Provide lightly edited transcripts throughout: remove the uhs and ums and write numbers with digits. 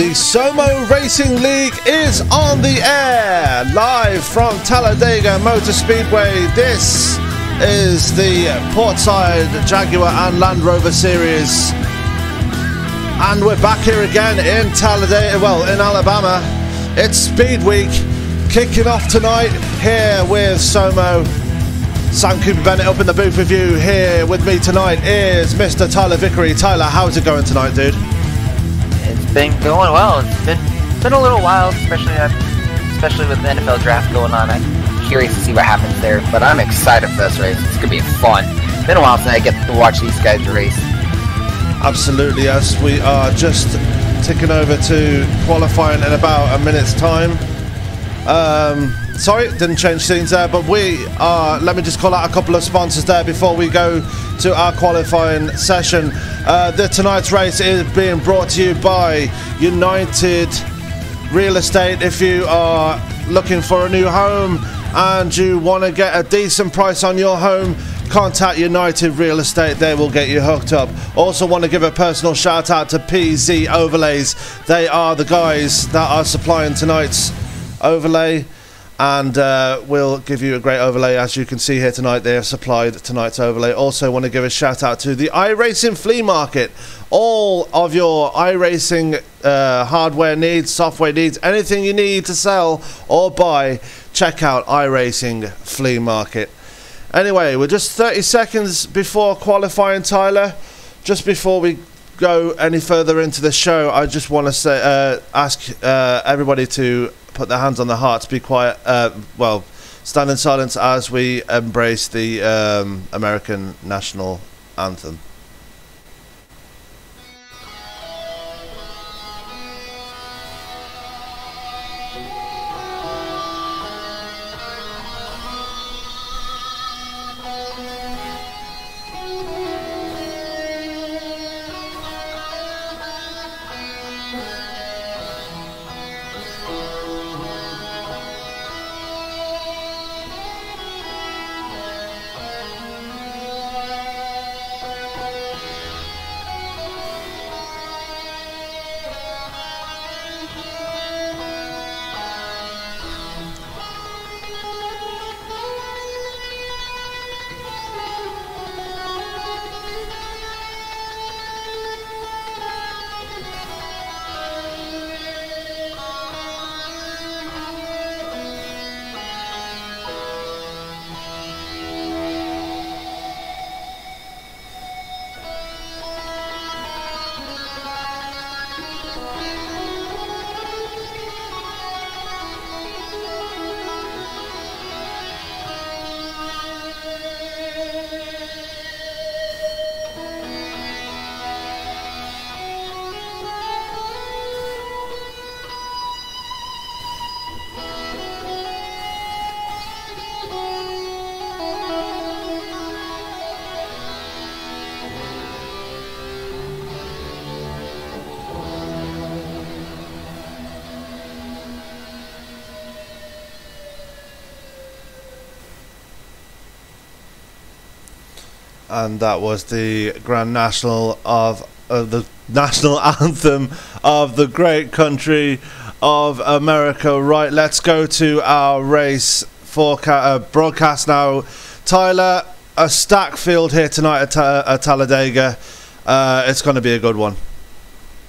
The SOMO Racing League is on the air, live from Talladega Motor Speedway. This is the Portside Jaguar and Land Rover Series. And we're back here again in Talladega, well, in Alabama. It's Speed Week, kicking off tonight here with SOMO. Sam Cooper Bennett up in the booth with you. Here with me tonight is Mr. Tyler Vickery. Tyler, how's it going tonight, dude? It's been going well. It's been a little while, especially with the NFL draft going on. I'm curious to see what happens there, but I'm excited for this race. It's gonna be fun. It's been a while since I get to watch these guys race. Absolutely, as we are just ticking over to qualifying in about a minute's time. Sorry, didn't change scenes there, but we are, let me just call out a couple of sponsors there before we go to our qualifying session. Tonight's race is being brought to you by United Real Estate. If you are looking for a new home and you want to get a decent price on your home, contact United Real Estate. They will get you hooked up. Also want to give a personal shout out to PZ Overlays. They are the guys that are supplying tonight's overlay, and we'll give you a great overlay. As you can see here tonight, they have supplied tonight's overlay. Also want to give a shout out to the iRacing Flea Market. All of your iRacing hardware needs, software needs, anything you need to sell or buy, check out iRacing Flea Market. Anyway, we're just 30 seconds before qualifying, Tyler. Just before we go any further into the show, I just want to say, ask everybody to put their hands on their hearts, be quiet, well, stand in silence as we embrace the American national anthem. And that was the Grand National of the national anthem of the great country of America. Right, let's go to our race broadcast now. Tyler, a stacked field here tonight at Talladega. It's going to be a good one.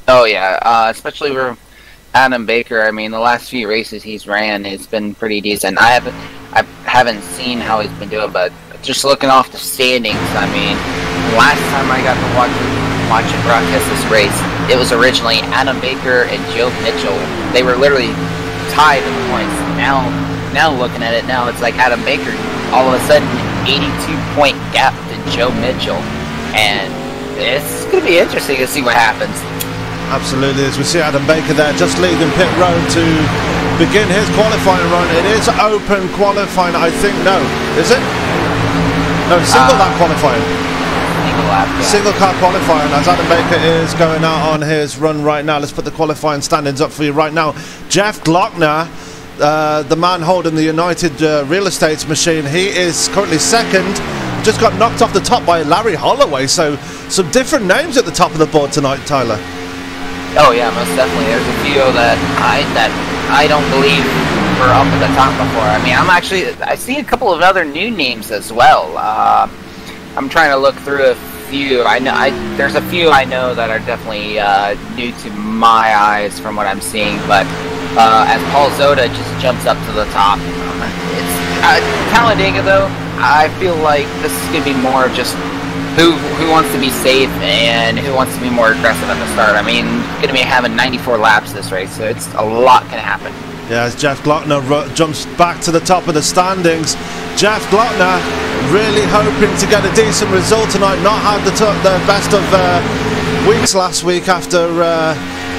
Oh yeah, especially for Adam Baker. I mean, the last few races he's ran, it's been pretty decent. I haven't seen how he's been doing, but just looking off the standings, I mean, last time I got to watch and broadcast this race, it was originally Adam Baker and Joe Mitchell. They were literally tied in the points. Now looking at it, now it's like Adam Baker, all of a sudden, 82-point gap to Joe Mitchell. And it's going to be interesting to see what happens. Absolutely, as we see Adam Baker there just leaving pit road to begin his qualifying run. It is open qualifying, I think. No, is it? No, single lap qualifying. Single lap, yeah. Single car qualifying as Adam Baker is going out on his run right now. Let's put the qualifying standings up for you right now. Jeff Glockner, the man holding the United Real Estate machine, he is currently second. Just got knocked off the top by Larry Holloway. So some different names at the top of the board tonight, Tyler. Oh yeah, most definitely. There's a few that I don't believe were up at the top before. I mean, I see a couple of other new names as well. I'm trying to look through a few. There's a few I know that are definitely new to my eyes from what I'm seeing. But as Paul Zota just jumps up to the top, it's Talladega though. I feel like this is gonna be more of just who wants to be safe and who wants to be more aggressive at the start. I mean, going to be having 94 laps this race, so it's a lot going to happen. Yeah, as Jeff Glottner jumps back to the top of the standings. Jeff Glottner really hoping to get a decent result tonight. Not had the best of weeks last week after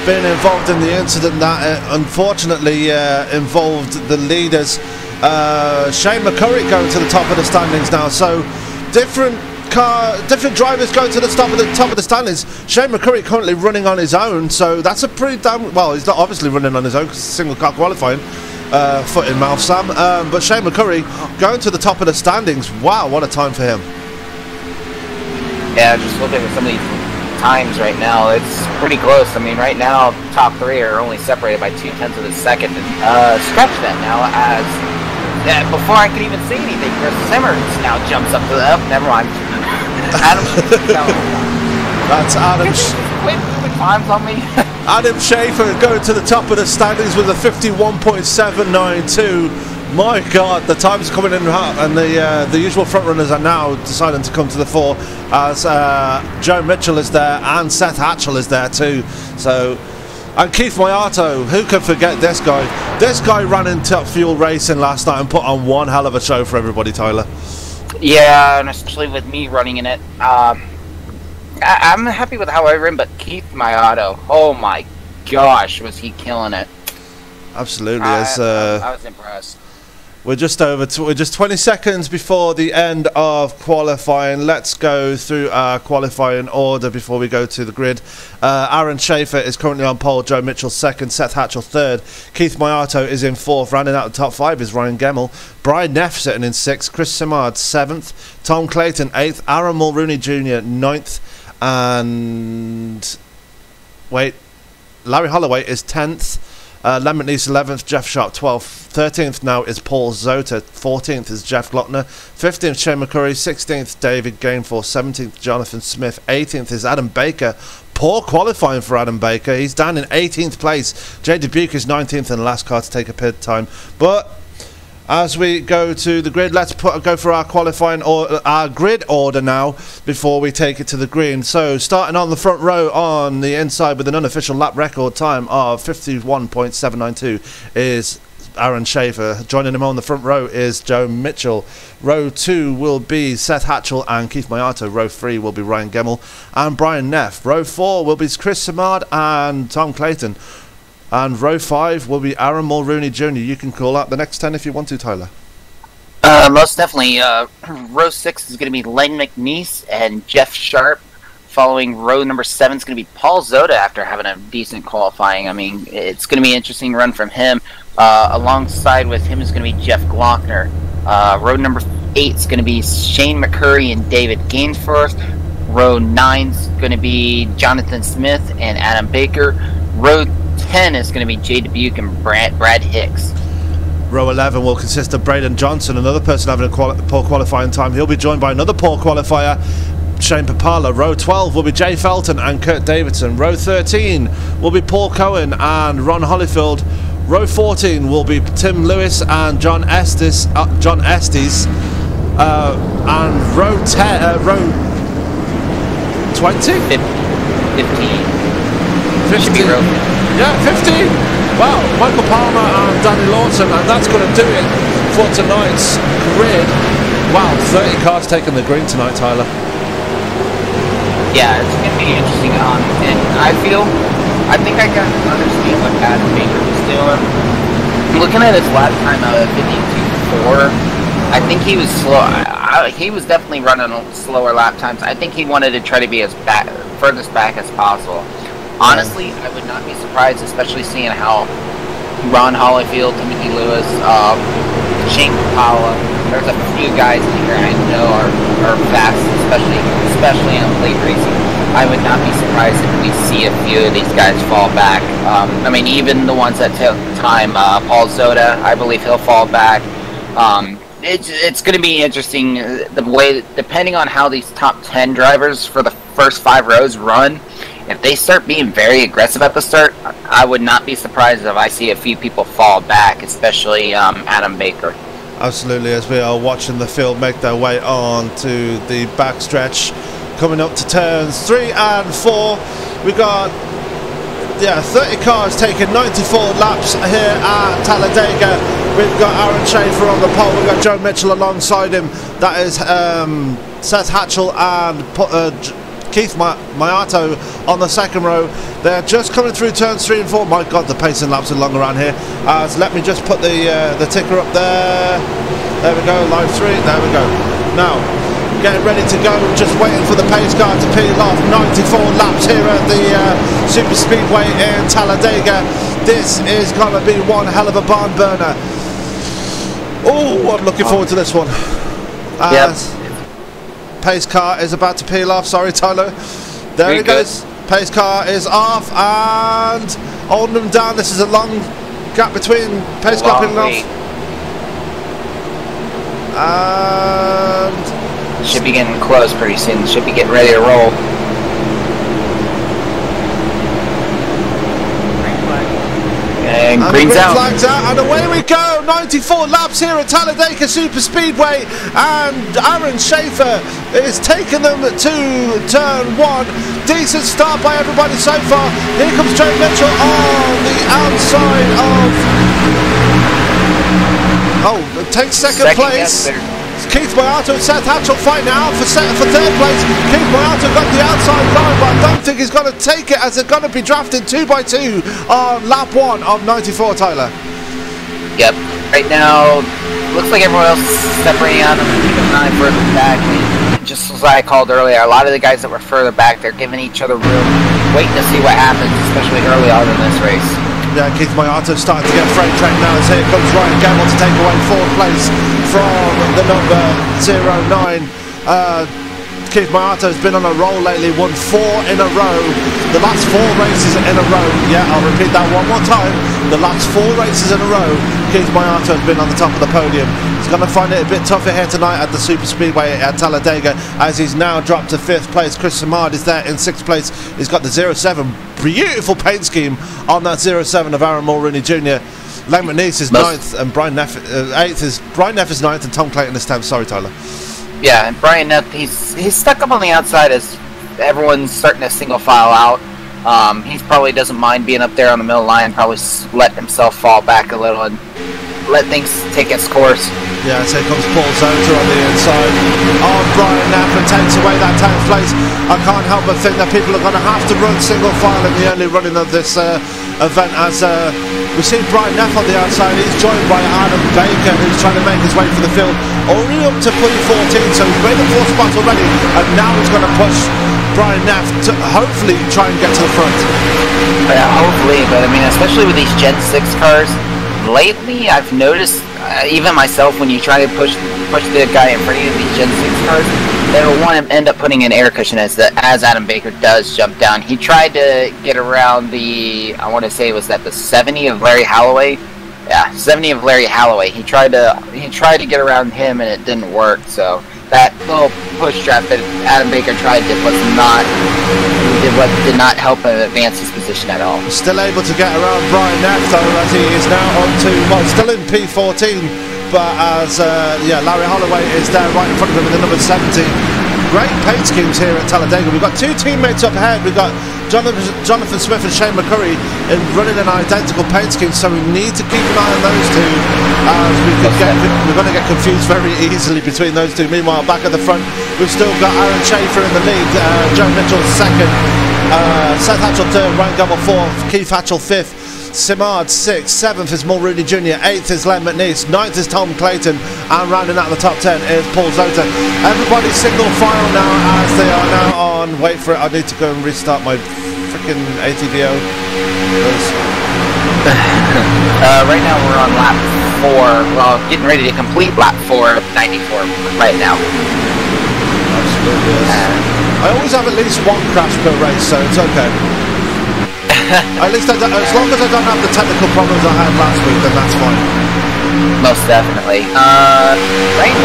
being involved in the incident that unfortunately involved the leaders. Shane McCurry going to the top of the standings now, so different drivers going to the top of the standings. Shane McCurry currently running on his own, so that's a pretty damn well. He's not obviously running on his own because it's single car qualifying, foot in mouth, Sam. But Shane McCurry going to the top of the standings. Wow, what a time for him! Yeah, just looking at some of these times right now, it's pretty close. I mean, right now, top three are only separated by 0.2 of a second. Stretch that now as before I could even say anything, Chris Simmons now jumps up to the never mind. Adam, that's Adam. Quit moving times on me. Adam Schaefer going to the top of the standings with a 51.792. My God, the time's coming in hot, and the usual front runners are now deciding to come to the fore as Joe Mitchell is there and Seth Hatchell is there too. So, and Keith Moyato, who can forget this guy? This guy ran in Top Fuel Racing last night and put on one hell of a show for everybody, Tyler. Yeah, and especially with me running in it. I'm happy with how I ran, but Keith Moyato, oh my gosh, was he killing it. Absolutely. I was impressed. We're just 20 seconds before the end of qualifying. Let's go through our qualifying order before we go to the grid. Aaron Schaefer is currently on pole. Joe Mitchell second. Seth Hatchell third. Keith Moyato is in fourth. Rounding out the top five is Ryan Gemmell. Brian Neff sitting in sixth. Chris Simard seventh. Tom Clayton eighth. Aaron Mulrooney Jr. ninth. And Larry Holloway is 10th. Len McNeese 11th, Jeff Sharp 12th, 13th now is Paul Zota, 14th is Jeff Glottner, 15th Shane McCurry, 16th David Gainforth, 17th Jonathan Smith, 18th is Adam Baker. Poor qualifying for Adam Baker, he's down in 18th place. Jay Dubuque is 19th and the last car to take a pit time. But as we go to the grid, let's go for our qualifying or our grid order now before we take it to the green. So starting on the front row on the inside with an unofficial lap record time of 51.792 is Aaron Schaefer. Joining him on the front row is Joe Mitchell. Row 2 will be Seth Hatchell and Keith Moyato. Row 3 will be Ryan Gemmell and Brian Neff. Row 4 will be Chris Simard and Tom Clayton. And row 5 will be Aaron Mulrooney Jr. You can call out the next 10 if you want to, Tyler. Most definitely. Row 6 is going to be Len McNeese and Jeff Sharp. Following row number 7 is going to be Paul Zota after having a decent qualifying. I mean, it's going to be an interesting run from him. Alongside with him is going to be Jeff Glockner. Row number 8 is going to be Shane McCurry and David Gainforth. Row 9 is going to be Jonathan Smith and Adam Baker. Row 10 is going to be Jay Dubuque and Brad Hicks. Row 11 will consist of Braden Johnson, another person having a poor qualifying time. He'll be joined by another poor qualifier, Shane Papala. Row 12 will be Jay Felton and Kurt Davidson. Row 13 will be Paul Cohen and Ron Holyfield. Row 14 will be Tim Lewis and John Estes. And row 20? 15. 15. Yeah, 15. Wow, Michael Palmer and Danny Lawson, and that's going to do it for tonight's grid. Wow, 30 cars taking the green tonight, Tyler. Yeah, it's going to be interesting. And I think I got to understand what Adam Baker was doing. Looking at his lap time of 52.4, I think he was slow. He was definitely running slower lap times. I think he wanted to try to be as furthest back as possible. Honestly, I would not be surprised, especially seeing how Ron Holyfield, Timothy Lewis, Shane Papala, there's a few guys in here I know are fast, especially in late racing. I would not be surprised if we see a few of these guys fall back. I mean, even the ones that took time, Paul Zota, I believe he'll fall back. It's going to be interesting the way, depending on how these top 10 drivers for the first 5 rows run. If they start being very aggressive at the start, I would not be surprised if I see a few people fall back, especially Adam Baker. Absolutely, as we are watching the field make their way on to the backstretch, coming up to turns 3 and 4. We got 30 cars taking 94 laps here at Talladega. We've got Aaron Schaefer on the pole. We've got Joe Mitchell alongside him. That is Seth Hatchell and Keith Mayato on the second row. They're just coming through turns 3 and 4. My God, the pacing laps are long around here. So let me just put the ticker up there. There we go, live 3. There we go. Now, getting ready to go. Just waiting for the pace car to peel off. 94 laps here at the Super Speedway in Talladega. This is going to be one hell of a barn burner. Oh, I'm looking forward to this one. Pace car is about to peel off. Sorry, Tyler. There he goes. Pace car is off and holding them down. This is a long gap between pace car peeling off. And should be getting close pretty soon. Should be getting ready to roll. And green's out. Flags out, and away we go. 94 laps here at Talladega Super Speedway, and Aaron Schaefer is taking them to turn 1. Decent start by everybody so far. Here comes Joe Mitchell on the outside of. Takes second place. Keith Mayato and Seth Hatchell fighting out for third place. Keith Mayato got the outside line, but I don't think he's going to take it, as they're going to be drafted 2 by 2 on lap 1 of 94, Tyler. Yep. Right now, looks like everyone else is separating out and keeping an eye further back. Just as I called earlier, a lot of the guys that were further back, they're giving each other room, waiting to see what happens, especially early on in this race. Yeah, Keith Mayato starting to get freight track now, as here comes Ryan Gamble to take away 4th place from the number 09. Keith Mayato has been on a roll lately, won 4 in a row, the last 4 races in a row. Yeah, I'll repeat that one more time. The last 4 races in a row, Keith Mayato has been on the top of the podium. He's going to find it a bit tougher here tonight at the Super Speedway at Talladega, as he's now dropped to 5th place. Chris Samard is there in 6th place. He's got the 07, beautiful paint scheme on that 07 of Aaron Mulrooney Jr. Lang McNeese is 9th, and Brian Neff 8th. Brian Neff is 9th, and Tom Clayton is 10th. Sorry, Tyler. Yeah, and Brian Neff, he's stuck up on the outside as everyone's starting to single file out. He probably doesn't mind being up there on the middle line, probably let himself fall back a little and let things take its course. Yeah, so here comes Paul Zota on the inside on Brian Neff and takes away that 10th place. I can't help but think that people are going to have to run single file in the early running of this event, as we see Brian Neff on the outside. He's joined by Adam Baker, who's trying to make his way for the field, already up to P14, so he's made the 4th spot already, and now he's going to push Brian Neff to hopefully try and get to the front. Yeah, hopefully, but I mean, especially with these Gen 6 cars, lately I've noticed, even myself, when you try to push the guy in front of you, these Gen 6 cars, they'll want to end up putting an air cushion as Adam Baker does jump down. He tried to get around the, I want to say it was that the 70 of Larry Holloway. Yeah, 70 of Larry Holloway. He tried to get around him, and it didn't work. So that little push trap that Adam Baker tried did not help him advance his position at all. Still able to get around Brian Neff, though, as he is now on to, well, still in P14, but as Larry Holloway is there right in front of him in the number 70. Great paint schemes here at Talladega. We've got 2 teammates up ahead. We've got Jonathan Smith and Shane McCurry running an identical paint scheme, so we need to keep an eye on those two, as we're going to get confused very easily between those two. Meanwhile, back at the front, we've still got Aaron Schaefer in the lead, Joe Mitchell 2nd, Seth Hatchell 3rd, Ryan Gamble 4th, Keith Hatchell 5th, Simard 6th, 7th is Mulrooney Jr., 8th is Len McNeese, 9th is Tom Clayton, and rounding out the top 10 is Paul Zota. Everybody single file now, as they are now on, wait for it, I need to go and restart my freaking ATVO. Right now we're on lap 4, well, getting ready to complete lap 4 of 94 right now. Absolutely, yes. I always have at least one crash per race, so it's okay. At least as long as I don't have the technical problems I had last week, then that's fine. Most definitely. Right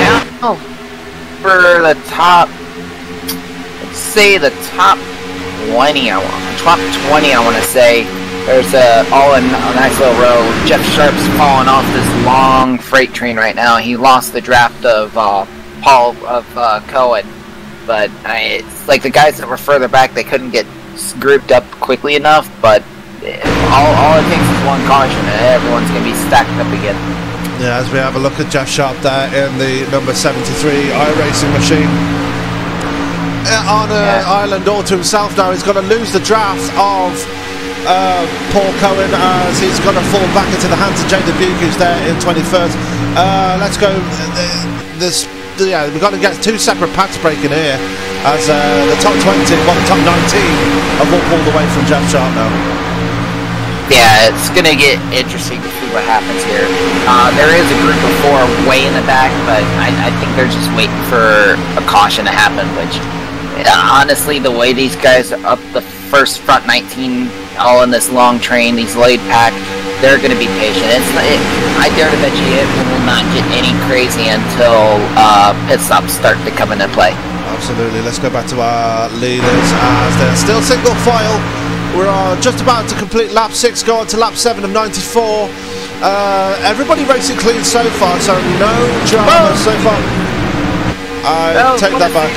now, for the top, let's say the top 20, I want to say, there's a nice little row. Jeff Sharp's falling off this long freight train right now. He lost the draft of Cohen, but it's like the guys that were further back, they couldn't get grouped up quickly enough, but all it takes is one caution and everyone's going to be stacked up again. Yeah, as we have a look at Jeff Sharp there in the number 73 iRacing machine. On an island all to himself now. He's going to lose the draft of Paul Cohen as he's going to fall back into the hands of Jay Dubuque, who's there in 21st. Let's go. We've got to get two separate packs breaking here as the top 20, well, the top 19 have all pulled away from Jeff Sharp now. Yeah, it's going to get interesting to see what happens here. There is a group of 4 way in the back, but I think they're just waiting for a caution to happen, which honestly, the way these guys are up the first front 19 all in this long train, these laid pack, they're going to be patient. I dare to bet you it will not get any crazy until pit stops start to come into play. Absolutely. Let's go back to our leaders as they're still single file. We're just about to complete lap 6, go on to lap 7 of 94. Everybody racing clean so far, so no drama so far. Take that back.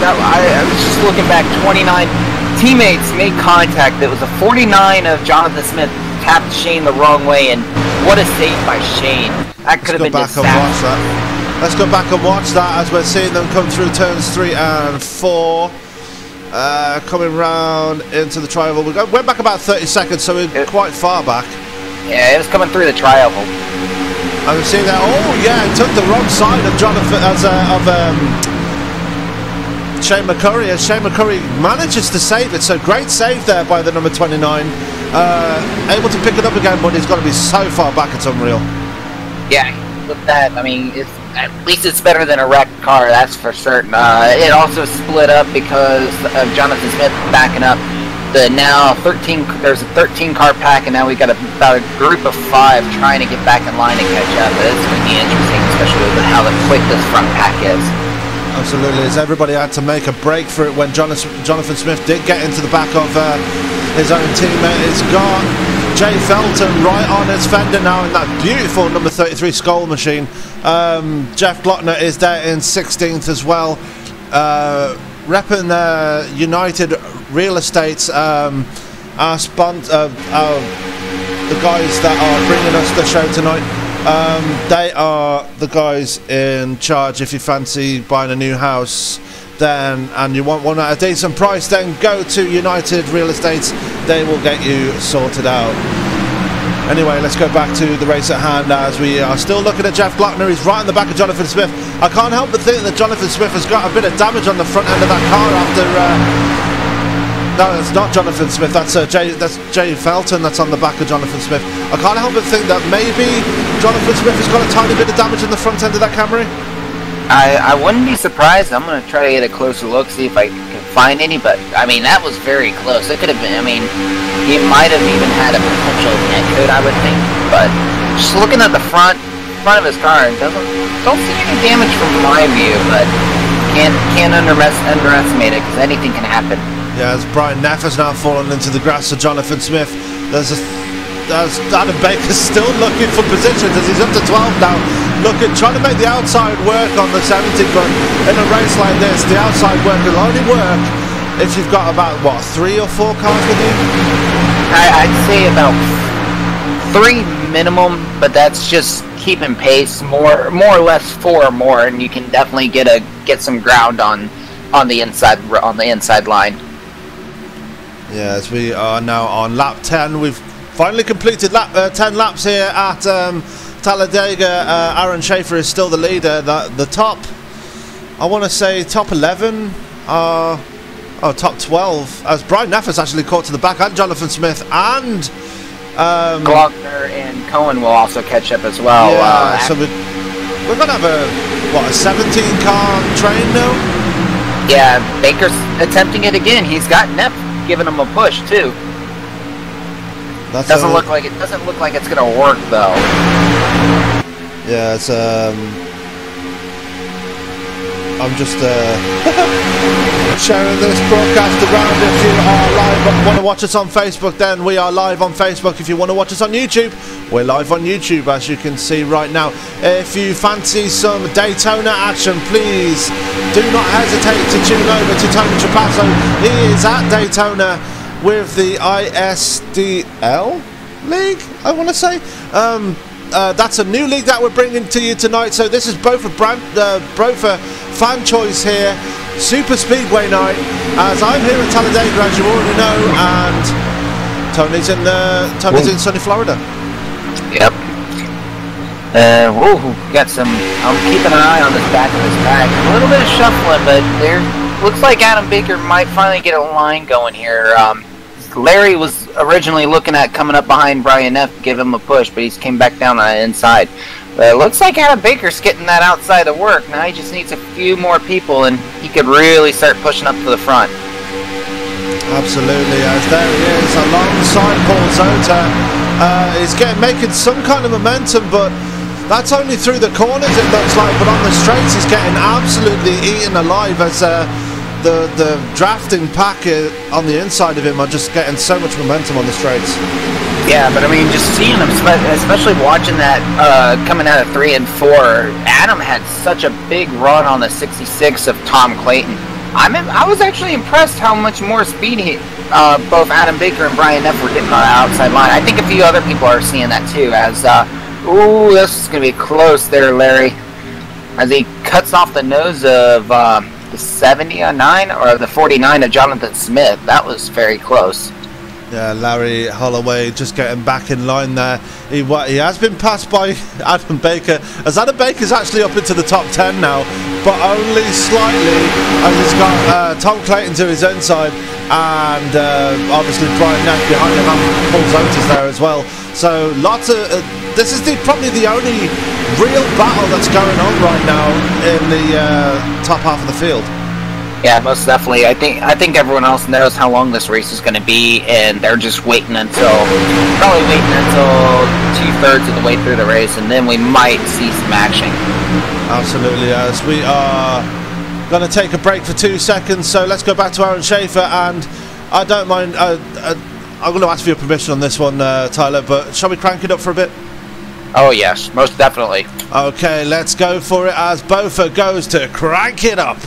I was just looking back, 29 teammates made contact. It was a 49 of Jonathan Smith tapped Shane the wrong way, and what a save by Shane. That could have been disastrous. Let's go back and watch that as we're seeing them come through turns 3 and 4. Coming round into the tri-oval. We went back about 30 seconds, so we're quite far back. Yeah, it was coming through the tri-oval. And we've seen that. Oh yeah, it took the wrong side of Shane McCurry, as Shane McCurry manages to save it. So great save there by the number 29. Able to pick it up again, but he's got to be so far back, it's unreal. Yeah, with that, I mean, at least it's better than a wrecked car, that's for certain. It also split up because of Jonathan Smith backing up. There's a 13 car pack, and now we got about a group of 5 trying to get back in line and catch up. It's going to be interesting, especially with how quick this front pack is. Absolutely, as everybody had to make a break for it when Jonathan Smith did get into the back of his own teammate. It's got Jay Felton right on his fender now in that beautiful number 33 Skoll machine. Jeff Glottner is there in 16th as well. Repping United Real Estates, the guys that are bringing us the show tonight. They are the guys in charge. If you fancy buying a new house then and you want one at a decent price, then go to United Real Estates. They will get you sorted out. Anyway, let's go back to the race at hand as we are still looking at Jeff Glottner. He's right in the back of Jonathan Smith. I can't help but think that Jonathan Smith has got a bit of damage on the front end of that car after... no, it's not Jonathan Smith. That's Jay Felton that's on the back of Jonathan Smith. I can't help but think that maybe Jonathan Smith has got a tiny bit of damage in the front end of that Camry. I wouldn't be surprised. I'm going to try to get a closer look, see if I can find any, but I mean, that was very close. It could have been, I mean, he might have even had a potential neck code, I would think, but just looking at the front of his car, don't see any damage from my view, but can't underestimate it because anything can happen. Yeah, as Brian Neff has now fallen into the grass of Jonathan Smith. There's Adam Baker's still looking for positions as he's up to 12 now. Trying to make the outside work on the 70, but in a race like this, the outside work will only work if you've got about, what, 3 or 4 cars with you? I'd say about 3 minimum, but that's just keeping pace. More or less 4 or more, and you can definitely get some ground on the inside line. Yeah, as we are now on lap 10, we've finally completed 10 laps here at Talladega. Aaron Schaefer is still the leader. The top, I want to say top 11, top 12, as Brian Neff has actually caught to the back, and Jonathan Smith, and Glockner and Cohen will also catch up as well. Yeah, so we're going to have a 17 car train now? Yeah, Baker's attempting it again. He's got Neff giving him a push too. Doesn't look like it's gonna work though. Yeah, it's I'm just sharing this broadcast around. If you are live and want to watch us on Facebook, then we are live on Facebook. If you want to watch us on YouTube, we're live on YouTube, as you can see right now. If you fancy some Daytona action, please do not hesitate to tune over to Tony Trapasso. He is at Daytona with the ISDL League, I want to say. That's a new league that we're bringing to you tonight. So this is both a fan choice here, Super Speedway night, as I'm here at Talladega, as you already know, and Tony's in sunny Florida. Yep. Got some. I'm keeping an eye on this back of his bag. A little bit of shuffling, but there looks like Adam Baker might finally get a line going here. Larry was originally looking at coming up behind Brian Neff to give him a push, but he's came back down on the inside. But it looks like Adam Baker's getting that outside of work. Now he just needs a few more people, and he could really start pushing up to the front. Absolutely, as there he is alongside Paul Zota. He's making some kind of momentum, but that's only through the corners, it looks like. But on the straights, he's getting absolutely eaten alive as the drafting pack on the inside of him are just getting so much momentum on the straights. Yeah, but I mean, just seeing him, especially watching that coming out of 3 and 4, Adam had such a big run on the 66 of Tom Clayton. I was actually impressed how much more speed both Adam Baker and Brian Neff were getting on the outside line. I think a few other people are seeing that too, as, ooh, this is going to be close there, Larry. As he cuts off the nose of the 79 or the 49 of Jonathan Smith. That was very close. Yeah, Larry Holloway just getting back in line there. He has been passed by Adam Baker, as Adam Baker's actually up into the top 10 now, but only slightly, as he's got Tom Clayton to his inside, and obviously Brian Neff behind him, and Paul Zota's there as well. So lots of this is probably the only real battle that's going on right now in the top half of the field. Yeah, most definitely. I think everyone else knows how long this race is going to be, and they're just probably waiting until 2/3 of the way through the race, and then we might see some action. Absolutely, as we are going to take a break for 2 seconds. So let's go back to Aaron Schaefer, and I don't mind. I'm going to ask for your permission on this one, Tyler. But shall we crank it up for a bit? Oh yes, most definitely. Okay, let's go for it as Bofa goes to crank it up.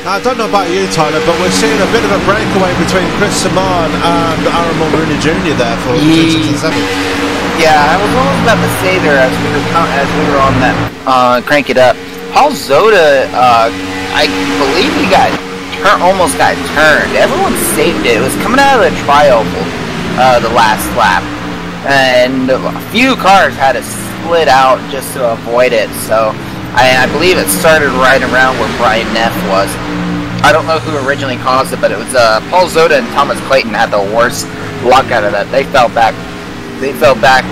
I don't know about you, Tyler, but we're seeing a bit of a breakaway between Chris Saman and Aaron Mulrooney Jr. there for 6 and 7. Yeah, I was almost about to say there as we were on that crank it up. Paul Zota, I believe he almost got turned. Everyone saved it. It was coming out of the trioval the last lap, and a few cars had to split out just to avoid it. So I believe it started right around where Brian Neff was. I don't know who originally caused it, but it was Paul Zota and Thomas Clayton had the worst luck out of that. They fell back. They fell back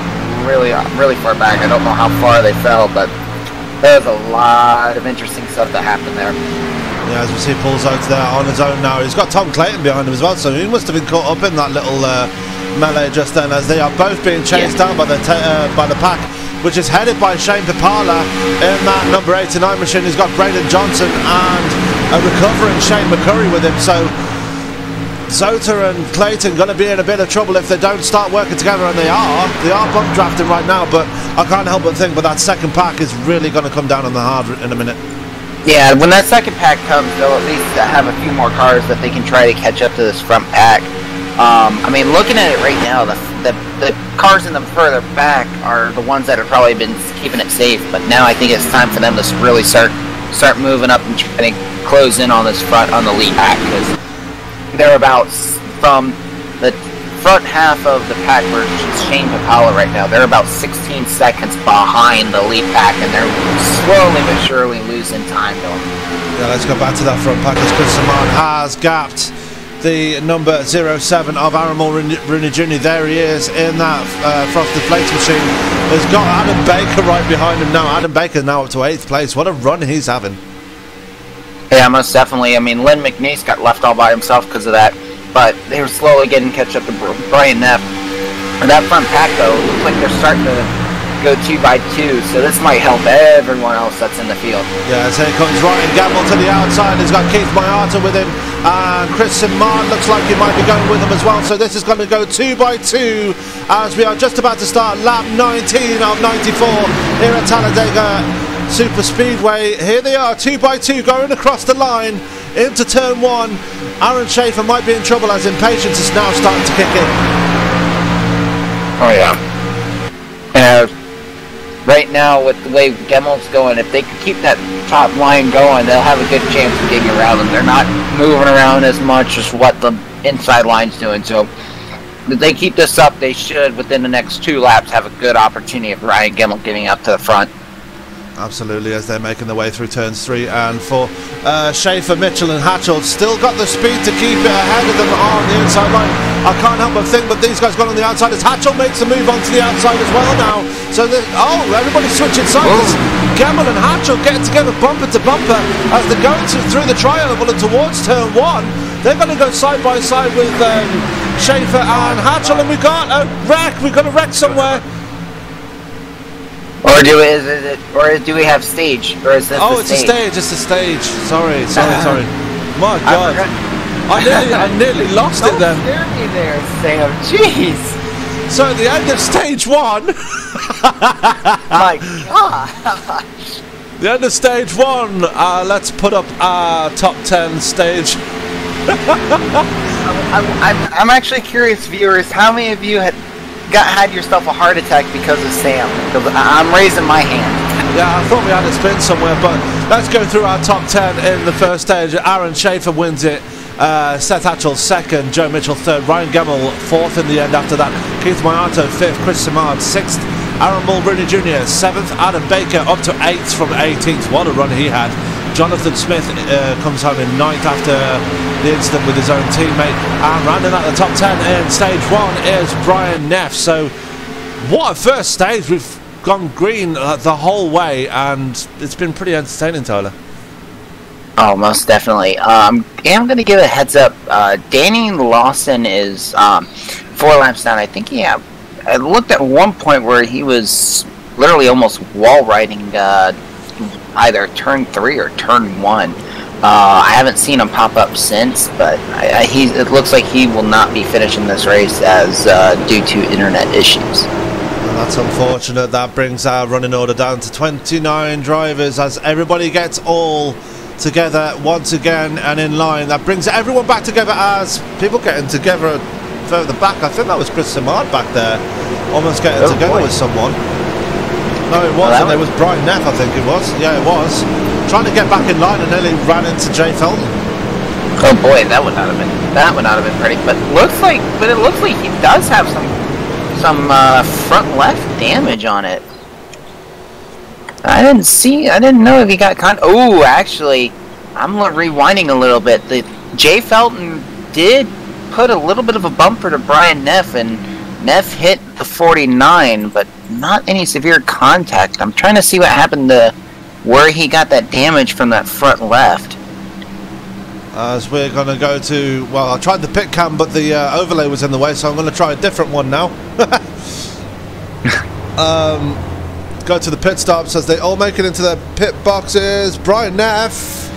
really far back. I don't know how far they fell, but there's a lot of interesting stuff that happened there. Yeah, as we see Paul Zota there on his own now. He's got Tom Clayton behind him as well, so he must have been caught up in that little melee just then, as they are both being chased down by the pack. which is headed by Shane Papala in that number 89 machine. He's got Braden Johnson and a recovering Shane McCurry with him. So Zota and Clayton going to be in a bit of trouble if they don't start working together, and they are bump drafting right now, but I can't help but think that second pack is really going to come down on the hard in a minute. Yeah, when that second pack comes, they'll at least have a few more cars that they can try to catch up to this front pack. I mean, looking at it right now, the cars in the further back are the ones that have probably been keeping it safe, but now I think it's time for them to really start moving up and trying to close in on this front, on the lead pack, because they're about, from the front half of the pack where Shane Papala right now, they're about 16 seconds behind the lead pack, and they're slowly but surely losing time to them. Yeah, let's go back to that front pack as Chris Simard has gapped the number 07 of Aaron Mulrooney Jr. There he is in that Frosted Flakes machine. He's got Adam Baker right behind him now. Adam Baker now up to 8th place. What a run he's having. Yeah, most definitely. I mean, Len McNeese got left all by himself because of that, but they were slowly getting catch up to Brian Neff. And that front pack, though, looks like they're starting to go 2 by 2, so this might help everyone else that's in the field. Yeah, so here comes Ryan Gamble to the outside. He's got Keith Mayata with him, and Chris Simard looks like he might be going with him as well. So this is going to go 2 by 2 as we are just about to start lap 19 of 94 here at Talladega Super Speedway. Here they are, 2 by 2 going across the line into turn 1. Aaron Schaefer might be in trouble as impatience is now starting to kick in. Oh yeah. Right now, with the way Gemmel's going, if they can keep that top line going, they'll have a good chance of getting around them. They're not moving around as much as what the inside line's doing. So if they keep this up, they should, within the next 2 laps, have a good opportunity of Ryan Gemmel getting up to the front. Absolutely, as they're making their way through turns 3 and 4. Schaefer, Mitchell and Hatchell still got the speed to keep it ahead of them on the inside line. I can't help but think, but these guys got on the outside as Hatchell makes a move onto the outside as well now. So, everybody's switching sides. Gemmel and Hatchell getting together bumper to bumper as they're going through the tri-oval and towards turn 1. They're going to go side by side with Schaefer and Hatchell, and we've got a wreck. We've got a wreck somewhere. Or do we have stage? Or is this the stage? It's a stage. Sorry. My God, I nearly lost it then. Don't scare me there, Sam. Jeez. So at the end of stage 1. My God. The end of stage 1. Let's put up our top 10 stage. I'm actually curious, viewers. How many of you had yourself a heart attack because of Sam? Because I'm raising my hand. Yeah, I thought we had a spin somewhere, but let's go through our top 10 in the first stage. Aaron Schaefer wins it. Seth Hatchell 2nd, Joe Mitchell 3rd, Ryan Gemmel 4th in the end after that, Keith Mayata 5th, Chris Simard 6th, Aaron Mulrooney Jr. 7th, Adam Baker up to 8th from 18th. What a run he had. Jonathan Smith comes home in 9th after the incident with his own teammate, and rounding out the top 10 in stage 1 is Brian Neff. So what a first stage. We've gone green the whole way, and it's been pretty entertaining, Tyler. Oh, most definitely. I'm going to give a heads up. Danny Lawson is 4 laps down. I think I looked at one point where he was literally almost wall riding either turn 3 or turn 1. I haven't seen him pop up since, but it looks like he will not be finishing this race as due to internet issues. And that's unfortunate. That brings our running order down to 29 drivers as everybody gets all together once again and in line. That brings everyone back together as people getting together further back. I think that was Chris Simard back there, almost getting together with someone. No, it wasn't. It was Brian Neff, I think it was. Yeah, it was. Trying to get back in line and nearly ran into Jay Felton. Oh boy, that would not have been pretty. But it looks like he does have some front left damage on it. I didn't know if he got oh, actually, I'm rewinding a little bit. The Jay Felton did put a little bit of a bumper to Brian Neff, and Neff hit the 49, but not any severe contact. I'm trying to see what happened to where he got that damage from that front left. As we're going to go to, well, I tried the pit cam, but the overlay was in the way, so I'm going to try a different one now. go to the pit stops as they all make it into their pit boxes. Brian Neff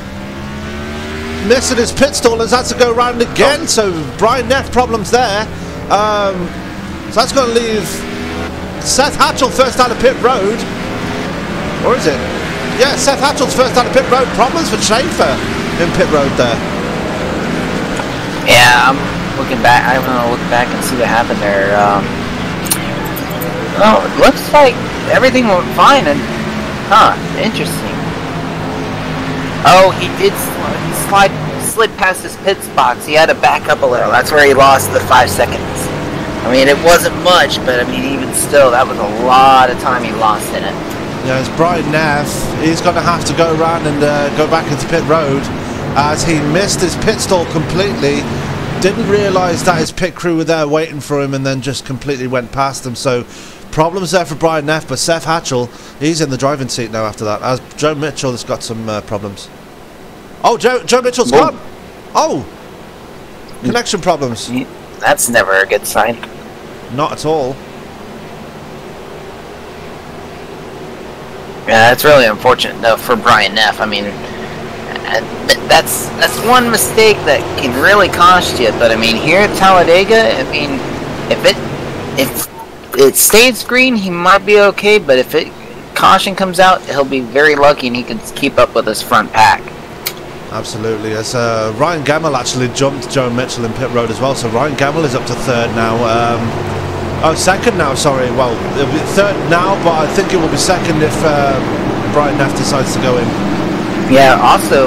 missing his pit stall as that's to go round again. So Brian Neff problems there. So that's going to leave Seth Hatchell first out of pit road. Or is it? Yeah, Seth Hatchell's first out of pit road. Problems for Schaefer in pit road there. Yeah, I'm looking back. I want to look back and see what happened there. Oh, it looks like everything went fine. And interesting. Oh, he did slid past his pit box. He had to back up a little. That's where he lost the 5 seconds. I mean, it wasn't much, but I mean, even still, that was a lot of time he lost in it. Yeah, it's Brian Neff. He's going to have to go around and go back into pit road as he missed his pit stall completely. Didn't realise that his pit crew were there waiting for him and then just completely went past them. So problems there for Brian Neff, but Seth Hatchell, he's in the driving seat now after that, as Joe Mitchell has got some problems. Oh, Joe Mitchell's gone. Oh, connection problems. That's never a good sign. Not at all. Yeah, it's really unfortunate though for Brian Neff. I mean, that's one mistake that can really cost you. But I mean, here at Talladega, I mean, if it stays green, he might be okay. But if caution comes out, he'll be very lucky, and he can keep up with his front pack. Absolutely. As Ryan Gamble actually jumped Joe Mitchell in pit road as well. So Ryan Gamble is up to third now. Second now, sorry. Well, it'll be third now, but I think it will be second if Brian Neff decides to go in. Yeah, also,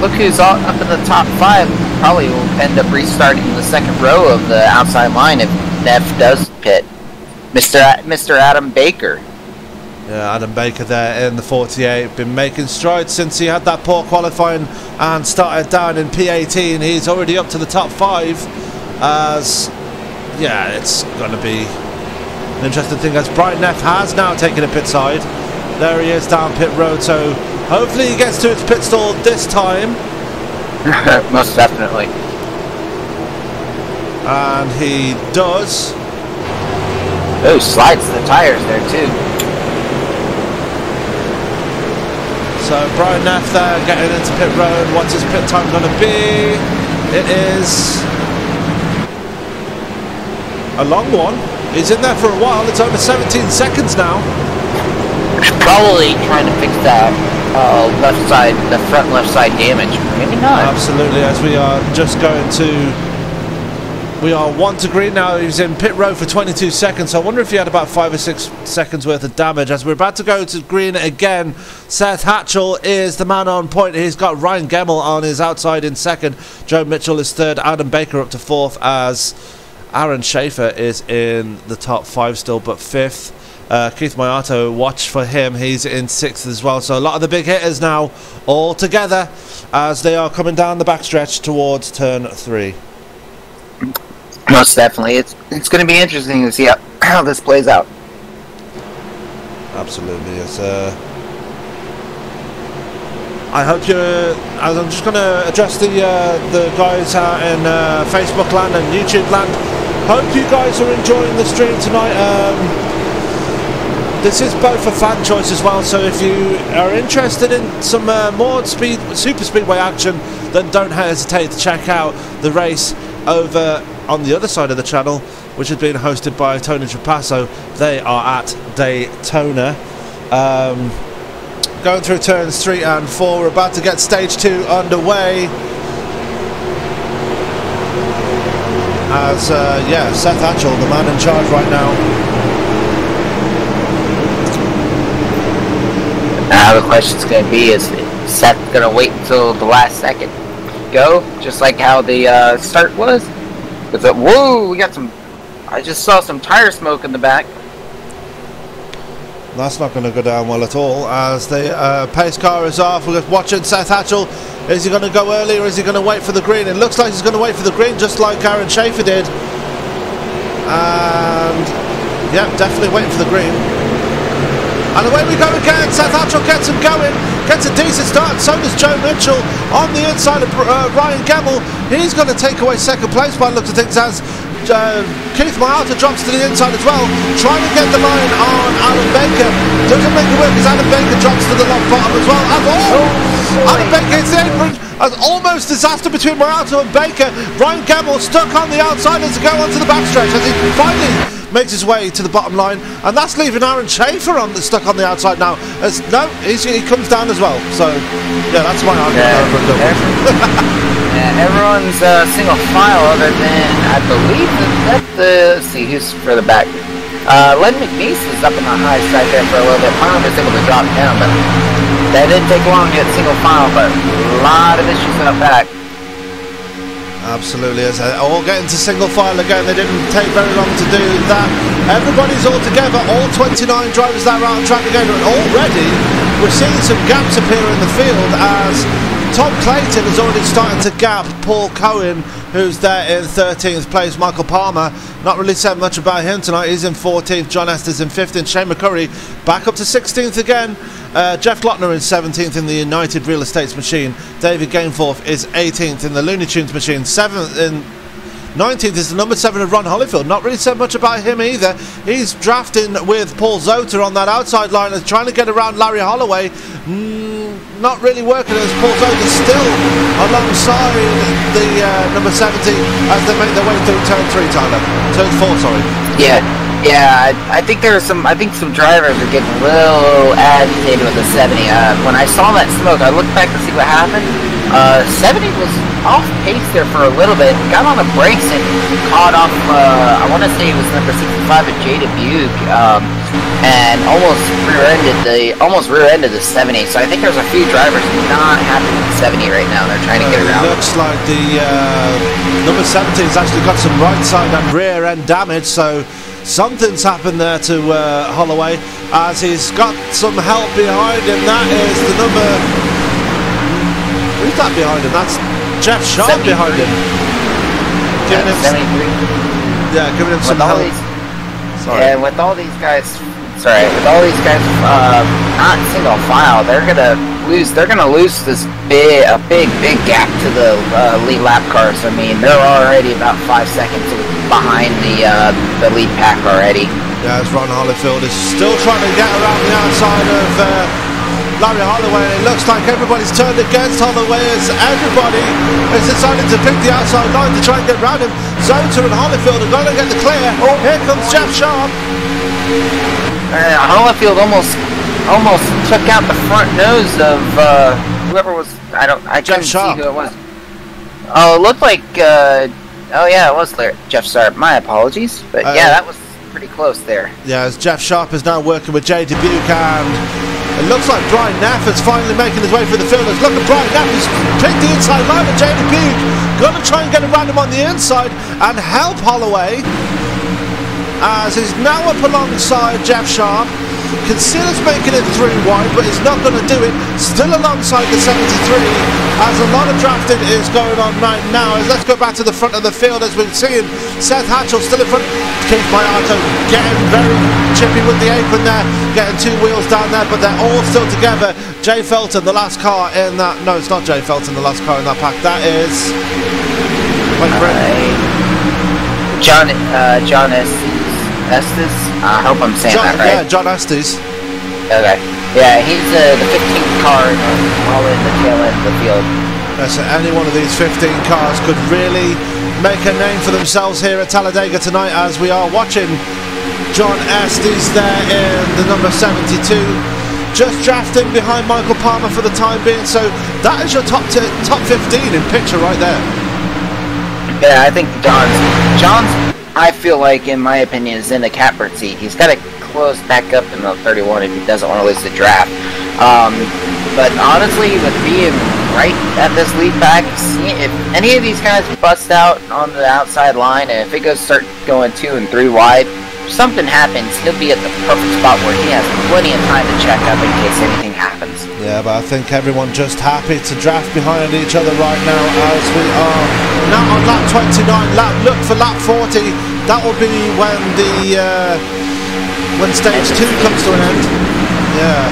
look who's up in the top 5. Probably will end up restarting the second row of the outside line if Neff does pit. Mr. Adam Baker. Yeah, Adam Baker there in the 48. Been making strides since he had that poor qualifying and started down in P18. He's already up to the top 5 as... yeah, it's going to be an interesting thing as Brian Neff has now taken a pit side. There he is down pit road, so hopefully he gets to his pit stall this time. Most definitely. And he does. Oh, slides the tires there too. So Brian Neff there getting into pit road. What's his pit time going to be? It is a long one. He's in there for a while. It's over 17 seconds now. Probably trying to fix that left side, the front left side damage. Maybe not. Absolutely, as we are just going to... we are 1 to green now. He's in pit road for 22 seconds. So I wonder if he had about 5 or 6 seconds worth of damage. As we're about to go to green again, Seth Hatchell is the man on point. He's got Ryan Gemmell on his outside in second. Joe Mitchell is third. Adam Baker up to fourth as Aaron Schaefer is in the top 5 still, but 5th. Keith Mayato, watch for him. He's in 6th as well. So a lot of the big hitters now all together as they are coming down the backstretch towards turn 3. Most definitely. It's going to be interesting to see how this plays out. Absolutely. It's, I hope you're... I'm just going to address the guys out in Facebook land and YouTube land. Hope you guys are enjoying the stream tonight. This is both a fan choice as well, so if you are interested in some more super speedway action, then don't hesitate to check out the race over on the other side of the channel, which is being hosted by Tony Trapasso. They are at Daytona. Going through turns 3 and 4, we're about to get stage 2 underway. As yeah, Seth Hatchell, the man in charge right now. Now the question's going to be, is Seth going to wait until the last second go, just like how the start was? With the, whoa, we got some... I just saw some tire smoke in the back. That's not going to go down well at all, as the pace car is off. We're watching Seth Hatchell. Is he going to go early or is he going to wait for the green? It looks like he's going to wait for the green, just like Aaron Schaefer did. And yeah, definitely waiting for the green. And away we go again. Seth Hatchell gets him going, gets a decent start. So does Joe Mitchell on the inside of Ryan Gemmell. He's going to take away second place by the looks of things, as Keith Mayata drops to the inside as well, trying to get the line on Adam Baker. Doesn't make it work as Adam Baker drops to the left bottom as well. Adam Baker hits the apron. Almost disaster between Mayata and Baker. Ryan Gamble stuck on the outside as he go onto the backstretch as he finally makes his way to the bottom line, and that's leaving Aaron Schaefer stuck on the outside now. He comes down as well. So yeah, that's my argument. Yeah, everyone's single file other than, I believe, let's see, who's further back. Len McNeese is up on the high side there for a little bit. Palmer was able to drop down, but that didn't take long to get single file, but a lot of issues out back. Absolutely, as all getting to single file again. They didn't take very long to do that. Everybody's all together, all 29 drivers that are out on track again, and already we're seeing some gaps appear in the field as Tom Clayton is already starting to gap Paul Cohen, who's there in 13th place. Michael Palmer, not really said much about him tonight. He's in 14th. John Estes in 15th. Shane McCurry back up to 16th again. Jeff Lottner in 17th in the United Real Estates machine. David Gainforth is 18th in the Looney Tunes machine. 7th in 19th is the number 7 of Ron Holyfield. Not really said much about him either. He's drafting with Paul Zoter on that outside line and trying to get around Larry Holloway. Not really working as Paul Zoter still alongside the number 70 as they make their way through turn 3, Tyler. Turn 4, sorry. Yeah, I think some drivers are getting a little agitated with the 70. When I saw that smoke, I looked back to see what happened. 70 was off pace there for a little bit, got on the brakes and caught off, I want to say it was number 65 of Jada Buick, and almost rear-ended the 70. So I think there's a few drivers not happy with the 70 right now. They're trying to get around. It looks like the number 70 has actually got some right side and rear end damage, so something's happened there to Holloway as he's got some help behind him. That is the number... Who's that behind him? That's Jeff Sharp 73. Behind him. Giving him 73. Yeah, giving him some help. Yeah, with all these guys not single file, they're gonna lose this big gap to the lead lap cars. I mean, they're already about 5 seconds behind the lead pack already. Yeah, as Ron Holyfield is still trying to get around the outside of Larry Holloway. It looks like everybody's turned against Holloway as everybody has decided to pick the outside line to try and get around him. Zoter and Holyfield are going to get the clear. Here comes Jeff Sharp. Holyfield almost took out the front nose of whoever was. I couldn't see who it was. Oh, it looked like. Oh yeah, it was Jeff Sharp. My apologies, but yeah, that was pretty close there. Yeah, as Jeff Sharp is now working with Jay Dubuque, and it looks like Brian Neff is finally making his way through the fielders. Look at Brian Neff, he's picked the inside line with Jay Dubuque. Going to try and get around him on the inside and help Holloway, as he's now up alongside Jeff Sharp. Considers making it 3 wide, but he's not going to do it. Still alongside the 73, as a lot of drafting is going on right now. As let's go back to the front of the field, as we're seeing Seth Hatchell still in front. Keith Mayata getting very chippy with the apron there, getting 2 wheels down there, but they're all still together. Jay Felton, the last car in that. No, it's not Jay Felton, the last car in that pack. That is John Estes? I hope I'm saying that right. Yeah, John Estes. Okay. Yeah, he's the 15th car all in the tail end of the field. So any one of these 15 cars could really make a name for themselves here at Talladega tonight, as we are watching John Estes there in the number 72. Just drafting behind Michael Palmer for the time being. So that is your top 15 in picture right there. Yeah, I think John's I feel like, in my opinion, is in the catbird seat. He's got to close back up in the 31 if he doesn't want to lose the draft. But honestly, with being right at this lead pack, if any of these guys bust out on the outside line, and if it start going 2 and 3 wide, if something happens, he'll be at the perfect spot where he has plenty of time to check up in case anything happens. Yeah, but I think everyone just happy to draft behind each other right now, as we are now on lap 29. Look for lap 40. That will be when when stage 2 comes to an end. Yeah.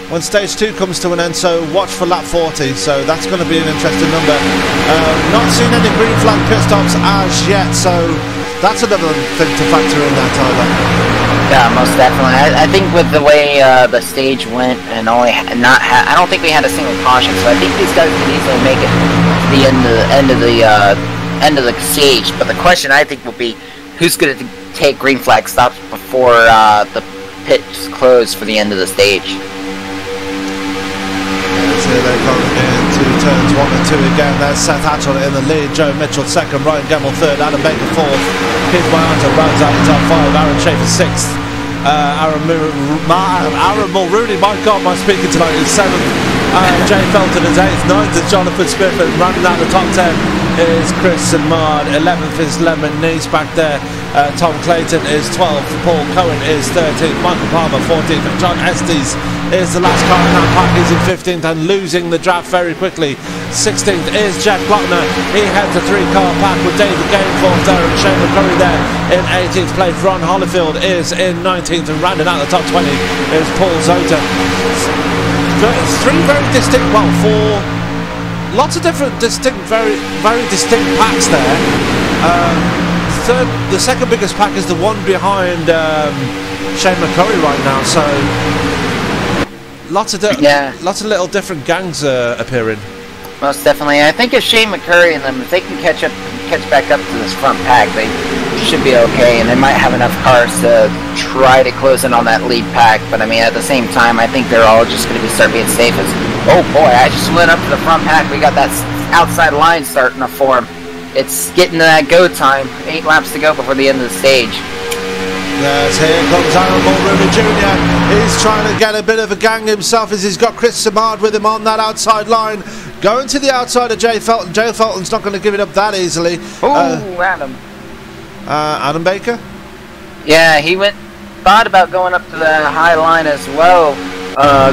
when stage 2 comes to an end, so watch for lap 40, so that's going to be an interesting number. Not seen any green flag pit stops as yet, so that's another thing to factor in there, Tyler. Yeah, most definitely. I think with the way the stage went and only I don't think we had a single caution, so I think these guys can easily make it to the end of the stage. But the question I think will be, who's going to take green flag stops before the pits close for the end of the stage? Here they come into turns 1 and 2 again. There's Seth Hatchell in the lead, Joe Mitchell second, Ryan Gemmell third, Adam Baker fourth, Keith Mayanta rounds out the top 5, Aaron Schaefer sixth, Aaron Mulrooney, my God, my speaking tonight, is seventh, Jay Felton is eighth, ninth is Jonathan Smith, and rounding out the top 10 is Chris Simard, 11th is Lemon Nice back there, Tom Clayton is 12th, Paul Cohen is 13th, Michael Palmer 14th, and John Estes is the last car in that pack. He's in 15th and losing the draft very quickly. 16th is Jack Blockner. He heads a 3-car pack with David Gainforth there and Shane McCurry there in 18th place. Ron Hollifield is in 19th, and rounding out the top 20 is Paul Zota. Three very distinct, well, four, lots of different distinct, very distinct packs there. The second biggest pack is the one behind Shane McCurry right now, so lots of little different gangs appearing. Most definitely. I think if Shane McCurry and them, if they can catch back up to this front pack, they should be okay, and they might have enough cars to try to close in on that lead pack. But I mean, at the same time, I think they're all just going to start being safe. As, oh boy, I just went up to the front pack. We got that outside line starting to form. It's getting to that go time. 8 laps to go before the end of the stage. Yes, here comes Aaron Mulrooney Jr. He's trying to get a bit of a gang himself as he's got Chris Simard with him on that outside line. Going to the outside of Jay Felton. Jay Felton's not going to give it up that easily. Oh, Adam. Adam Baker? Yeah, he thought about going up to the high line as well,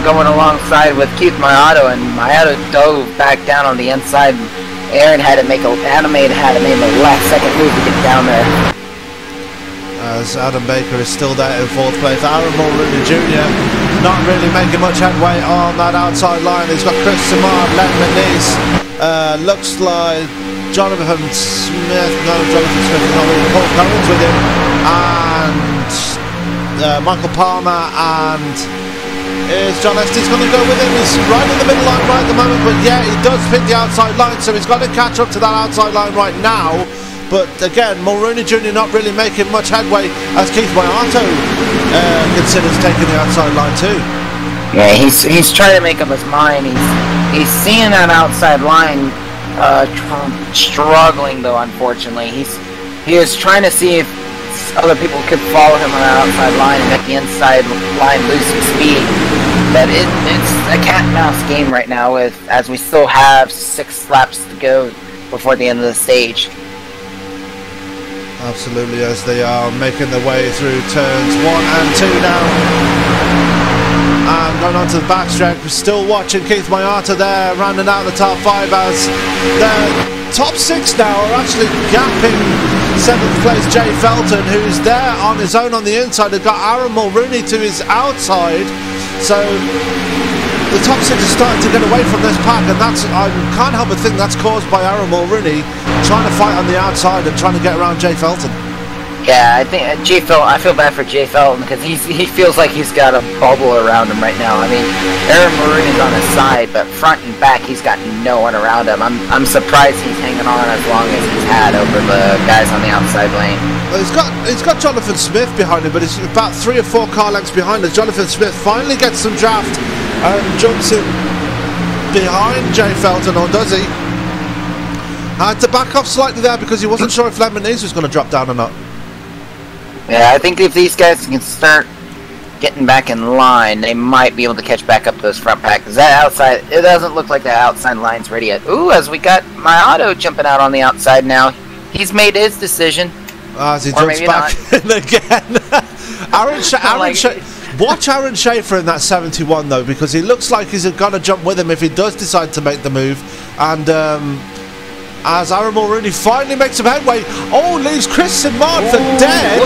going alongside with Keith Mayato, and Mayato dove back down on the inside. Aaron had to make a last-second move to get down there. As Adam Baker is still there in 4th place. Aaron Mulrooney Jr. not really making much headway on that outside line. He's got Chris Simard, Len Manise, looks like Jonathan Smith, no, Jonathan Smith is not with him, Paul Collins with him, and Michael Palmer, and is John Estes going to go with him? He's right in the middle line right at the moment, but yeah, he does pick the outside line, so he's got to catch up to that outside line right now. But again, Mulrooney Jr. not really making much headway as Keith Mayato considers taking the outside line too. Yeah, he's trying to make up his mind. He's seeing that outside line struggling though. Unfortunately, he is trying to see if other people could follow him on the outside line and make the inside line lose some speed. But it's a cat and mouse game right now, as we still have 6 laps to go before the end of the stage. Absolutely, as they are making their way through turns 1 and 2 now. And going on to the backstretch, we're still watching Keith Mayato there, rounding out the top 5 as the top 6 now are actually gapping 7th place Jay Felton, who's there on his own on the inside. They've got Aaron Mulrooney to his outside, so the top 6 is starting to get away from this pack, and I can't help but think that's caused by Aaron Mulrooney trying to fight on the outside and trying to get around Jay Felton. Yeah, I think I feel bad for Jay Felton because he feels like he's got a bubble around him right now. I mean, Aaron Mulrooney's on his side, but front and back he's got no one around him. I'm surprised he's hanging on as long as he's had over the guys on the outside lane. Well, he's got Jonathan Smith behind him, but it's about 3 or 4 car lengths behind us. Jonathan Smith finally gets some draft and jumps in behind Jay Felton, or does he? Had to back off slightly there because he wasn't sure if Len Manise was going to drop down or not. Yeah, I think if these guys can start getting back in line, they might be able to catch back up those front pack. Because that outside, it doesn't look like that outside line's ready yet. Ooh, as we got Mayato jumping out on the outside now. He's made his decision. As he jumps back in again. Watch Aaron Schaefer in that 71 though, because he looks like he's going to jump with him if he does decide to make the move. And as Aaron Mulrooney finally makes some headway, leaves Chris Simard for dead.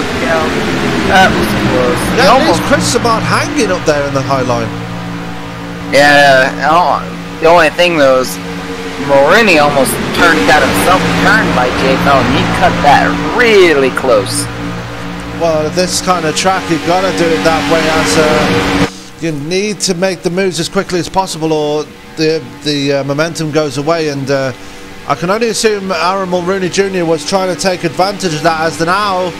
That was close. Yeah, leaves Chris Simard hanging up there in the high line. Yeah, the only thing though is Marini almost got himself turned by Jay Felton. He cut that really close. Well, this kind of track, you've got to do it that way, as you need to make the moves as quickly as possible, or the momentum goes away. And I can only assume Aaron Mulrooney Jr. was trying to take advantage of that, as now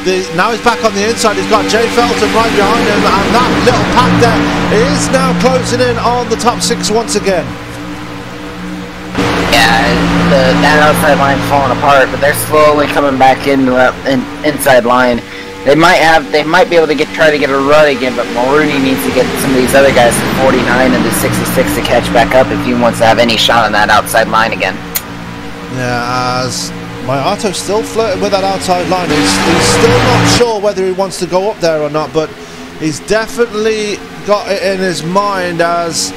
he's back on the inside. He's got Jay Felton right behind him, and that little pack there is now closing in on the top 6 once again. Yeah, that outside line falling apart, but they're slowly coming back into that inside line. They might be able to try to get a run again, but Mulrooney needs to get some of these other guys to 49 and to 66 to catch back up if he wants to have any shot on that outside line again. Yeah, as Mayato's still flirting with that outside line. He's still not sure whether he wants to go up there or not, but he's definitely got it in his mind, as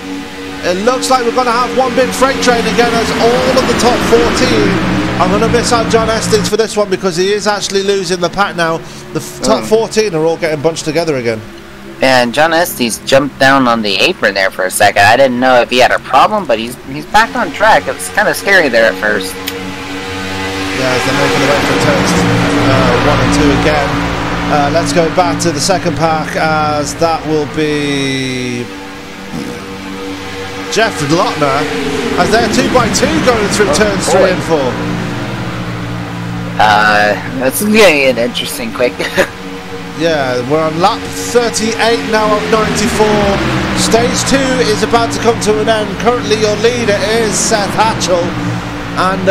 it looks like we're going to have one big freight train again, as all of the top 14. I'm going to miss out John Estes for this one because he is actually losing the pack now. The top 14 are all getting bunched together again. And John Estes jumped down on the apron there for a second. I didn't know if he had a problem, but he's back on track. It was kind of scary there at first. Yeah, as they're making their way for turns 1 and 2 again. Let's go back to the second pack, as that will be Jeff Lochner, as they're 2x2 going through turns 3 and 4. That's getting interesting quick. Yeah, we're on lap 38 now of 94. Stage 2 is about to come to an end. Currently your leader is Seth Hatchell, and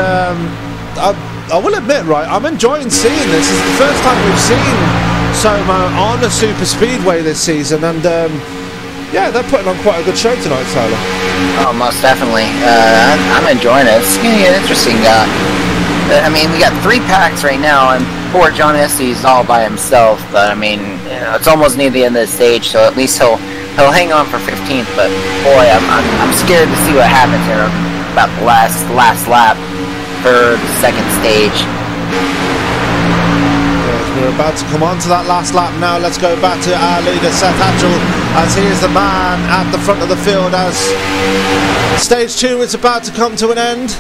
I will admit, right, I'm enjoying seeing this. This is the first time we've seen SOMO on a super speedway this season, and yeah, they're putting on quite a good show tonight, Tyler. Oh, most definitely. I'm enjoying it. It's going to get interesting. I mean, we got 3 packs right now, and poor John Estes all by himself. But I mean, you know, it's almost near the end of the stage, so at least he'll hang on for 15th. But boy, I'm scared to see what happens here about the last lap for the second stage. We're about to come on to that last lap now. Let's go back to our leader, Seth Hatchell, as he is the man at the front of the field, as stage 2 is about to come to an end.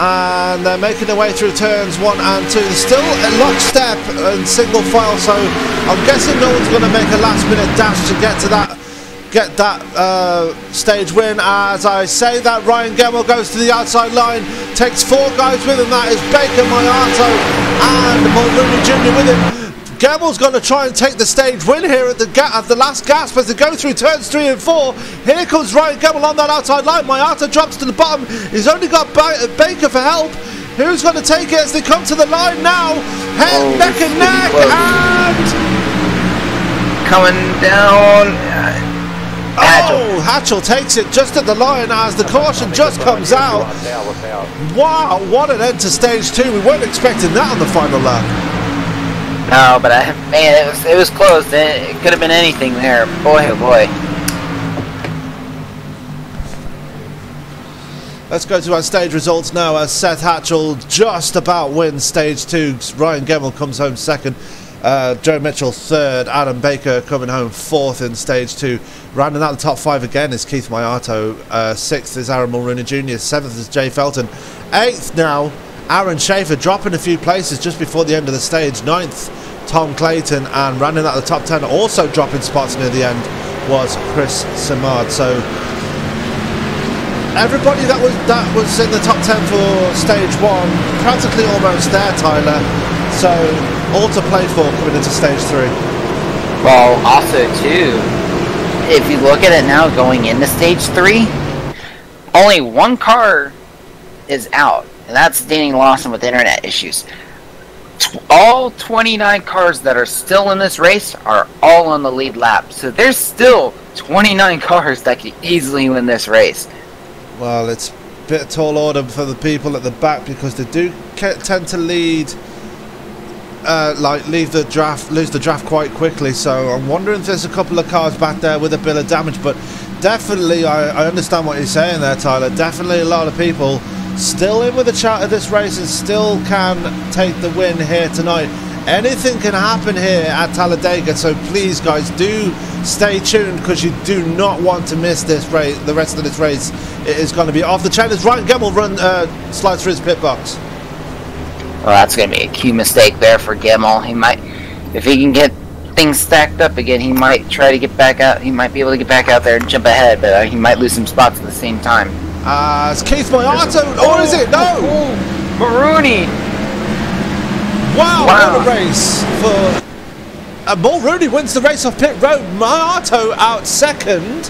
And they're making their way through turns 1 and 2. They're still at lockstep and single file, so I'm guessing no one's going to make a last minute dash to get that stage win. As I say that, Ryan Gemmell goes to the outside line, takes 4 guys with him. That is Baker, Mayato and Mulrooney Jr. with him. Gemmell's going to try and take the stage win here at the last gasp as they go through turns 3 and 4. Here comes Ryan Gemmell on that outside line. Mayato drops to the bottom. He's only got Baker for help. Who's going to take it as they come to the line now? Neck and neck, and coming down. Hatchell takes it just at the line as the caution just comes out. Wow, what an end to stage 2. We weren't expecting that on the final lap. No, but man, it was close. It could have been anything there. Boy, oh boy. Let's go to our stage results now, as Seth Hatchell just about wins stage 2. Ryan Gemmell comes home 2nd. Joe Mitchell 3rd. Adam Baker coming home 4th in stage 2. Rounding out the top 5 again is Keith Mayato. 6th is Aaron Mulrooney Jr. 7th is Jay Felton. 8th now, Aaron Schaefer, dropping a few places just before the end of the stage. 9th, Tom Clayton, and rounding out the top 10, also dropping spots near the end, was Chris Simard. So everybody that was in the top 10 for stage 1, practically almost there, Tyler. So all to play for coming into stage 3. Well, also too, if you look at it now going into stage 3, only 1 car is out. And that's Danny Lawson with internet issues. All 29 cars that are still in this race are all on the lead lap. So there's still 29 cars that can easily win this race. Well, it's a bit of tall order for the people at the back, because they do tend to lose the draft quite quickly. So I'm wondering if there's a couple of cars back there with a bit of damage. But definitely, I understand what you're saying there, Tyler. Definitely a lot of people still in with a chat of this race and still can take the win here tonight. Anything can happen here at Talladega, so please guys do stay tuned, because you do not want to miss this race. The rest of this race, it is going to be off the chain as Ryan Gemmell slides through his pit box. Well, that's going to be a key mistake there for Gemmell. He might, if he can get things stacked up again, he might try to get back out. He might be able to get back out there and jump ahead, but he might lose some spots at the same time. It's Keith Moyato, or is it? No! Maroney! Wow, what a race for... Mulrooney wins the race off pit road. Moyato out second.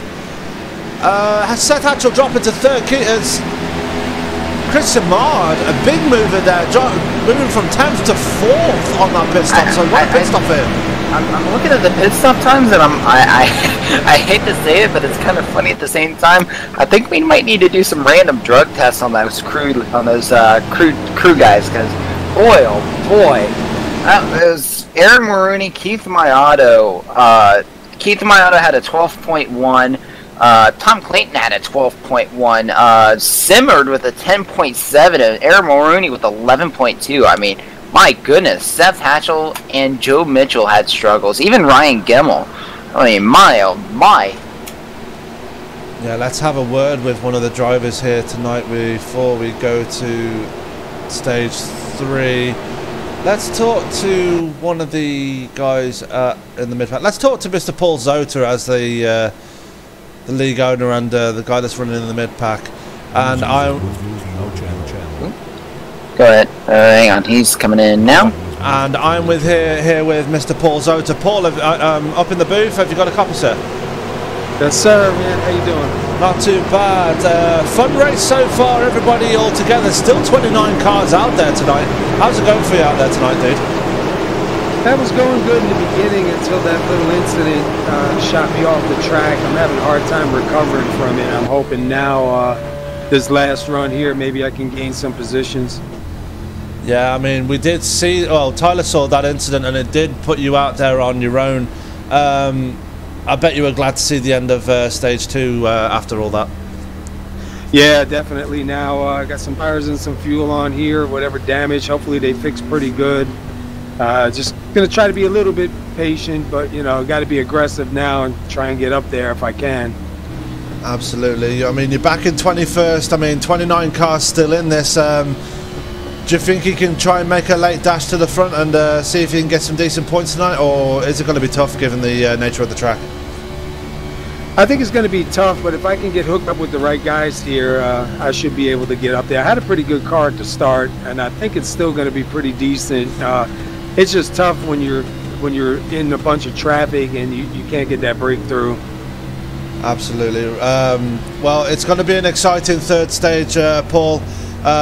Has Seth Hatchell drop into third. Christian Mard, a big mover there, moving from 10th to 4th on that pit stop. So what a pit stop here. I'm looking at the pit stop times, and I hate to say it, but it's kind of funny at the same time. I think we might need to do some random drug tests on those crew guys, because boy, oh boy, it was Aaron Maroney, Keith Moyato. Keith Moyato had a 12.1. Tom Clayton had a 12.1. Simmered with a 10.7, and Aaron Maroney with 11.2. I mean, my goodness, Seth Hatchell and Joe Mitchell had struggles. Even Ryan Gemmell. I mean, my oh my. Yeah, let's have a word with one of the drivers here tonight before we go to stage 3. Let's talk to one of the guys in the mid-pack. Let's talk to Mr. Paul Zota as the league owner and the guy that's running in the mid-pack. And Go ahead. Hang on, he's coming in now. And I'm here with Mr. Paul Zota. Paul, up in the booth, have you got a copy, sir? Yes, sir, man. How you doing? Not too bad. Fun race so far, everybody all together. Still 29 cars out there tonight. How's it going for you out there tonight, dude? That was going good in the beginning until that little incident shot me off the track. I'm having a hard time recovering from it. I'm hoping now this last run here, maybe I can gain some positions. Yeah, I mean, we did see, well, Tyler saw that incident and it did put you out there on your own. I bet you were glad to see the end of stage 2 after all that. Yeah, definitely. Now I got some tires and some fuel on here. Whatever damage, hopefully they fix pretty good. Just gonna try to be a little bit patient, but you know, got to be aggressive now and try and get up there if I can. Absolutely. I mean, you're back in 21st. I mean, 29 cars still in this. Do you think you can try and make a late dash to the front and see if you can get some decent points tonight, or is it going to be tough given the nature of the track? I think it's going to be tough, but if I can get hooked up with the right guys here, I should be able to get up there. I had a pretty good car at the start, and I think it's still going to be pretty decent. It's just tough when you're in a bunch of traffic and you can't get that breakthrough. Absolutely. Well, it's going to be an exciting third stage, Paul.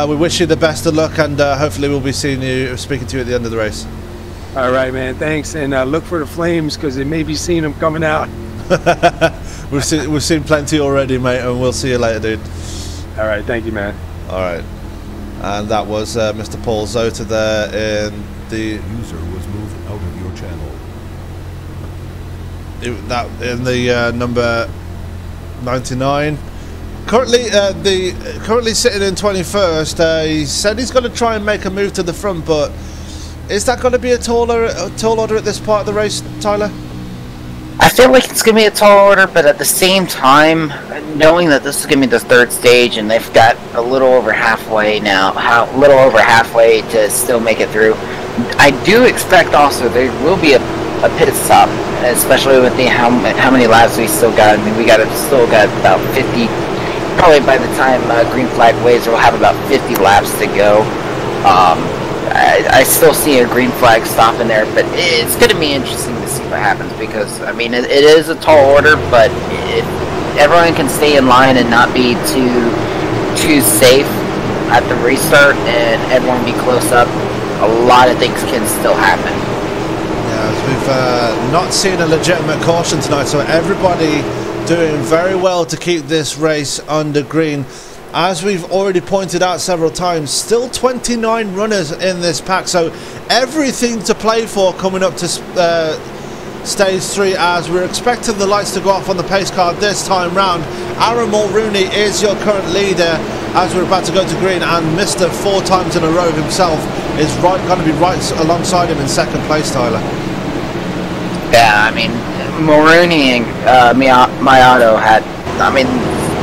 We wish you the best of luck, and hopefully we'll be speaking to you at the end of the race. All right, man. Thanks, and look for the flames because they may be seeing them coming out. We've seen plenty already, mate, and we'll see you later, dude. All right, thank you, man. All right, and that was Mr. Paul Zota there in the user was moved out of your channel. In the number 99. Currently sitting in 21st. He said he's going to try and make a move to the front, but is that going to be a tall order at this part of the race, Tyler? I feel like it's going to be a tall order, but at the same time, knowing that this is going to be the third stage and they've got a little over halfway now, to still make it through, I do expect also there will be a pit stop, especially with how many laps we still got. I mean, we still got about 50. Probably by the time green flag waves, we'll have about 50 laps to go. I still see a green flag stop in there, but it's going to be interesting to see what happens because, I mean, it is a tall order, but if everyone can stay in line and not be too safe at the restart and everyone be close up, a lot of things can still happen. Yeah, we've not seen a legitimate caution tonight, so everybody doing very well to keep this race under green. As we've already pointed out several times, still 29 runners in this pack, so everything to play for coming up to stage 3, as we're expecting the lights to go off on the pace card this time round. Aaron Mulrooney is your current leader. as we're about to go to green, and Mr. 4 times in a row himself is going to be right alongside him in second place, Tyler. Yeah, I mean, Maroney and Miato had, I mean,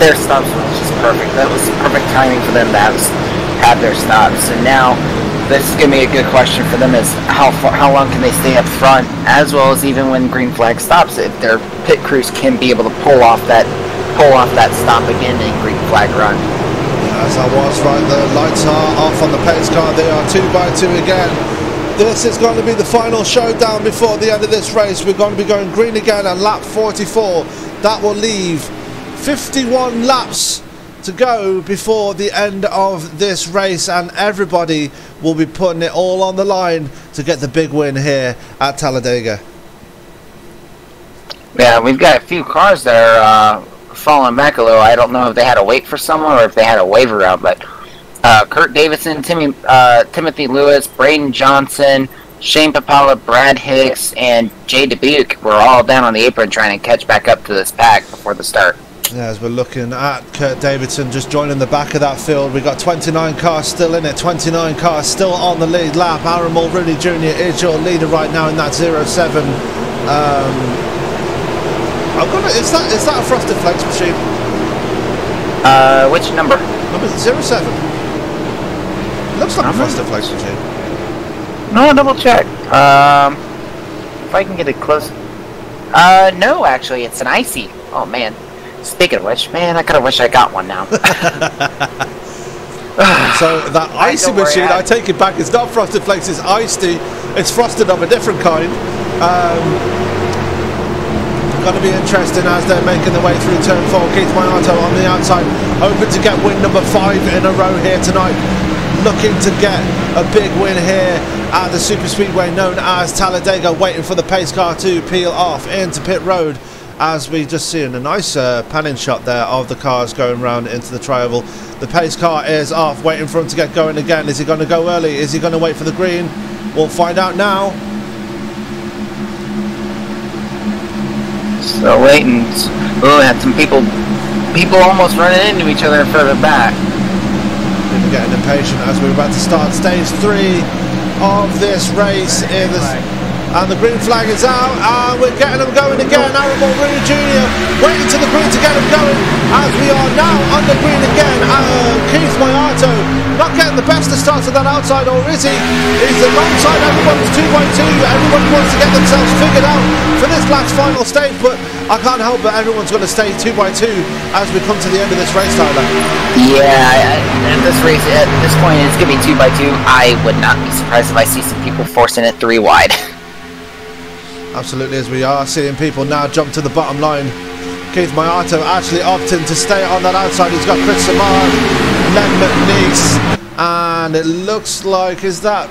their stops was just perfect. That was perfect timing for them to have their stops. And now, this is going to be a good question for them: is how long can they stay up front, as well as even when green flag stops, if their pit crews can be able to pull off that stop again in green flag run. As I was right, the lights are off on the pace car. They are 2 by 2 again. This is going to be the final showdown before the end of this race. We're going to be going green again on lap 44. That will leave 51 laps to go before the end of this race, and everybody will be putting it all on the line to get the big win here at Talladega. Yeah, we've got a few cars that are falling back a little. I don't know if they had to wait for someone or if they had a waiver out, but Kurt Davidson, Timothy Lewis, Braden Johnson, Shane Papala, Brad Hicks, and Jay Dubuque were all down on the apron trying to catch back up to this pack before the start. Yeah, as we're looking at Kurt Davidson just joining the back of that field, we've got 29 cars still in it, 29 cars still on the lead lap. Aaron Mulrooney Jr. is your leader right now in that 07. Is that a frosted flakes machine? Which number? Number 07. Looks like a frosted flakes machine. No, double check. If I can get it close. No, actually, it's an icy. Oh man. Speaking of which, man, I kind of wish I got one now. So that icy machine, I take it back. It's not frosted flakes. It's icy. It's frosted of a different kind. Going to be interesting as they're making their way through turn 4. Keith Miato on the outside, hoping to get win number 5 in a row here tonight. Looking to get a big win here at the super speedway known as Talladega, waiting for the pace car to peel off into pit road, as we just seen a nice panning shot there of the cars going round into the tri-oval. The pace car is off, waiting for him to get going again. Is he going to go early? Is he going to wait for the green? We'll find out now. So waiting. Oh, had some people almost running into each other further back. People getting impatient as we're about to start stage 3 of this race. And the green flag is out, and we're getting them going again. Aaron Mulrooney Jr. waiting to the green to get them going, as we are now on the green again. Keith Miato not getting the best of starts of that outside, or is he? He's alongside everyone's 2 by 2. Everybody wants to get themselves figured out for this last final stage, but I can't help but everyone's going to stay 2 by 2 as we come to the end of this race, Tyler. Yeah, at this race, at this point, it's going to be 2 by 2. I would not be surprised if I see some people forcing it 3 wide. Absolutely, as we are seeing people now jump to the bottom line. Keith Miato actually opting to stay on that outside. He's got Chris Samard, Len McNeese, and it looks like, is that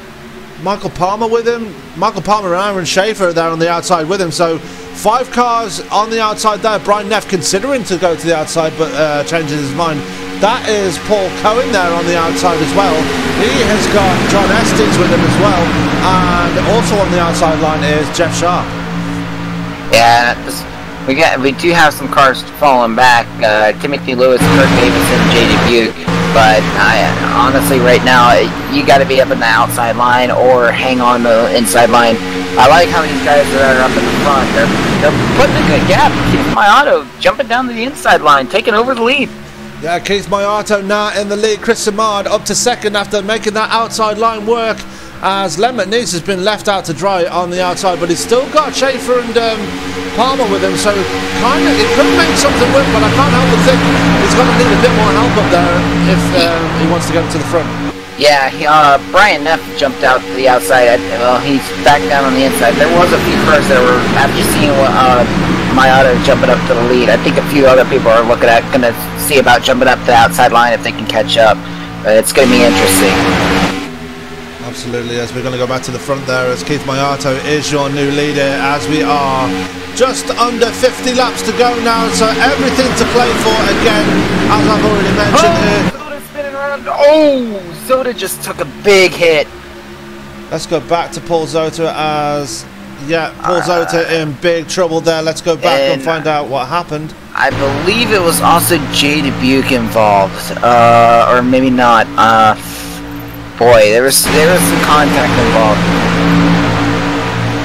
Michael Palmer with him? Michael Palmer and Aaron Schaefer there on the outside with him. So 5 cars on the outside there. Brian Neff considering to go to the outside, but changes his mind. That is Paul Cohen there on the outside as well. He has got John Estes with him as well, and also on the outside line is Jeff Sharp. Yeah, we do have some cars falling back. Timothy Lewis, Kurt Davidson, Jay Dubuque. But honestly, right now, you got to be up in the outside line or hang on the inside line. I like how these guys that are up in the front, they're putting a good gap. Keith Miato jumping down to the inside line, taking over the lead. Yeah, Keith Miato now in the lead. Chris Samard up to second after making that outside line work, as Len McNeese has been left out to dry on the outside, but he's still got Schaefer and Palmer with him, so kind of it could make something work, but I can't help but think he's going to need a bit more help up there if he wants to get to the front. Yeah, Brian Neff jumped out to the outside. Well, he's back down on the inside. There was a few cars that were, after seeing Miato jumping up to the lead, I think a few other people are going to see about jumping up to the outside line if they can catch up. It's going to be interesting. Absolutely, as we're going to go back to the front there, as Keith Miato is your new leader, as we are just under 50 laps to go now, so everything to play for again, as I've already mentioned. Zoda's spinning around. Oh, Zoda just took a big hit. Let's go back to Paul Zota, as Paul Zota in big trouble there. Let's go back and find out what happened. I believe it was also Jay Dubuque involved, or maybe not. Boy, there was some contact involved.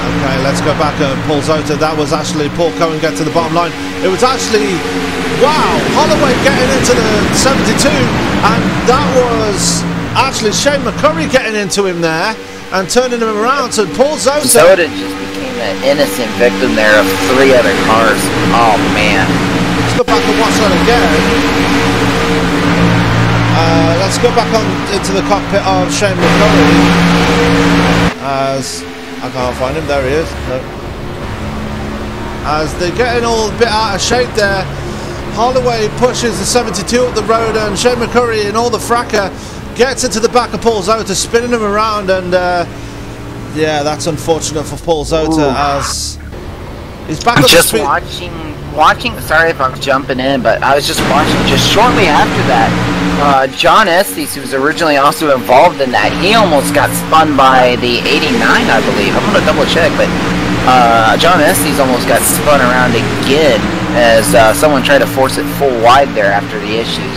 Okay, let's go back at Paul Zota. That was actually Paul Cohen get to the bottom line. It was actually, wow, Holloway getting into the 72, and that was actually Shane McCurry getting into him there and turning him around. So Paul Zota just became an innocent victim there of 3 other cars. Oh man. Let's go back and watch that again. Let's go back on into the cockpit of Shane McCurry. As I can't find him, there he is. No. As they're getting all a bit out of shape there. Holloway pushes the 72 up the road, and Shane McCurry in all the fracas gets into the back of Paul Zota, spinning him around, and yeah, that's unfortunate for Paul Zota. As he's back. Just watching. Sorry if I'm jumping in, but I was just watching. Just shortly after that, John Estes, who was originally also involved in that, he almost got spun by the 89, I believe. I'm gonna double check, but John Estes almost got spun around again as someone tried to force it full wide there after the issues.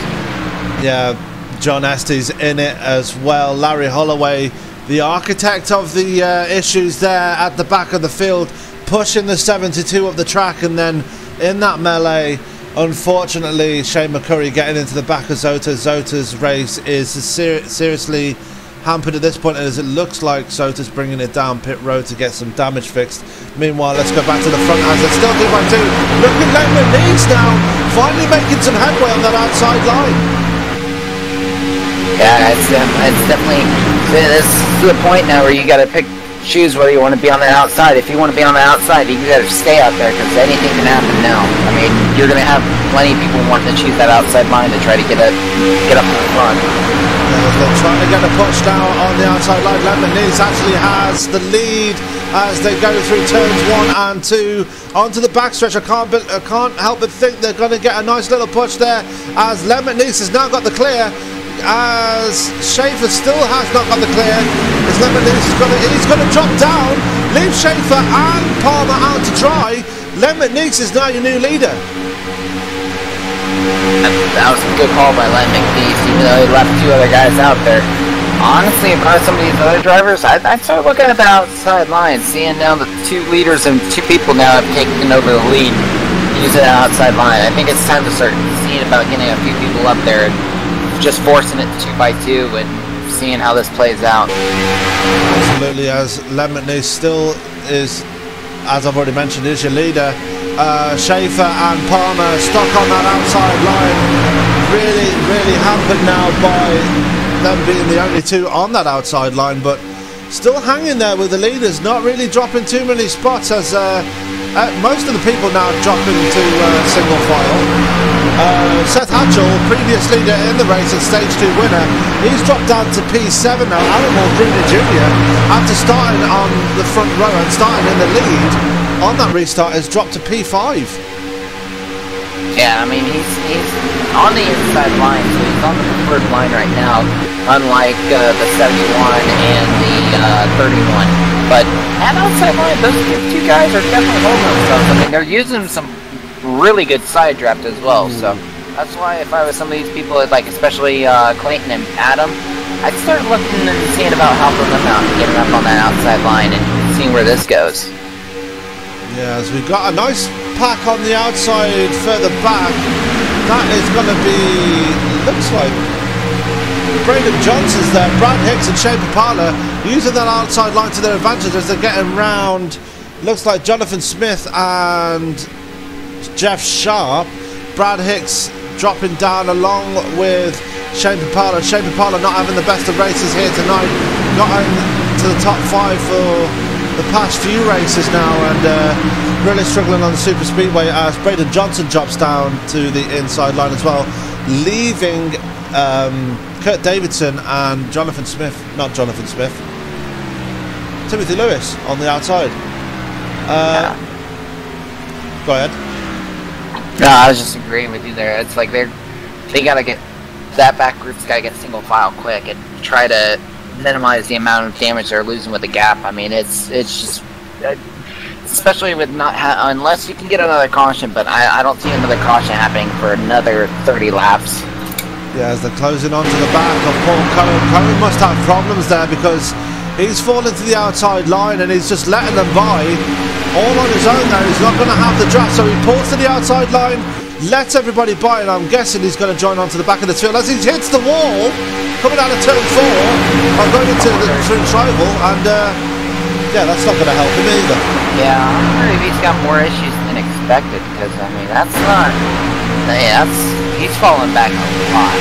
Yeah. John Estes in it as well. Larry Holloway, the architect of the issues there at the back of the field, pushing the 72 up the track, and then in that melee, unfortunately, Shane McCurry getting into the back of Zota. Zota's race is seriously hampered at this point, as it looks like Zota's bringing it down pit road to get some damage fixed. Meanwhile, let's go back to the front as it's still 2x2. Look at Lemon Leeds now, finally making some headway on that outside line. Yeah, it's definitely, this is the point now where you got to choose whether you want to be on the outside. If you want to be on the outside, you got to stay out there, because anything can happen now. I mean, you're going to have plenty of people wanting to choose that outside line to try to get up to the front. They're trying to get a push now on the outside line. Lemon Leeds actually has the lead as they go through turns 1 and 2 onto the backstretch. I can't help but think they're going to get a nice little push there, as Lemon Leeds has now got the clear, as Schaefer still has not got the clear. As Lemon Leeds he's going to drop down, leave Schaefer and Palmer out to dry. Lemon Leeds is now your new leader. That was a good call by Len McNeese, even though he left 2 other guys out there. Honestly, if I was some of these other drivers, I'd start looking at the outside line, seeing now the 2 leaders and 2 people now have taken over the lead using the outside line. I think it's time to start seeing about getting a few people up there and just forcing it 2x2 and seeing how this plays out. Absolutely, as Lemon McNeese still is, as I've already mentioned, is your leader. Schaefer and Palmer stuck on that outside line, really hampered now by them being the only 2 on that outside line, but still hanging there with the leaders, not really dropping too many spots, as most of the people now dropping to single file. Seth Hatchell, previous leader in the race and stage 2 winner, he's dropped down to P7 now. Alan Bruni Jr., after starting on the front row and starting in the lead on that restart, has dropped to P5. Yeah, I mean, he's on the inside line, so he's on the preferred line right now, unlike the 71 and the 31. But at outside line, those 2 guys are definitely holding themselves. I mean, they're using some really good side draft as well, so that's why if I was some of these people, like especially Clayton and Adam, I'd start looking and seeing about helping them out and getting up on that outside line and seeing where this goes. Yeah, as we've got a nice pack on the outside further back. That is going to be, looks like Braden Johnson's there. Brad Hicks and Shane Papala using that outside line to their advantage as they're getting round. Looks like Jonathan Smith and Jeff Sharp. Brad Hicks dropping down along with Shane Papala. Shane Papala not having the best of races here tonight. Got into the top 5 for the past few races now, and really struggling on the super speedway as Braden Johnson drops down to the inside line as well, leaving Kurt Davidson and Timothy Lewis on the outside. Go ahead. No, I was just agreeing with you there. It's like they gotta get that back group's gotta get single file quick and try to minimize the amount of damage they're losing with the gap. I mean, it's especially with not unless you can get another caution. But I don't see another caution happening for another 30 laps. Yeah, as they're closing onto the back of Paul Cohen. Cohen must have problems there because he's fallen to the outside line and he's just letting them by all on his own there. He's not going to have the draft, so he pulls to the outside line, lets everybody by, and I'm guessing he's going to join onto the back of the field as he hits the wall coming out of turn 4 or going into the rival, and yeah, that's not going to help him either. Yeah, I wonder if he's got more issues than expected, because I mean that's not. Yeah, he's falling back a lot.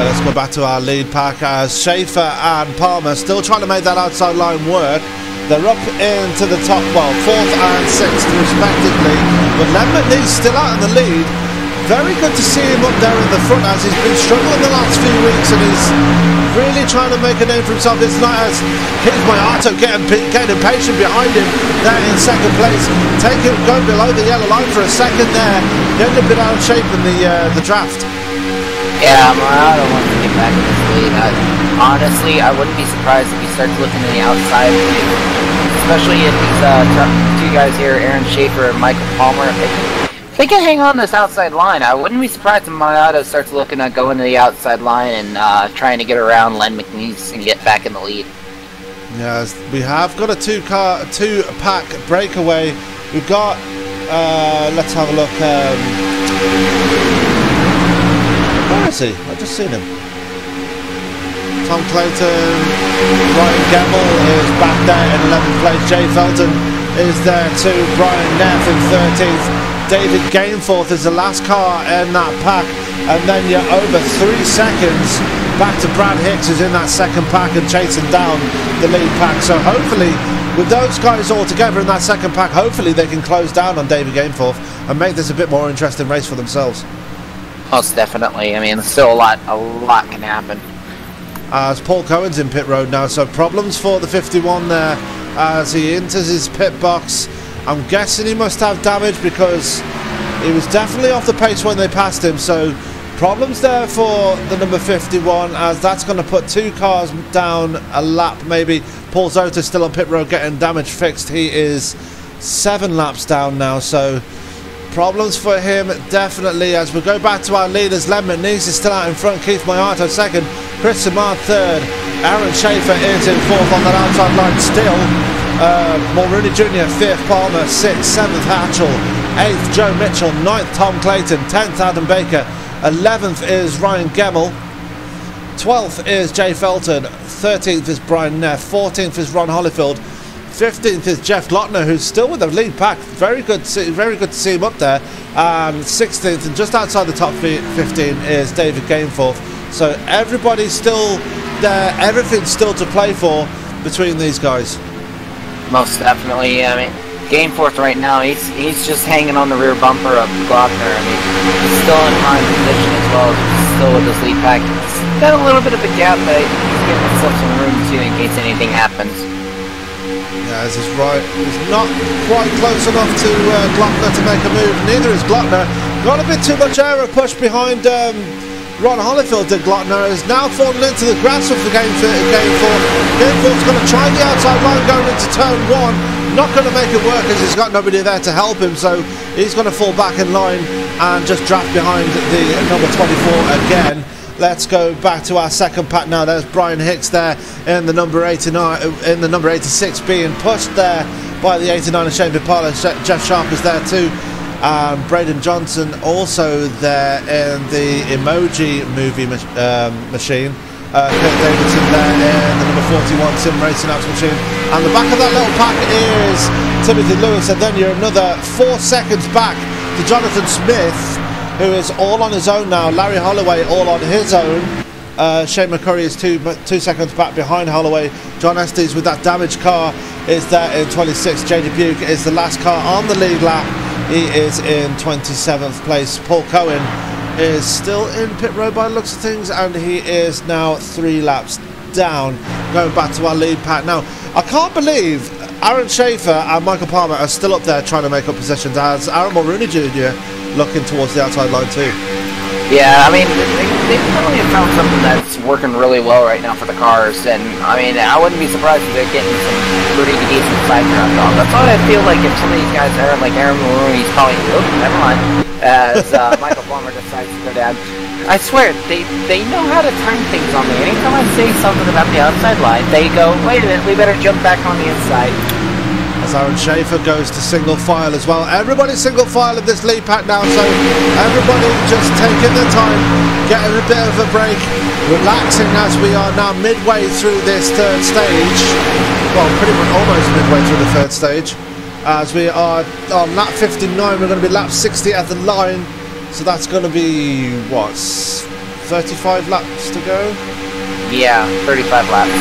Let's go back to our lead pack as Schaefer and Palmer still trying to make that outside line work. They're up into the top, well, 4th and 6th respectively, but Lemon still out in the lead. Very good to see him up there in the front as he's been struggling the last few weeks and he's really trying to make a name for himself this night as here's Mayato getting impatient behind him there in 2nd place, going below the yellow line for a second there, getting a bit out of shape in the draft. Yeah, Mayato wants to get back in this lead. Honestly, I wouldn't be surprised if he starts looking to the outside, especially if these two guys here, Aaron Schaefer and Michael Palmer, if they can hang on this outside line. I wouldn't be surprised if Mayato starts looking at going to the outside line and trying to get around Len McNeese and get back in the lead. Yes, we have got a two-pack breakaway. We've got, let's have a look. Where is he? I've just seen him. Tom Clayton, Ryan Gemmell is back there in 11th place. Jay Felton is there too. Brian Neff in 13th. David Gainforth is the last car in that pack. And then you're over 3 seconds back to Brad Hicks, who's in that 2nd pack and chasing down the lead pack. So hopefully, with those guys all together in that 2nd pack, hopefully they can close down on David Gainforth and make this a bit more interesting race for themselves. Most definitely. I mean, still a lot can happen. As Paul Cohen's in pit road now, so problems for the 51 there as he enters his pit box. I'm guessing he must have damage because he was definitely off the pace when they passed him, so problems there for the number 51 as that's going to put 2 cars down a lap maybe. Paul Zota's still on pit road getting damage fixed. He is 7 laps down now, so problems for him definitely. As we go back to our leaders, Len McNeese is still out in front, Keith Mayato 2nd, Chris Simard 3rd, Aaron Schaefer is in 4th on that outside line still. Mulrooney Jr. 5th, Palmer 6th, 7th Hatchell, 8th Joe Mitchell, 9th Tom Clayton, 10th Adam Baker, 11th is Ryan Gemmell, 12th is Jay Felton, 13th is Brian Neff, 14th is Ron Holyfield, 15th is Jeff Glottner, who's still with the lead pack. Very good to see him up there. 16th and just outside the top 15 is David Gainforth. So everybody's still there. Everything's still to play for between these guys. Most definitely. I mean, Gainforth right now, he's just hanging on the rear bumper of Glockner. I mean, he's still in prime position as well. He's still with his lead pack. He's got a little bit of a gap, but he's giving himself some room too in case anything happens. Yeah, this is right. He's not quite close enough to Glockner to make a move. Neither is Glockner. Got a bit too much aero push behind Ron Holyfield. Did Glockner is now fallen into the grass of the Gainforth. Gainforth's going to try the outside line going into turn 1. Not going to make it work as he's got nobody there to help him. So he's going to fall back in line and just draft behind the number 24 again. Let's go back to our second pack now. There's Brian Hicks there in the number 89, in the number 86, being pushed there by the 89 of Shane Vipala. Jeff Sharp is there too. Braden Johnson also there in the emoji movie machine. Kurt Davidson there in the number 41 Sim Racing Apps machine. And the back of that little pack is Timothy Lewis, and then you're another 4 seconds back to Jonathan Smith, who is all on his own now. Larry Holloway all on his own. Shane McCurry is 2 seconds back behind Holloway. John Estes with that damaged car is there in 26. J.D. Buke is the last car on the lead lap. He is in 27th place. Paul Cohen is still in pit road by the looks of things, and he is now 3 laps down. Going back to our lead pack now. I can't believe Aaron Schaefer and Michael Palmer are still up there trying to make up positions, as Aaron Mulrooney Jr. looking towards the outside line too. Yeah, I mean, they really have found something that's working really well right now for the cars, and I mean, I wouldn't be surprised if they're getting some pretty decent side round on. That's what I feel like if some of these guys are like Aaron Maroney's calling, oh, never mind, as Michael Palmer decides to go down. I swear, they know how to time things on me. Anytime I say something about the outside line, they go, wait a minute, we better jump back on the inside. As Aaron Schaefer goes to single file as well. Everybody single file in this lead pack now, so everybody just taking their time, getting a bit of a break, relaxing as we are now midway through this third stage. Well, pretty much almost midway through the third stage. As we are on lap 59, we're going to be lap 60 at the line. So that's going to be, what, 35 laps to go? Yeah, 35 laps.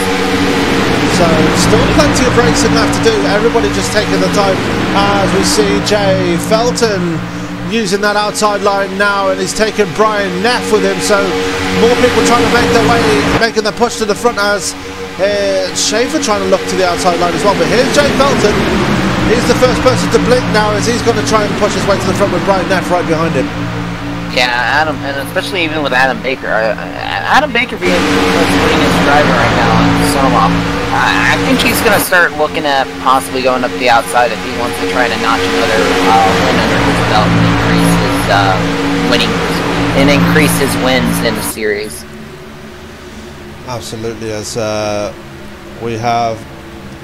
So still plenty of racing left to do. Everybody just taking the time as we see Jay Felton using that outside line now, and he's taking Brian Neff with him. So more people trying to make their way, making their push to the front as Schaefer trying to look to the outside line as well. But here's Jay Felton. He's the first person to blink now as he's going to try and push his way to the front with Brian Neff right behind him. Yeah, Adam, and especially even with Adam Baker. Adam Baker being the cleanest driver right now on SOMO. I think he's going to start looking at possibly going up the outside if he wants to try to notch another win under his belt and increase his wins in the series. Absolutely, as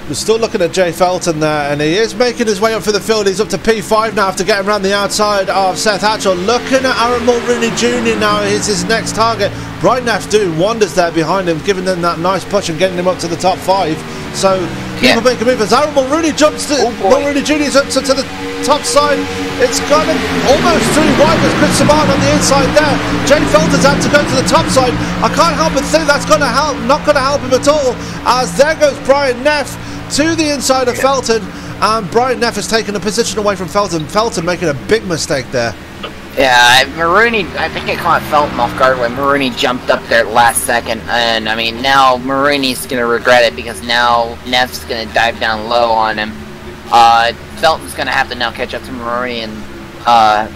we're still looking at Jay Felton there, and he is making his way up for the field. He's up to P5 now after getting around the outside of Seth Hatchell. Looking at Aaron Mulrooney Jr. now is his next target. Brian Neff doing wonders there behind him, giving them that nice push and getting him up to the top 5. So people make a move as Aaron Mulrooney jumps to Mulrooney Jr. up to the top side. It's gone almost through wide with Chris Saban on the inside there. Jay Felton's had to go to the top side. I can't help but think that's going to help, not going to help him at all, as there goes Brian Neff to the inside of Felton, and Brian Neff has taken a position away from Felton. Felton making a big mistake there. Yeah, Maroney, I think it caught Felton off guard when Maroney jumped up there at last second, and I mean, now Maroney's going to regret it because now Neff's going to dive down low on him. Felton's going to have to now catch up to Maroney and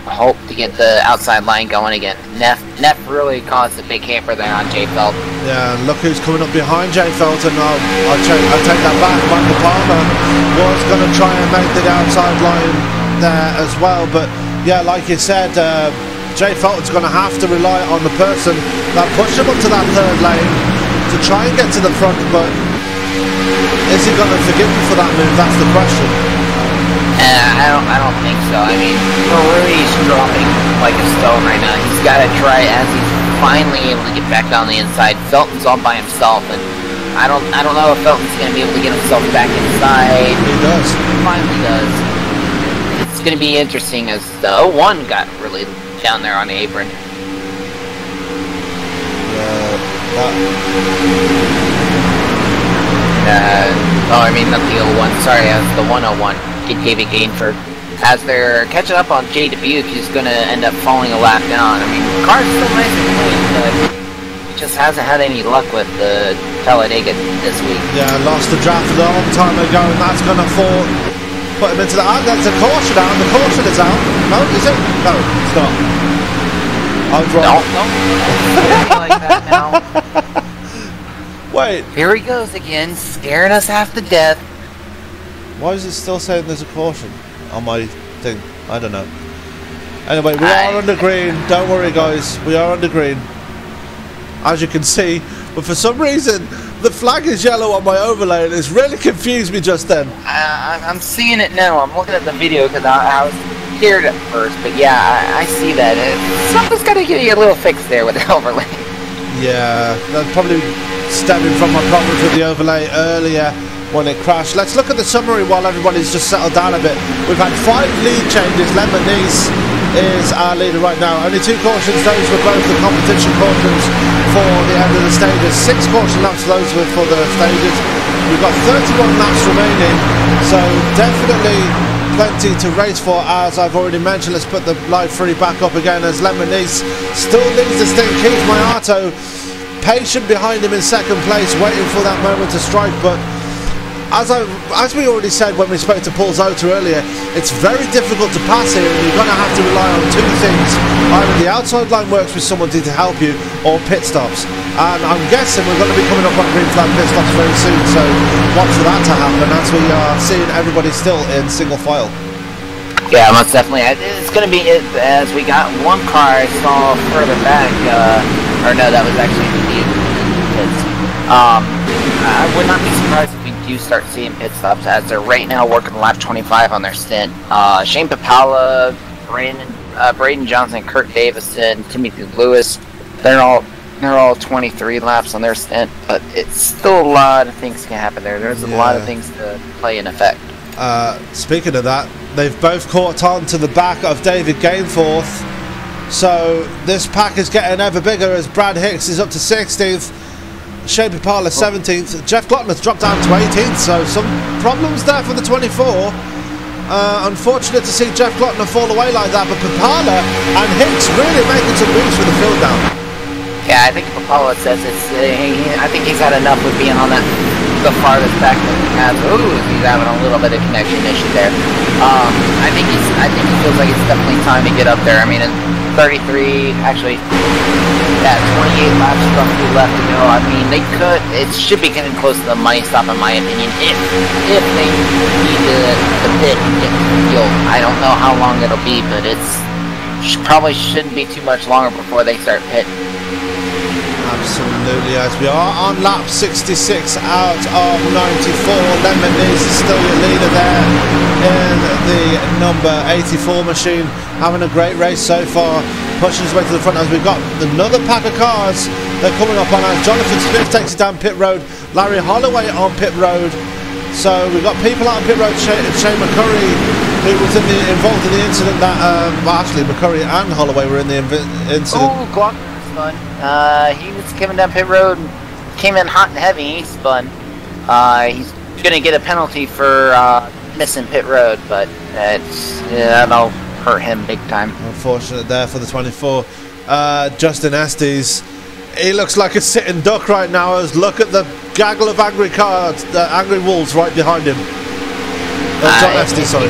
hope to get the outside line going again. Neff really caused a big hamper there on Jay Felton. Yeah, look who's coming up behind Jay Felton. I'll take that back. Michael Palmer was going to try and make the outside line there as well, but yeah, like you said, Jay Felton's going to have to rely on the person that pushed him up to that third lane to try and get to the front, but is he going to forgive him for that move? That's the question. I don't think so. I mean, Maroney's dropping like a stone right now. He's got to try as he's finally able to get back down the inside. Felton's all by himself, and I don't know if Felton's going to be able to get himself back inside. He does. He finally does. It's going to be interesting as the 01 got really down there on the apron. I mean not the 01. Sorry, as the 101. David Gainford. As they're catching up on Jay Dubuque, he's going to end up falling a lap down. I mean, the car's still nice and clean, but he just hasn't had any luck with the Talladega this week. Yeah, lost the draft a long time ago, and that's going to put him into the... There's a caution out, and the caution is out. No, is it? No, it's not. I'm wrong. Don't like that now. Wait. Here he goes again, scaring us half to death. Why is it still saying there's a caution on my thing? I don't know. Anyway, we are under green. Don't worry, guys. We are under green, as you can see. But for some reason, the flag is yellow on my overlay, and it's really confused me just then. I'm seeing it now. I'm looking at the video because I was scared at first. But yeah, I see that. Something's got to give you a little fix there with the overlay. Yeah, that's probably stemming from my problems with the overlay earlier when it crashed. Let's look at the summary while everybody's just settled down a bit. We've had 5 lead changes. Len Nice is our leader right now. Only 2 cautions. Those were both the competition cautions for the end of the stages. 6 caution laps. Those were for the stages. We've got 31 laps remaining, so definitely plenty to race for, as I've already mentioned. Let's put the live free back up again as Len Nice still leads this thing. Keith Mayato patient behind him in second place, waiting for that moment to strike, but as we already said when we spoke to Paul Zota earlier, it's very difficult to pass here, and you're going to have to rely on two things: either the outside line works with someone to help you, or pit stops. And I'm guessing we're going to be coming up on green flag pit stops very soon, so watch for that to happen as we are seeing everybody still in single file. Yeah, most definitely. It's going to be, as we got one car I saw further back, or no, that was actually the pits. I would not be surprised if we do start seeing pit stops, as they're right now working lap 25 on their stint. Shane Papala, Braden Johnson, Kurt Davison, Timothy Lewis, they're all 23 laps on their stint, but it's still a lot of things can happen there. There's a lot of things to play in effect. Speaking of that, they've both caught on to the back of David Gainforth, so this pack is getting ever bigger as Brad Hicks is up to 16th, Shane Papala 17th, Jeff Glotton has dropped down to 18th, so some problems there for the 24. Unfortunate to see Jeff Glotton fall away like that, but Papala and Hicks really making some moves for the field now. Yeah, I think Papala says it's. I think he's had enough with being on the farthest back that he has. Ooh, he's having a little bit of connection issue there. I think he feels like it's definitely time to get up there. I mean, in 33, actually, 28 laps roughly left to go. I mean, they could. It should be getting close to the money stop, in my opinion. If they need the pit fuel, I don't know how long it'll be, but probably shouldn't be too much longer before they start pitting. Absolutely, as we are on lap 66 out of 94. Lemon is still your leader there in the number 84 machine, having a great race so far, pushing his way to the front as we've got another pack of cars they're coming up on us. Jonathan Smith takes it down pit road, Larry Holloway on pit road, so we've got people out on pit road. Shane McCurry, who was involved in the incident that well, actually McCurry and Holloway were in the incident. Oh, Glock spun. He was coming down pit road, came in hot and heavy, he spun. He's gonna get a penalty for missing pit road, but that'll hurt him big time. Unfortunate there for the 24. Justin Estes, he looks like a sitting duck right now, as look at the gaggle of angry cars, the angry wolves right behind him. John Estes, sorry.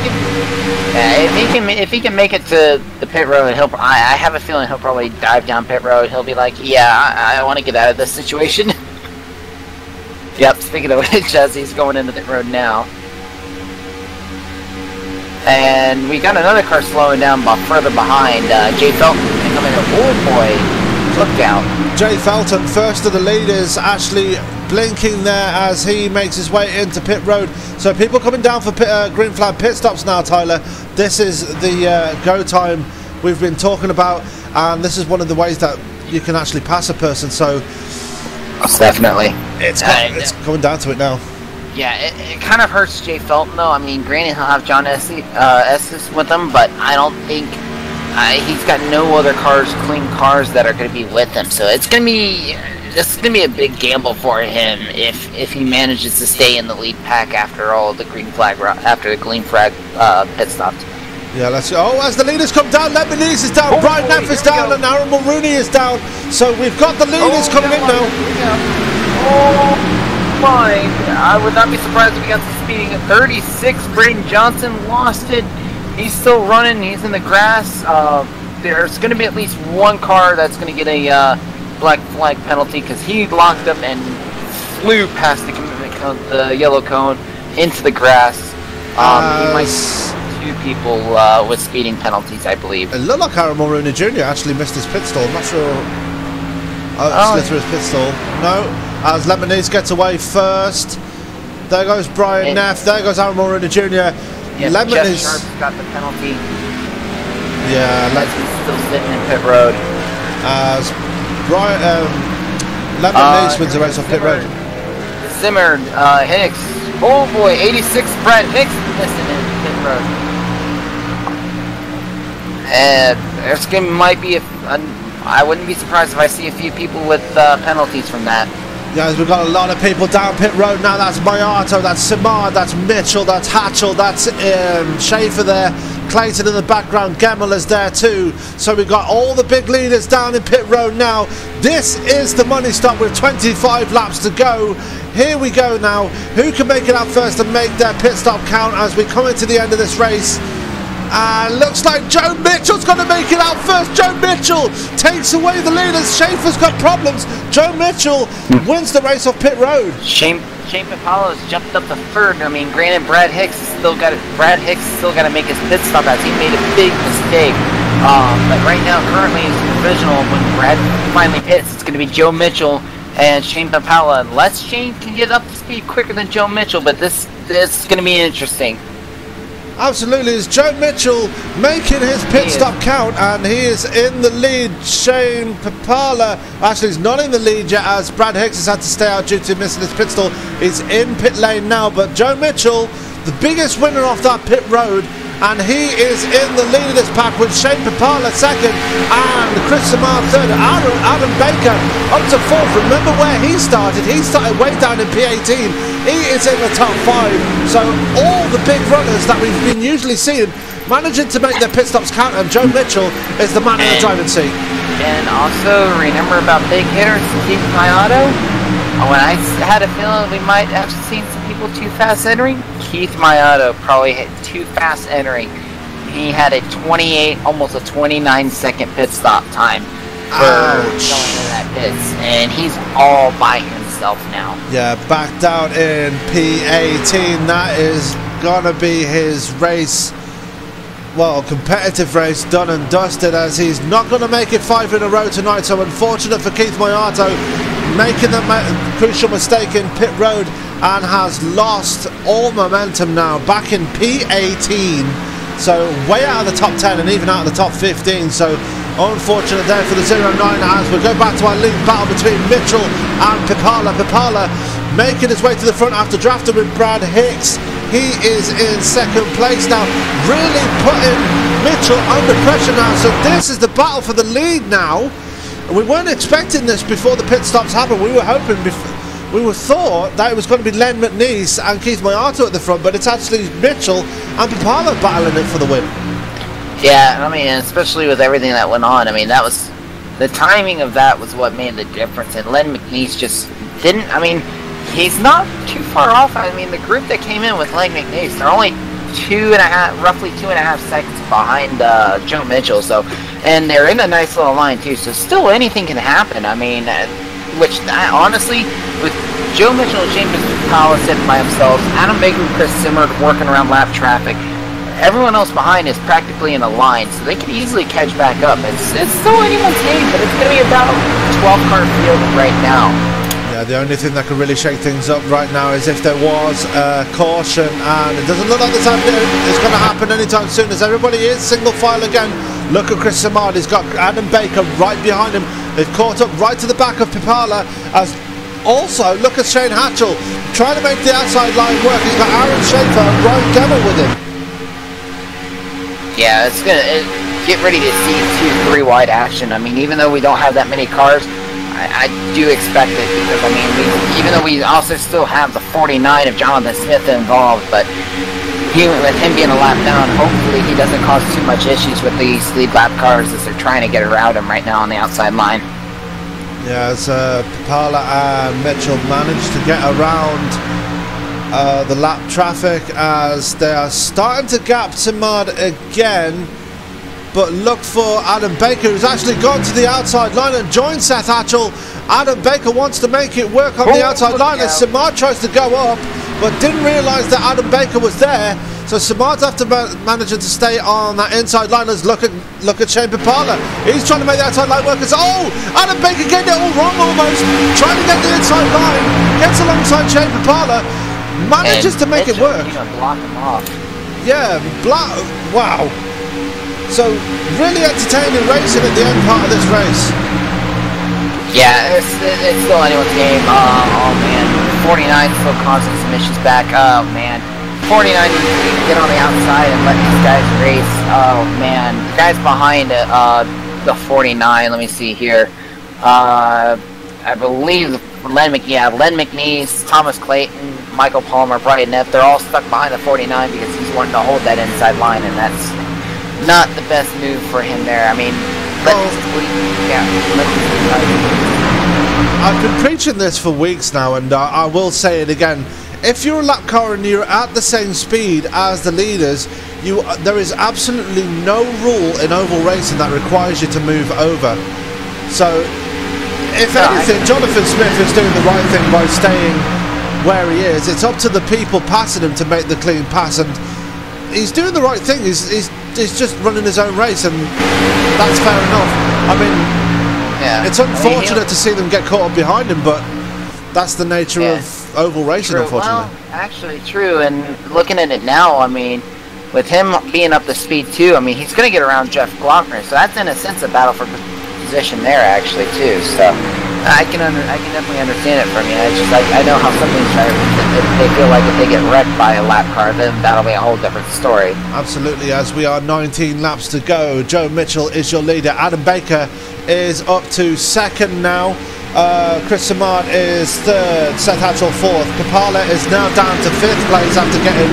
If he can make it to the pit road, I have a feeling he'll probably dive down pit road. He'll be like, yeah, I want to get out of this situation. Yep, speaking of which, as he's going into the pit road now. And we got another car slowing down further behind. Jay Felton coming in. Oh boy, look out. Jay Felton, first of the leaders, actually blinking there as he makes his way into pit road. So people coming down for green flag pit stops now, Tyler. This is the go time we've been talking about, and this is one of the ways that you can actually pass a person. So most definitely, it's coming down to it now. Yeah, it kind of hurts Jay Felton though. I mean, granted, he'll have John Estes with him, but I don't think he's got no other clean cars that are going to be with him. So it's going to be a big gamble for him if he manages to stay in the lead pack after all the green flag pit stops. Yeah, let's go. Oh, as the leaders come down, Lebanese is down, Brian Neff is down, and Aaron Mulrooney is down. So we've got the leaders coming in now. Oh my! I would not be surprised if we got some speeding at 36. Braden Johnson lost it. He's still running. He's in the grass. There's going to be at least one car that's going to get a black flag penalty because he locked up and flew past the commitment cone, the yellow cone, into the grass. He might see two people with speeding penalties, I believe. It looked like Aaron Mulrooney Jr. actually missed his pit stall. I'm not sure. Slid through his pit stall. No, as Lebanese gets away first. There goes Brian Neff. There goes Aaron Mulrooney Jr. Yeah, Jeff Sharp's got the penalty. Yeah, he's still sitting in pit road. As Lebanese wins the race off pit road. Zimmer, Hicks. Oh boy, 86 Brett Hicks missing in pit road. And there's might be I wouldn't be surprised if I see a few people with penalties from that. Guys, we've got a lot of people down pit road now. That's Mayato, that's Simard, that's Mitchell, that's Hatchell, that's Schaefer there. Clayton in the background. Gemmell is there too. So we've got all the big leaders down in pit road now. This is the money stop with 25 laps to go. Here we go now. Who can make it out first and make their pit stop count as we come into the end of this race? Looks like Joe Mitchell's going to make it out first. Joe Mitchell takes away the leaders. Schaefer's got problems. Joe Mitchell wins the race off pit road. Shane Papalo's jumped up the third. I mean, granted, Brad Hicks still got to make his pit stop as he made a big mistake. But right now, currently, it's provisional. When Brad finally pits, it's going to be Joe Mitchell and Shane Papalo. Unless Shane can get up to speed quicker than Joe Mitchell, but this is going to be interesting. Absolutely, it's Joe Mitchell making his pit stop count, and he is in the lead. Shane Papala, actually he's not in the lead yet as Brad Hicks has had to stay out due to missing his pit stall. He's in pit lane now, but Joe Mitchell, the biggest winner off that pit road, and he is in the lead of this pack with Shane Papala second and Chris Samar third. Adam Baker up to fourth. Remember where he started? He started way down in P18. He is in the top 5. So all the big runners that we've been usually seeing managing to make their pit stops count, and Joe Mitchell is the man in the driving seat. And also remember about big hitters, Keith Maiato. When I had a feeling we might have seen some people too fast entering, Keith Maiato probably hit too fast entering. He had a 28, almost a 29-second pit stop time for going into that pits, and he's all by himself now. Yeah, backed out in P18. That is gonna be his race. Well, competitive race done and dusted, as he's not going to make it 5 in a row tonight. So unfortunate for Keith Maiato, making that crucial mistake in pit road and has lost all momentum now, back in P18. So way out of the top 10 and even out of the top 15. So unfortunate there for the 09 as we go back to our league battle between Mitchell and Papala. Papala making his way to the front after drafting with Brad Hicks. He is in second place now, really putting Mitchell under pressure now. So this is the battle for the lead now. We weren't expecting this before the pit stops happened. We were hoping, we thought that it was going to be Len McNeese and Keith Maiato at the front, but it's actually Mitchell and Papala battling it for the win. Yeah, I mean, especially with everything that went on. I mean, that was the timing of that was what made the difference. And Len McNeese just didn't. I mean, he's not too far off. I mean, the group that came in with Len McNeese, they're only roughly 2.5 seconds behind Joe Mitchell. So, and they're in a nice little line too. So, still anything can happen. I mean, honestly, with Joe Mitchell and Shane Papala sitting by themselves, Adam Baker and Chris Simmer working around lap traffic, everyone else behind is practically in a line, so they can easily catch back up. It's still anyone's game, but it's going to be about a 12-car field right now. Yeah, the only thing that could really shake things up right now is if there was a caution, and it doesn't look like it's going to happen anytime soon, as everybody is single file again. Look at Chris Samard, he's got Adam Baker right behind him. They've caught up right to the back of Papala, as also look at Shane Hatchell trying to make the outside line work. He's got Aaron Schaefer and Ryan Gemmell with him. Yeah, it's gonna get ready to see 2-3 wide action. I mean, even though we don't have that many cars, I do expect it, because I mean, even though we also still have the 49 of Jonathan Smith involved, but with him being a lap down, hopefully he doesn't cause too much issues with these lead lap cars as they're trying to get around him right now on the outside line. Yeah, as Papala and Mitchell managed to get around the lap traffic, as they are starting to gap Samad again. But look for Adam Baker, who's actually gone to the outside line and joined Seth Hatchell. Adam Baker wants to make it work on the outside line as Samad tries to go up, but didn't realise that Adam Baker was there. So Samad's after managing to stay on that inside line. As look at Shane Papala. He's trying to make the outside line work. Adam Baker getting it all wrong almost. Trying to get the inside line. Gets alongside Shane Papala. Manages to make it work. Block him off. Yeah, wow. So really entertaining racing at the end part of this race. Yeah, it's still anyone's game. Oh man, 49 still causing some issues back. Oh man, 49 needs to get on the outside and let these guys race. Oh man, the guys behind the 49. Let me see here. I believe Len McNeese, Thomas Clayton, Michael Palmer, Brian Neff, they're all stuck behind the 49 because he's wanting to hold that inside line, and that's not the best move for him there. I mean, I've been preaching this for weeks now, and I will say it again. If you're a lap car and you're at the same speed as the leaders, there is absolutely no rule in oval racing that requires you to move over. So, if anything, Jonathan Smith is doing the right thing by staying where he is. It's up to the people passing him to make the clean pass, and he's doing the right thing. He's just running his own race, and that's fair enough. I mean, it's unfortunate to see them get caught up behind him, but that's the nature of oval racing, unfortunately. Well, actually, true. And looking at it now, I mean, with him being up to speed too, I mean, he's going to get around Jeff Glockner, so that's in a sense a battle for position there, actually, too. So I can definitely understand it from you. It's just like I know how some of these drivers, if they feel like if they get wrecked by a lap car, then that'll be a whole different story. Absolutely. As we are 19 laps to go, Joe Mitchell is your leader. Adam Baker is up to second now. Chris Samard is third. Seth Hatchell fourth. Kapala is now down to fifth place after getting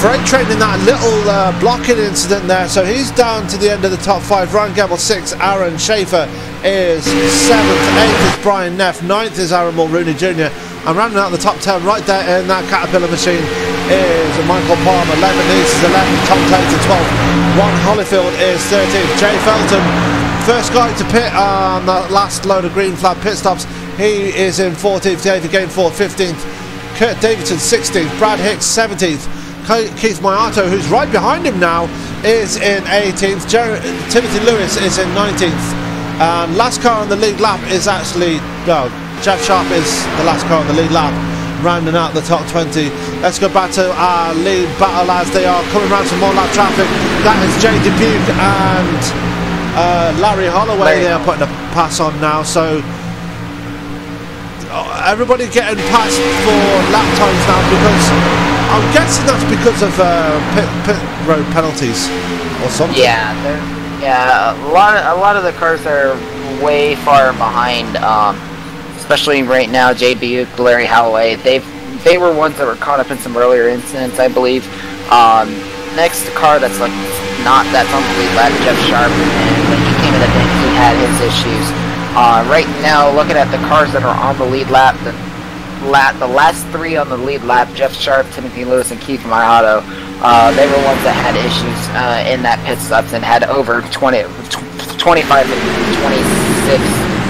freight train in that little blocking incident there, so he's down to the end of the top five. Ryan Gebel 6th, Aaron Schaefer is 7th, 8th is Brian Neff, 9th is Aaron Mulrooney Jr. and rounding out the top 10 right there in that Caterpillar machine is Michael Palmer. 11 East is 11th, Tom Clayton 12th, Ron Holyfield is 13th, Jay Felton, first guy to pit on the last load of green flag pit stops, he is in 14th, David Gainforth 15th, Kurt Davidson 16th, Brad Hicks 17th, Keith Mayato, who's right behind him now, is in 18th. Timothy Lewis is in 19th. And last car on the lead lap is actually, Jeff Sharp is the last car on the lead lap, rounding out the top 20. Let's go back to our lead battle as they are coming around some more lap traffic. That is Jay Dubuque and Larry Holloway. They are putting a pass on now. So everybody getting passed for lap times now, because I'm guessing that's because of pit road penalties or something. Yeah, a lot of the cars are way far behind. Especially right now, Jay Buick, Larry Holloway. They were ones that were caught up in some earlier incidents, I believe. Next car that's like that's on the lead lap, Jeff Sharp, and when he came in, I think he had his issues. Right now, looking at the cars that are on the lead lap, the last three on the lead lap, Jeff Sharp, Timothy Lewis, and Keith Mayato, they were ones that had issues in that pit stops and had over 25 and 26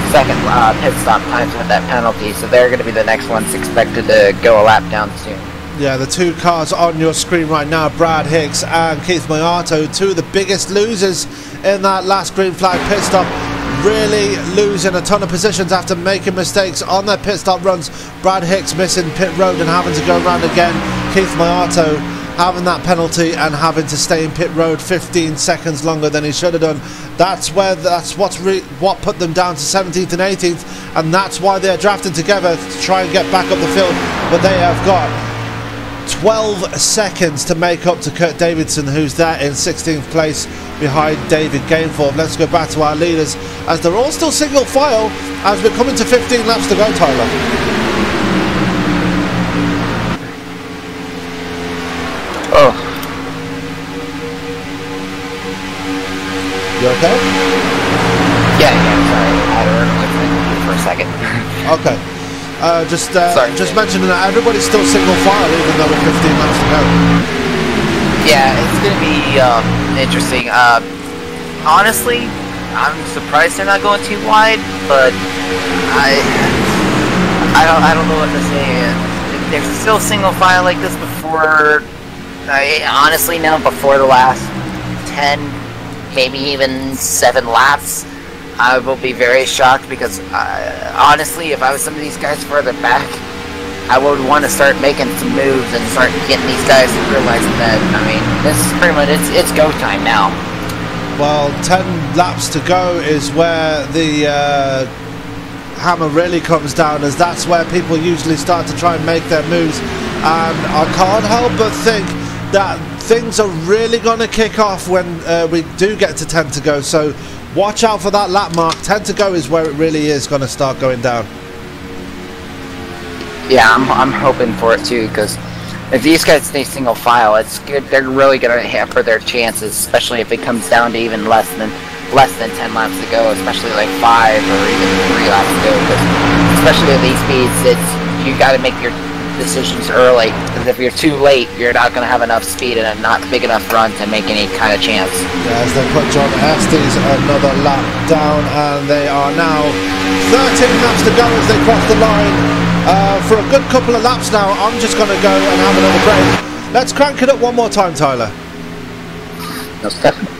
second pit stop times with that penalty, so they're going to be the next ones expected to go a lap down soon. Yeah, the two cars on your screen right now, Brad Hicks and Keith Mayato, two of the biggest losers in that last green flag pit stop, really losing a ton of positions after making mistakes on their pit stop runs. Brad Hicks missing pit road and having to go around again. Keith Mayato having that penalty and having to stay in pit road 15 seconds longer than he should have done. That's what put them down to 17th and 18th, and that's why they're drafting together to try and get back up the field. But they have got 12 seconds to make up to Kurt Davidson, who's there in 16th place behind David Gainforth. Let's go back to our leaders as they're all still single file as we're coming to 15 laps to go, Tyler. Oh. You okay? Yeah, sorry. I had to work for a second. Okay. Just mentioning that everybody's still single file even though we're 15 laps to go. Yeah, it's going to be interesting. Honestly, I'm surprised they're not going too wide, but I don't know what to say. They're still single file like this before. Honestly, now before the last 10, maybe even 7 laps. I will be very shocked because, honestly, if I was some of these guys further back, I would want to start making some moves and start getting these guys to realize that, I mean, this is pretty much, it's go time now. Well, 10 laps to go is where the hammer really comes down, as that's where people usually start to try and make their moves. And I can't help but think that things are really going to kick off when we do get to 10 to go. So watch out for that lap mark. 10 to go is where it really is going to start going down. Yeah, I'm hoping for it too, because If these guys stay single file, it's good. They're really going to hamper their chances, especially if it comes down to even less than 10 laps to go, especially like 5 or even 3 laps to go. Because especially at these speeds, you got to make your decisions early. Because if you're too late, you're not going to have enough speed and a not big enough run to make any kind of chance. Yeah, as they put John Estes another lap down, and they are now 13 laps to go as they cross the line. For a good couple of laps now, I'm just going to go and have another break. Let's crank it up one more time, Tyler. That's definitely.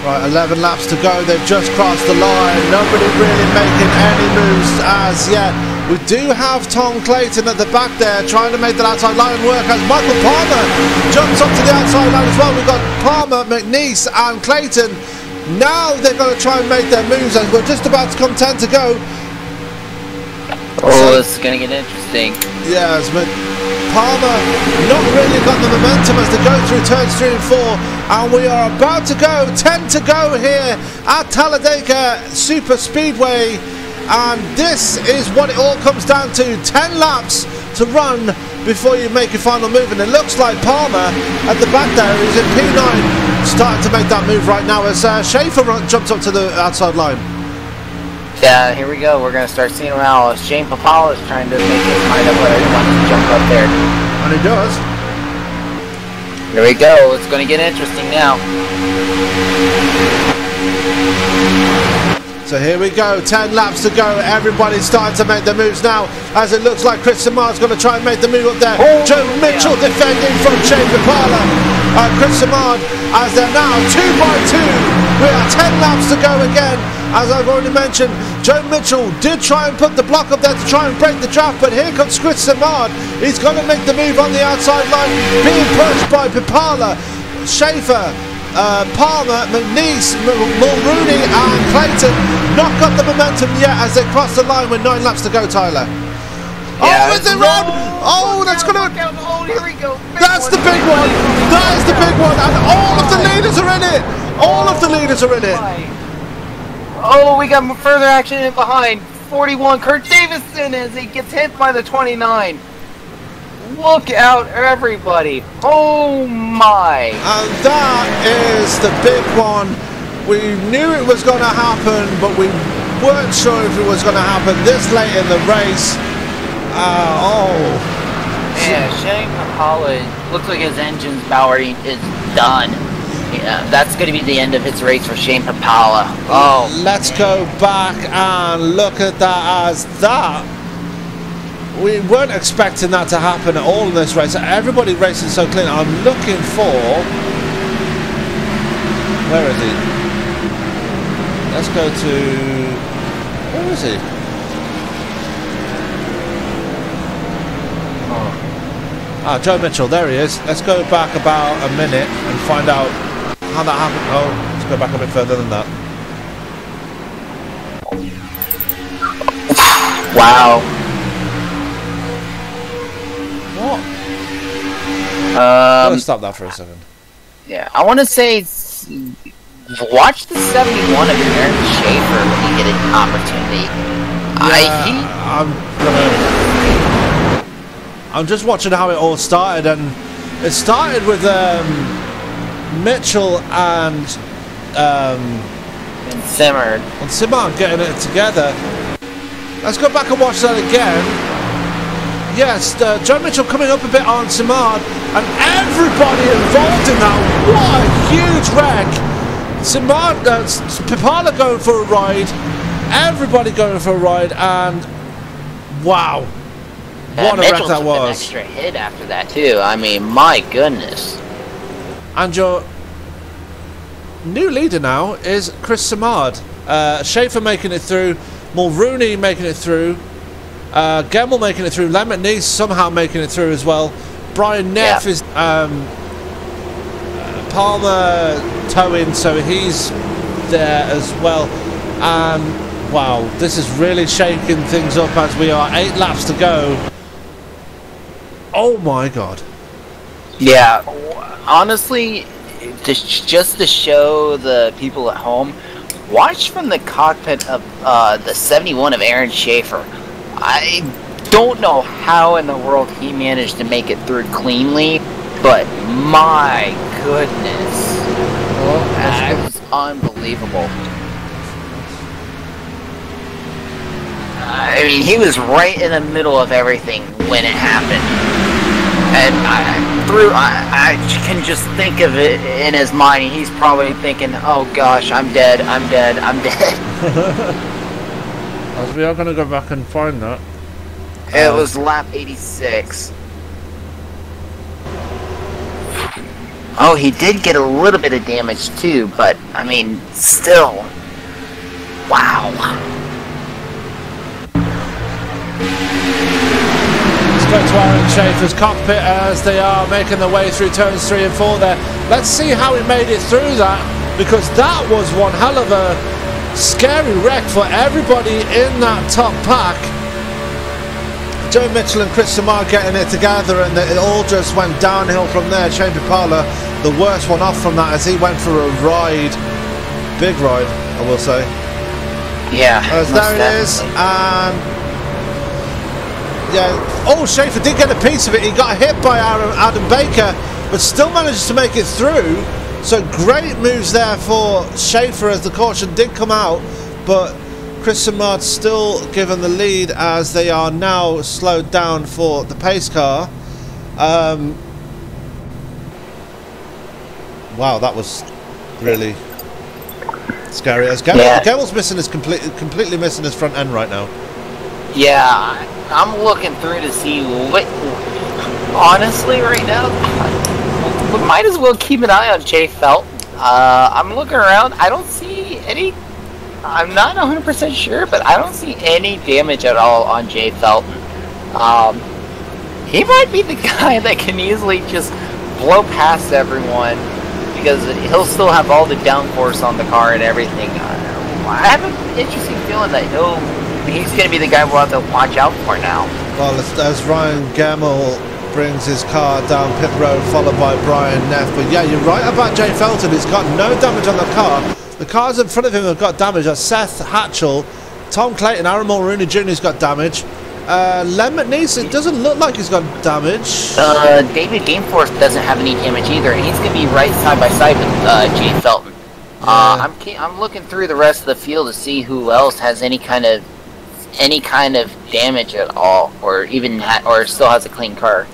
Right, 11 laps to go. They've just crossed the line. Nobody really making any moves as yet. We do have Tom Clayton at the back there trying to make that outside line work as Michael Palmer jumps up to the outside line as well. We've got Palmer, McNeese and Clayton. Now they're going to try and make their moves as we're just about to come 10 to go. Oh, this is going to get interesting. Yes, but Palmer not really got the momentum as they go through turns 3 and 4, and we are about to go 10 to go here at Talladega Super Speedway, and this is what it all comes down to. 10 laps to run before you make your final move, and it looks like Palmer at the back there is in P9 starting to make that move right now as Schaefer jumps up to the outside line. Yeah, here we go. We're going to start seeing him out. Shane Papala is trying to make his mind up whether he wants to jump up there. And he does. Here we go. It's going to get interesting now. So here we go, 10 laps to go. Everybody's starting to make their moves now, as it looks like Chris Samar's going to try and make the move up there. Oh, Joe Mitchell defending from Shane Papala. Chris Samard, as they're now 2 by 2. We are 10 laps to go again. As I've already mentioned, Joe Mitchell did try and put the block up there to try and break the draft, but here comes Chris Samard. He's going to make the move on the outside line, being pushed by Papala, Schaefer, Palmer, McNeese, Mulrooney and Clayton not got the momentum yet as they cross the line with 9 laps to go, Tyler. Yeah, oh, is it run? Oh, that's going to... Oh, here we go. That's the big one. That is the big one. And all of the leaders are in it. All of the leaders are in it. Oh, we got further action in behind. 41, Kurt Davison, as he gets hit by the 29. Look out, everybody. Oh, my. And that is the big one. We knew it was going to happen, but we weren't sure if it was going to happen this late in the race. Yeah, Shane Papala, looks like his engine's powering is done. Yeah, that's going to be the end of his race for Shane Papala. Oh, let's go back and look at that as that. We weren't expecting that to happen at all in this race. Everybody racing so clean. I'm looking for... Where is he? Let's go to... Where is he? Ah, Joe Mitchell, there he is. Let's go back about a minute and find out how that happened. Oh, let's go back a bit further than that. Wow. What Let's stop that for a second. Yeah, I want to say, watch the 71 of Aaron Schaefer when you get an opportunity. I'm just watching how it all started, and it started with Mitchell and Simard getting it together. Let's go back and watch that again. Yes, John Mitchell coming up a bit on Simard, and everybody involved in that. What a huge wreck! Simard, Pipala going for a ride, everybody going for a ride, and wow, what a wreck that was! An extra hit after that too. I mean, my goodness. And your new leader now is Chris Simard. Schaefer making it through, Mulrooney making it through. Gemmell making it through, Lemmet Nice somehow making it through as well. Brian Neff is Palmer towing, so he's there as well. Wow, this is really shaking things up as we are 8 laps to go. Oh my god. Yeah, honestly, just to show the people at home, watch from the cockpit of the 71 of Aaron Schaefer. I don't know how in the world he managed to make it through cleanly, but my goodness, that was unbelievable. I mean, he was right in the middle of everything when it happened, and I can just think of it in his mind. He's probably thinking, "Oh gosh, I'm dead, I'm dead, I'm dead." As we are going to go back and find that. It was lap 86. Oh, he did get a little bit of damage too, but I mean, still. Wow. Let's go to Aaron Schaefer's cockpit as they are making their way through turns 3 and 4 there. Let's see how he made it through that, because that was one hell of a scary wreck for everybody in that top pack. Joe Mitchell and Chris Simard getting it together, and it all just went downhill from there. Shane Pipala, the worst one off from that, as he went for a ride. Big ride, I will say. Yeah. There it is, and yeah. Oh, Schaefer did get a piece of it. He got hit by Adam Baker, but still manages to make it through. So great moves there for Schaefer as the caution did come out, but Chris Simard still given the lead as they are now slowed down for the pace car. Wow, that was really scary. As Gemmell's missing his completely missing his front end right now. Yeah, I'm looking through to see what. Honestly, right now, we might as well keep an eye on Jay Felt. I'm looking around. I don't see any. I'm not 100% sure, but I don't see any damage at all on Jay Felt. He might be the guy that can easily just blow past everyone, because he'll still have all the downforce on the car and everything. I have an interesting feeling that he's going to be the guy we'll have to watch out for now. Well, as Ryan Gemmell brings his car down pit road, followed by Brian Neff. But yeah, you're right about Jay Felton. He's got no damage on the car. The cars in front of him have got damage. That's Seth Hatchell, Tom Clayton, Aaron Mulrooney Jr.'s got damage. Lemmet Nice, it doesn't look like he's got damage. David Gameforth doesn't have any damage either, and he's going to be right side by side with Jay Felton. I'm looking through the rest of the field to see who else has any kind of damage at all, or even or still has a clean car.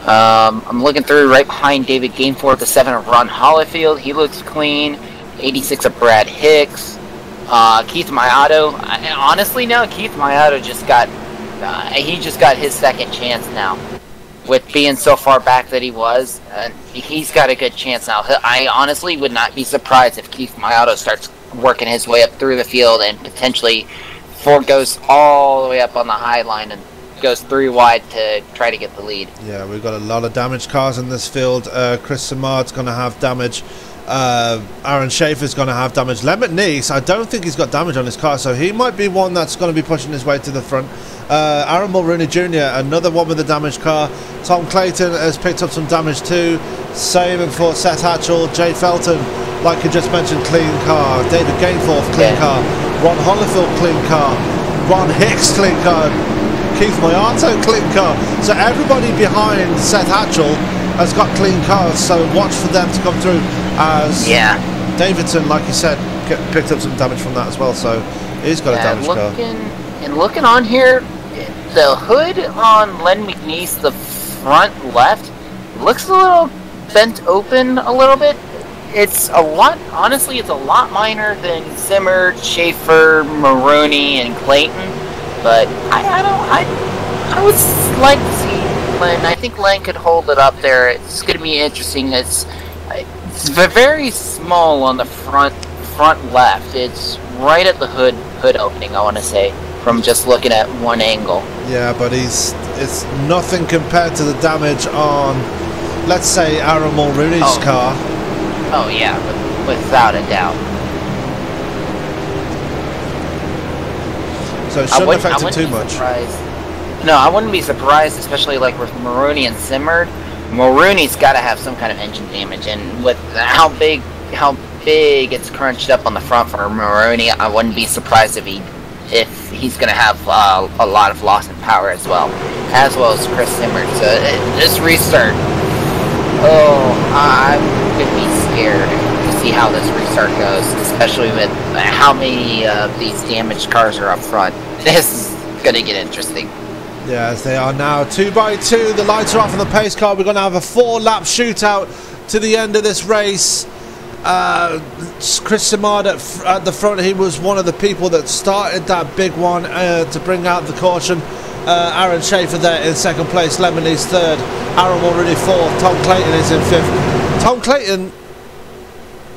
I'm looking through right behind David Gameforth, the 7 of Ron Hollifield. He looks clean. 86 of Brad Hicks. Keith Mayato. Honestly, now Keith Mayato just got his second chance now. With being so far back that he was, he's got a good chance now. I honestly would not be surprised if Keith Mayato starts working his way up through the field and potentially goes all the way up on the high line and goes 3 wide to try to get the lead. Yeah, we've got a lot of damaged cars in this field. Chris Simard's going to have damage. Aaron Schaefer's going to have damage. Lemmet Nice, I don't think he's got damage on his car, so he might be one that's going to be pushing his way to the front. Aaron Mulrooney Jr., another one with a damaged car. Tom Clayton has picked up some damage too. Same for Seth Hatchell. Jay Felton, like you just mentioned, clean car. David Gainforth, clean car. Ron Hollifield, clean car. Ron Hicks, clean car. Keith Moyato, clean car. So everybody behind Seth Hatchell has got clean cars, so watch for them to come through. As Davidson, like you said, picked up some damage from that as well, so he's got a damaged car. And looking on here, the hood on Len McNeese, the front left, looks a little bent open a little bit. It's a lot, honestly, it's a lot minor than Zimmer, Schaefer, Maroney, and Clayton, but I would like to see Len. I think Len could hold it up there. It's going to be interesting. It's very small on the front left. It's right at the hood opening, I want to say, from just looking at one angle. Yeah, but it's nothing compared to the damage on, let's say, Aaron Mulrooney's car. Oh yeah, without a doubt. So it shouldn't affect it too much. No, I wouldn't be surprised, especially like with Maroney and Zimmer. Maroney's got to have some kind of engine damage, and with how big it's crunched up on the front for Maroney, I wouldn't be surprised if he's going to have a lot of loss in power as well as Chris Zimmer. So this restart, I'm going to be scared to see how this restart goes, especially with how many of these damaged cars are up front. This is going to get interesting. Yeah, as they are now 2 by 2. The lights are off on the pace car. We're going to have a 4-lap shootout to the end of this race. Chris Simard at the front. He was one of the people that started that big one to bring out the caution. Aaron Schaefer there in second place. Lemony's third. Aaron already fourth. Tom Clayton is in fifth. Tom Clayton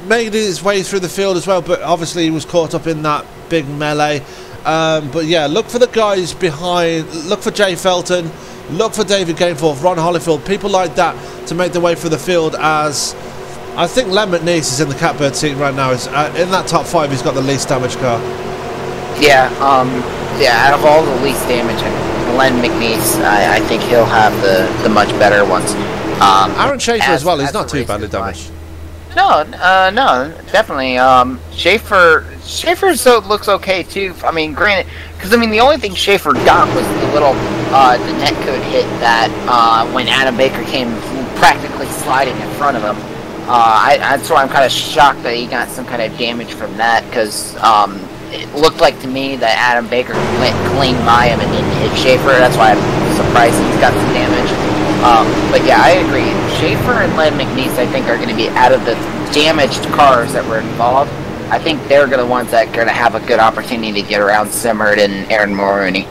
made his way through the field as well, but obviously he was caught up in that big melee. But yeah, look for the guys behind. Look for Jay Felton. Look for David Gainforth, Ron Hollifield, people like that to make their way through the field. As I think Len McNeese is in the catbird seat right now. In that top 5, he's got the least damaged car. Yeah, out of all the least damage, Len McNeese, I think he'll have the much better ones. Aaron Schaefer as well. He's not too badly damaged. No, definitely. Schaefer looks okay too. I mean, granted, because the only thing Schaefer got was the little the netcode hit that when Adam Baker came practically sliding in front of him. That's why I'm kind of shocked that he got some kind of damage from that, because it looked like to me that Adam Baker went clean by him and didn't hit Schaefer. That's why I'm surprised he's got some damage. But yeah, I agree. Schaefer and Len McNeese, I think, are going to be out of the damaged cars that were involved. I think they're the ones that are going to have a good opportunity to get around Simard and Aaron Mulrooney.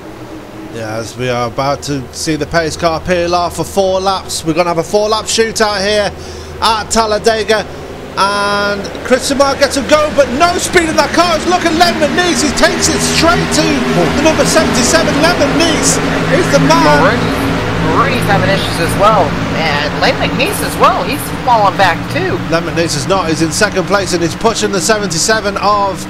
Yeah, as we are about to see the pace car peel off for 4 laps. We're going to have a 4-lap shootout here at Talladega. And Chris Simard gets a go, but no speed in that car. Look at Len McNeese. He takes it straight to the number 77. Len McNeese is the man. Maroney's having issues as well, and Len McNeese as well. He's falling back too. Len McNeese is not. He's in second place, and he's pushing the 77 of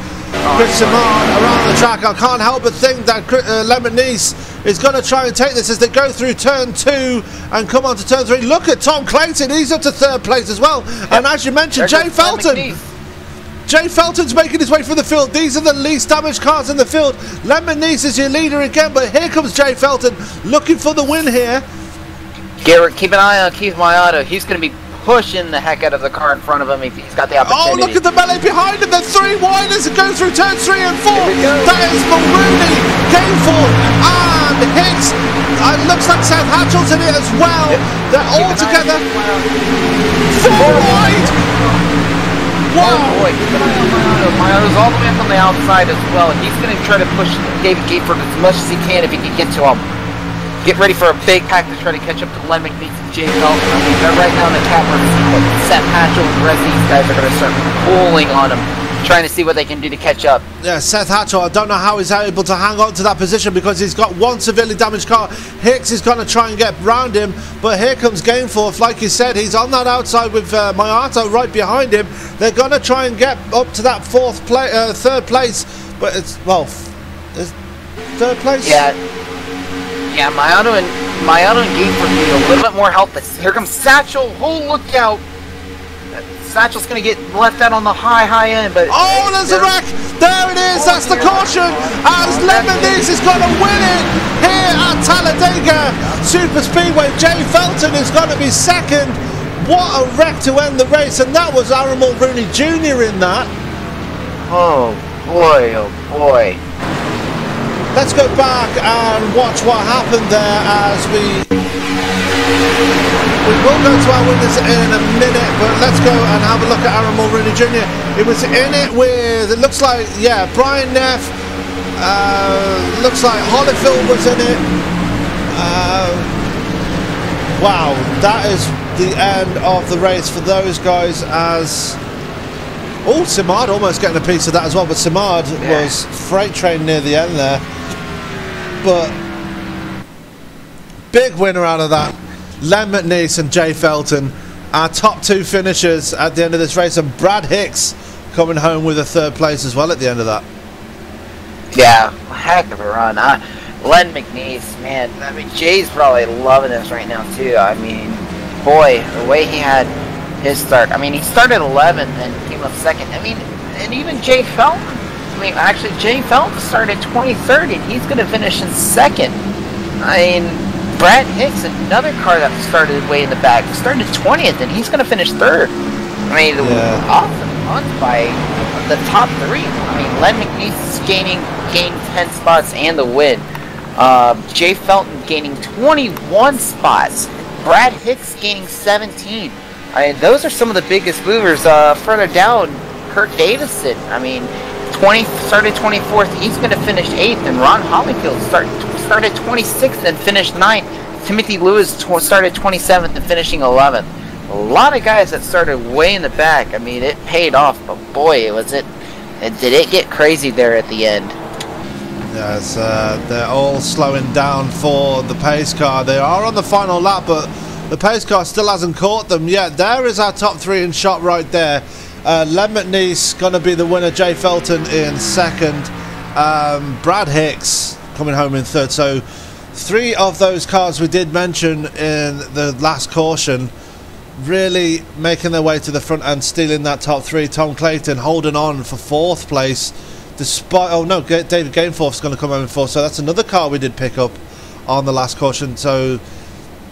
Chris Simard around the track. I can't help but think that Len McNeese is going to try and take this as they go through turn 2 and come on to turn 3. Look at Tom Clayton. He's up to third place as well. Yep. And as you mentioned, Jay Felton. Jay Felton's making his way through the field. These are the least damaged cars in the field. Len McNeese is your leader again, but here comes Jay Felton looking for the win here. Garrett, keep an eye on Keith Moyato. He's going to be pushing the heck out of the car in front of him if he's got the opportunity. Oh, look at the melee behind him. The 3 wide as it goes through turns 3 and 4. That is Mulrooney, Gainforth, and Hicks. It looks like Seth Hatchell's in it as well. Yep. They're all together. 4 wide. Wow. Oh boy, keep an eye on Moyato. Moyato's all the way up on the outside as well. He's going to try to push David Gainforth as much as he can if he can get to him. Get ready for a big pack to try to catch up to Len McNeese and Jay Felton. They're right now in the catbird seat. Seth Hatchell and the rest of these guys are going to start pulling on him, trying to see what they can do to catch up. Yeah, Seth Hatchell, I don't know how he's able to hang on to that position because he's got one severely damaged car. Hicks is going to try and get round him, but here comes Gainforth. Like you said, he's on that outside with Moyato right behind him. They're going to try and get up to that third place, but it's, well, third place? Yeah. Yeah, my auto and Gatefoot need a little bit more help. But here comes Satchel. Oh, look out! Satchel's gonna get left out on the high end, but oh, there's a wreck! There it is. That's the caution. As Lemonese is going to win it here at Talladega Super Speedway. Jay Felton is going to be second. What a wreck to end the race, and that was Aaron Mulrooney Jr. in that. Oh boy, oh boy. Let's go back and watch what happened there as we will go to our winners in a minute, but let's go and have a look at Aaron Mulrooney Jr. It was in it with, it looks like, yeah, Brian Neff, looks like Holyfield was in it. Wow, that is the end of the race for those guys as... Oh, Simard almost getting a piece of that as well, but Simard was freight train near the end there. But big winner out of that. Len McNeese and Jay Felton, our top two finishers at the end of this race, and Brad Hicks coming home with a third place as well at the end of that. Yeah, heck of a run. Len McNeese, man, I mean, Jay's probably loving this right now too. I mean, boy, the way he had his start. I mean, he started 11th and came up second. I mean, and even Jay Felton. I mean, actually, Jay Felton started 23rd, and he's going to finish in second. I mean, Brad Hicks, another car that started way in the back, started 20th, and he's going to finish third. I mean, awesome runs by the top three. I mean, Len McNeese is gained 10 spots and the win. Jay Felton gaining 21 spots. Brad Hicks gaining 17. I mean, those are some of the biggest movers. Further down, Kurt Davison, I mean, started 24th. He's going to finish 8th. And Ron Holyfield started 26th and finished 9th. Timothy Lewis started 27th and finishing 11th. A lot of guys that started way in the back. I mean, it paid off, but boy, did it get crazy there at the end. Yes, they're all slowing down for the pace car. They are on the final lap, but the pace car still hasn't caught them yet. There is our top three in shot right there. Len McNeese going to be the winner. Jay Felton in second. Brad Hicks coming home in third. So three of those cars we did mention in the last caution really making their way to the front and stealing that top three. Tom Clayton holding on for fourth place despite... Oh no, David Gameforth's going to come home in fourth. So that's another car we did pick up on the last caution. So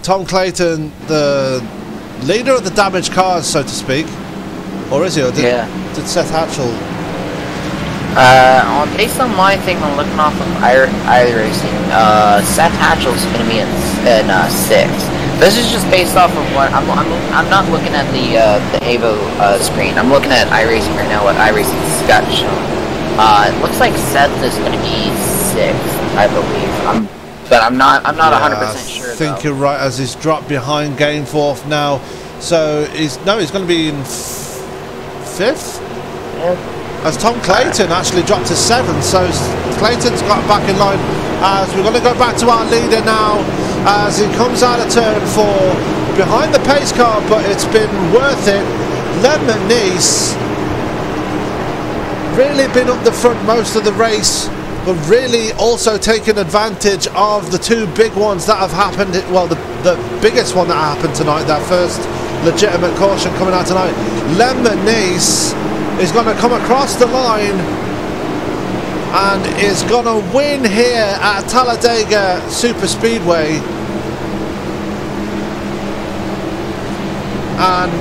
Tom Clayton, the leader of the damaged cars, so to speak. Or is he? Or did Seth Hatchell? Based on my thing, I'm looking off of iRacing. Seth Hatchell's going to be in 6th. This is just based off of what I'm not looking at the Avo screen. I'm looking at iRacing right now. What iRacing's got shown. It looks like Seth is going to be 6th, I believe. But I'm not 100% sure. I think you're right. As he's dropped behind Gameforth now, so he's going to be in 5th. Yeah. As Tom Clayton actually dropped to 7th, so Clayton's got back in line. As we're going to go back to our leader now, as he comes out of turn 4 behind the pace car, but it's been worth it. Len McNeese really been up the front most of the race, but really also taking advantage of the two big ones that have happened. Well, the biggest one that happened tonight, that first legitimate caution coming out tonight. Len McNeese is going to come across the line and is going to win here at Talladega Super Speedway. And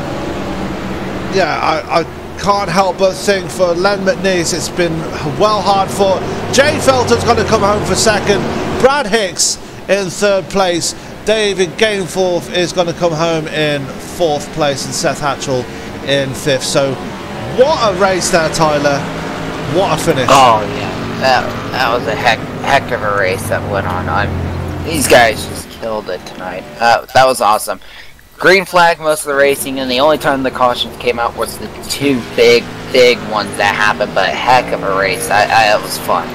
yeah, I can't help but think for Len McNeese it's been well hard fought. Jay Felton's going to come home for 2nd. Brad Hicks in 3rd place. David Gameforth is going to come home in 4th place, and Seth Hatchell in 5th. So what a race there, Tyler. What a finish. Oh yeah, that was a heck of a race that went on. These guys just killed it tonight. That was awesome. Green flag most of the racing, and the only time the cautions came out was the two big ones that happened, but a heck of a race. It was fun.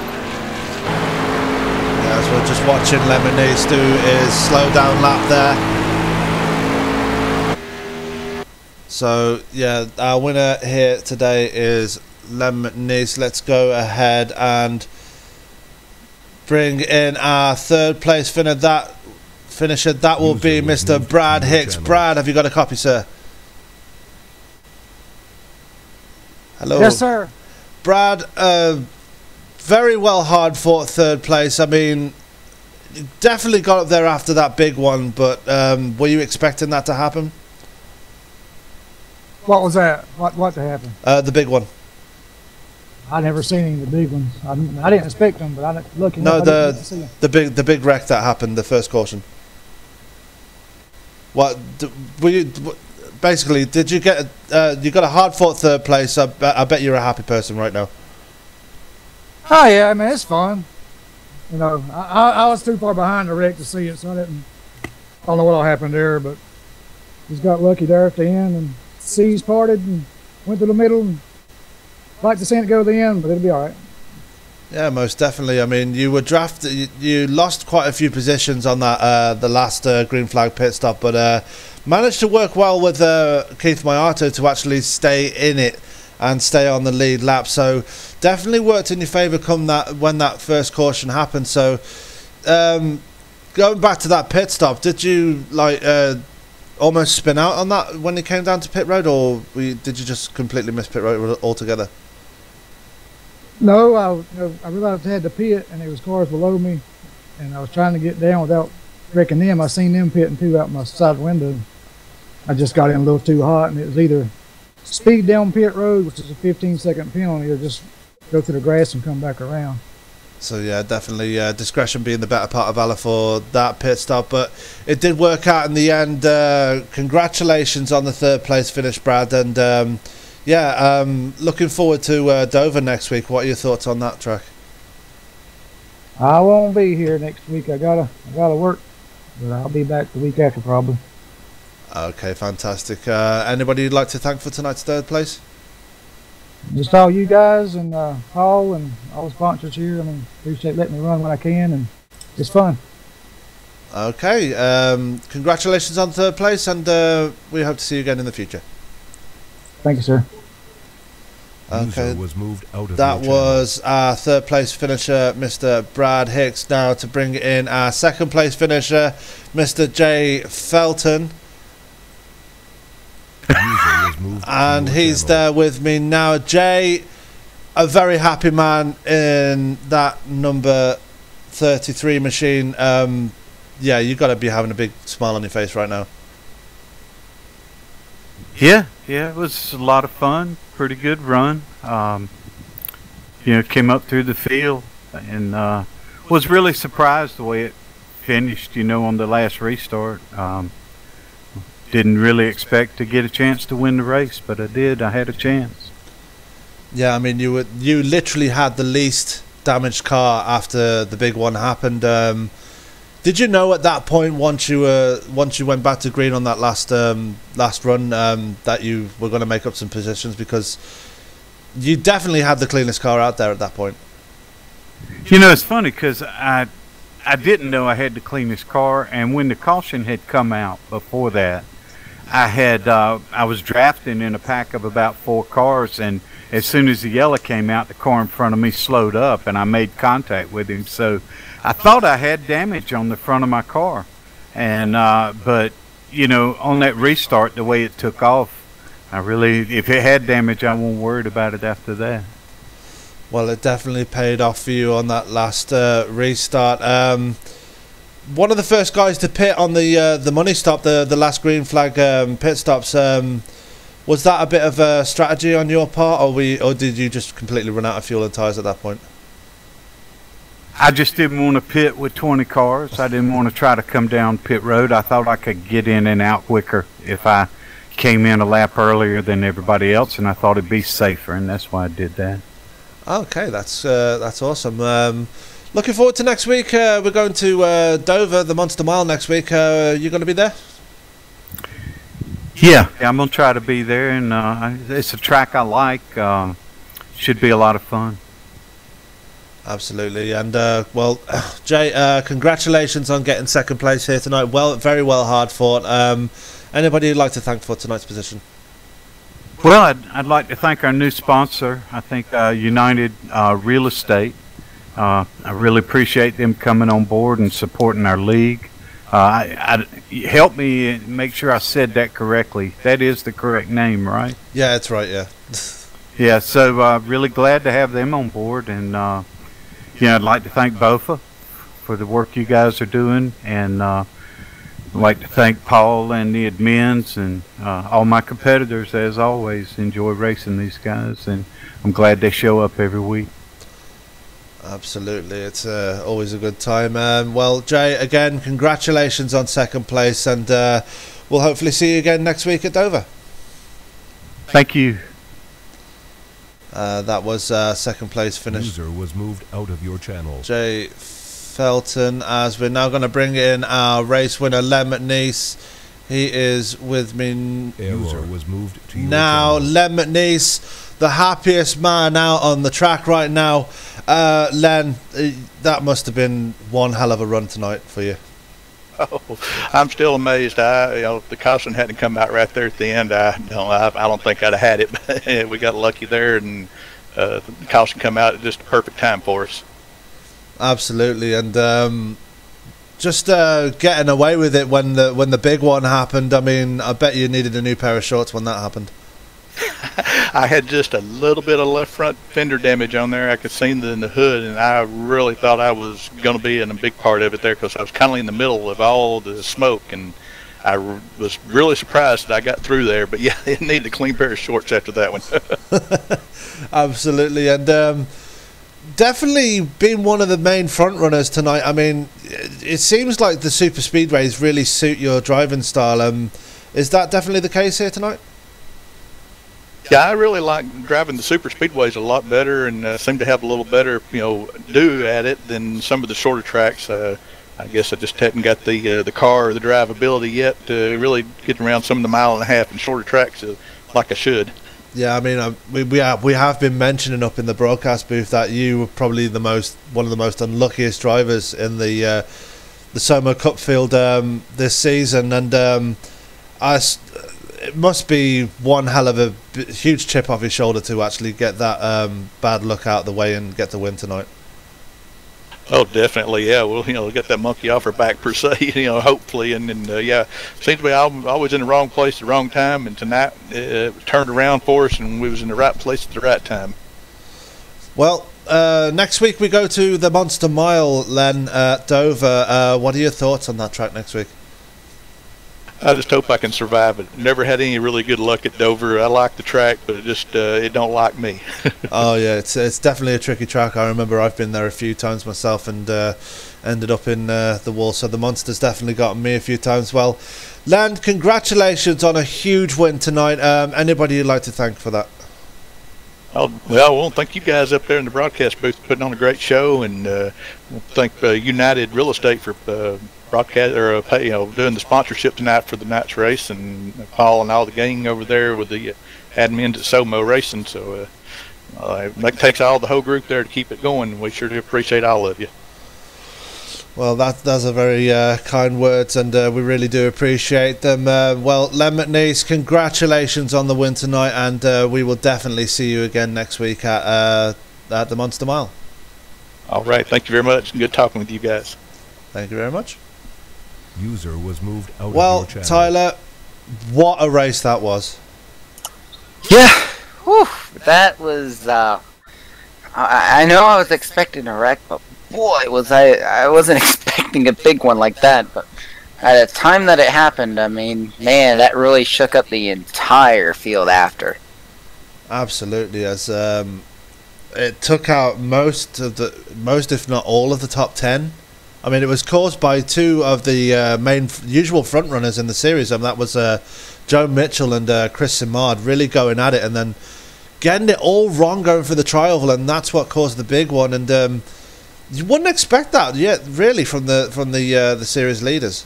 Yeah, as we're just watching Len McNeese do his slow down lap there. So yeah, our winner here today is Len McNeese. Let's go ahead and bring in our third place finisher. That will be Mr. Brad Hicks. Brad, have you got a copy, sir? Hello. Yes, sir. Brad, very well hard fought third place. I mean, definitely got up there after that big one, but were you expecting that to happen? What was that? What to happen? The big one. I never seen any of the big ones. I didn't expect them, but I didn't look. No, I didn't get to see them. the big wreck that happened, the first caution. What were you? Basically, did you get? You got a hard fought third place. I bet you're a happy person right now. Oh yeah, I mean it's fun. You know, I was too far behind the wreck to see it, so I don't know what all happened there, but just got lucky there at the end, and seas parted and went to the middle. And like to see it go to the end, but it'll be all right. Yeah, most definitely. I mean, you were drafted. You lost quite a few positions on that the last green flag pit stop, but managed to work well with Keith Mayato to actually stay in it and stay on the lead lap. So definitely worked in your favour when that first caution happened. So going back to that pit stop, did you almost spin out on that when it came down to pit road, or did you just completely miss pit road altogether? No, I realized I had to pit, and there was cars below me, and I was trying to get down without wrecking them. I seen them pitting too out my side window. I just got in a little too hot, and it was either speed down pit road, which is a 15-second penalty, or just go through the grass and come back around. So yeah, definitely discretion being the better part of valor for that pit stop, but it did work out in the end. Congratulations on the third place finish, Brad, and looking forward to Dover next week. What are your thoughts on that track? I won't be here next week. I gotta work, but I'll be back the week after probably. Okay, fantastic. Anybody you'd like to thank for tonight's third place? Just all you guys and Paul and all the sponsors here. I mean, appreciate letting me run when I can, and it's fun. Okay, congratulations on third place, and we hope to see you again in the future. Thank you, sir. Okay, that was our third place finisher, Mr. Brad Hicks. Now to bring in our second place finisher, Mr. Jay Felton. And he's there with me now. Jay, a very happy man in that number 33 machine. Yeah, you got to be having a big smile on your face right now. Yeah, it was a lot of fun. Pretty good run. Came up through the field and was really surprised the way it finished, on the last restart. Didn't really expect to get a chance to win the race, but I did. I had a chance. Yeah, I mean, you literally had the least damaged car after the big one happened. Did you know at that point, once you went back to green on that last run, that you were going to make up some positions, because you definitely had the cleanest car out there at that point? It's funny because I didn't know I had the cleanest car, and when the caution had come out before that, I was drafting in a pack of about 4 cars, and as soon as the yellow came out, the car in front of me slowed up, and I made contact with him. So I thought I had damage on the front of my car, and but on that restart, the way it took off, if it had damage, I wasn't worried about it after that. Well, it definitely paid off for you on that last restart. One of the first guys to pit on the money stop, the last green flag pit stops. Was that a bit of a strategy on your part, or did you just completely run out of fuel and tyres at that point? I just didn't want to pit with 20 cars. I didn't want to try to come down pit road. I thought I could get in and out quicker if I came in a lap earlier than everybody else, and I thought it'd be safer, and that's why I did that. Okay, that's awesome. Looking forward to next week. We're going to Dover, the Monster Mile next week. You going to be there? Yeah, I'm going to try to be there, and it's a track I like. Should be a lot of fun. Absolutely. And, well, Jay, congratulations on getting second place here tonight. Very well hard fought. Anybody you'd like to thank for tonight's position? Well, I'd like to thank our new sponsor. I think United Real Estate. I really appreciate them coming on board and supporting our league. Help me make sure I said that correctly. That is the correct name, right? Yeah, that's right. Yeah. Yeah. So really glad to have them on board, and I'd like to thank BOFA for the work you guys are doing, and I'd like to thank Paul and the admins and all my competitors. As always, enjoy racing these guys, and I'm glad they show up every week. Absolutely, it's always a good time. Well, Jay, again, congratulations on second place, and we'll hopefully see you again next week at Dover. Thank you. That was second place finish. User was moved out of your channel. Jay Felton, as we're now going to bring in our race winner, Len McNeese. He is with me. User was moved to your now. channel. Len McNeese, the happiest man out on the track right now. Len, that must have been one hell of a run tonight for you. Oh, I'm still amazed. If the caution hadn't come out right there at the end, I don't think I'd have had it. But we got lucky there, and the caution come out at just a perfect time for us. Absolutely, and just getting away with it when the big one happened. I mean, I bet you needed a new pair of shorts when that happened. I had just a little bit of left front fender damage on there. I could see in the hood, and I really thought I was going to be in a big part of it there because I was kind of in the middle of all the smoke, and I was really surprised that I got through there. But yeah, it needed a clean pair of shorts after that one. Absolutely, and definitely been one of the main front runners tonight. I mean, it seems like the super speedways really suit your driving style. Is that definitely the case here tonight? Yeah, I really like driving the super speedways a lot better, and seem to have a little better, do at it than some of the shorter tracks. I guess I just hadn't got the car or the drivability yet to really get around some of the mile and a half and shorter tracks like I should. Yeah, I mean, we have been mentioning up in the broadcast booth that you were probably one of the most unluckiest drivers in the SOMO Cup field this season, and it must be one hell of a huge chip off his shoulder to actually get that bad luck out of the way and get the win tonight. Oh, definitely, yeah. Well, get that monkey off her back per se, hopefully, and yeah, seems to be I'm always in the wrong place at the wrong time, and tonight it turned around for us, and we was in the right place at the right time. Well, next week we go to the Monster Mile, Len, at Dover. What are your thoughts on that track next week? I just hope I can survive it. Never had any really good luck at Dover. I like the track, but it don't like me. Oh yeah, it's definitely a tricky track. I remember I've been there a few times myself and ended up in the wall. So the Monster's definitely gotten me a few times. Well, Len, congratulations on a huge win tonight. Anybody you'd like to thank for that? Oh, well, thank you guys up there in the broadcast booth for putting on a great show, and thank United Real Estate for broadcast or doing the sponsorship tonight for the night's race, and Paul and all the gang over there with the admins at SOMO Racing. So that takes all the whole group there to keep it going. We sure do appreciate all of you. Well, that's a very kind words, and we really do appreciate them. Well, Len McNeese, congratulations on the win tonight, and we will definitely see you again next week at the Monster Mile. All right, thank you very much. Good talking with you guys. Thank you very much. User was moved out of Well, your channel. Tyler, what a race that was. Yeah, whew, that was. I know I was expecting a wreck, but boy, I wasn't expecting a big one like that. But at the time that it happened, I mean, man, that really shook up the entire field after. Absolutely, as it took out most, if not all, of the top 10. I mean, it was caused by two of the main usual front runners in the series, and that was Joe Mitchell and Chris Simard really going at it, and then getting it all wrong going for the trial, and that's what caused the big one. And you wouldn't expect that, yet, really, from the series leaders.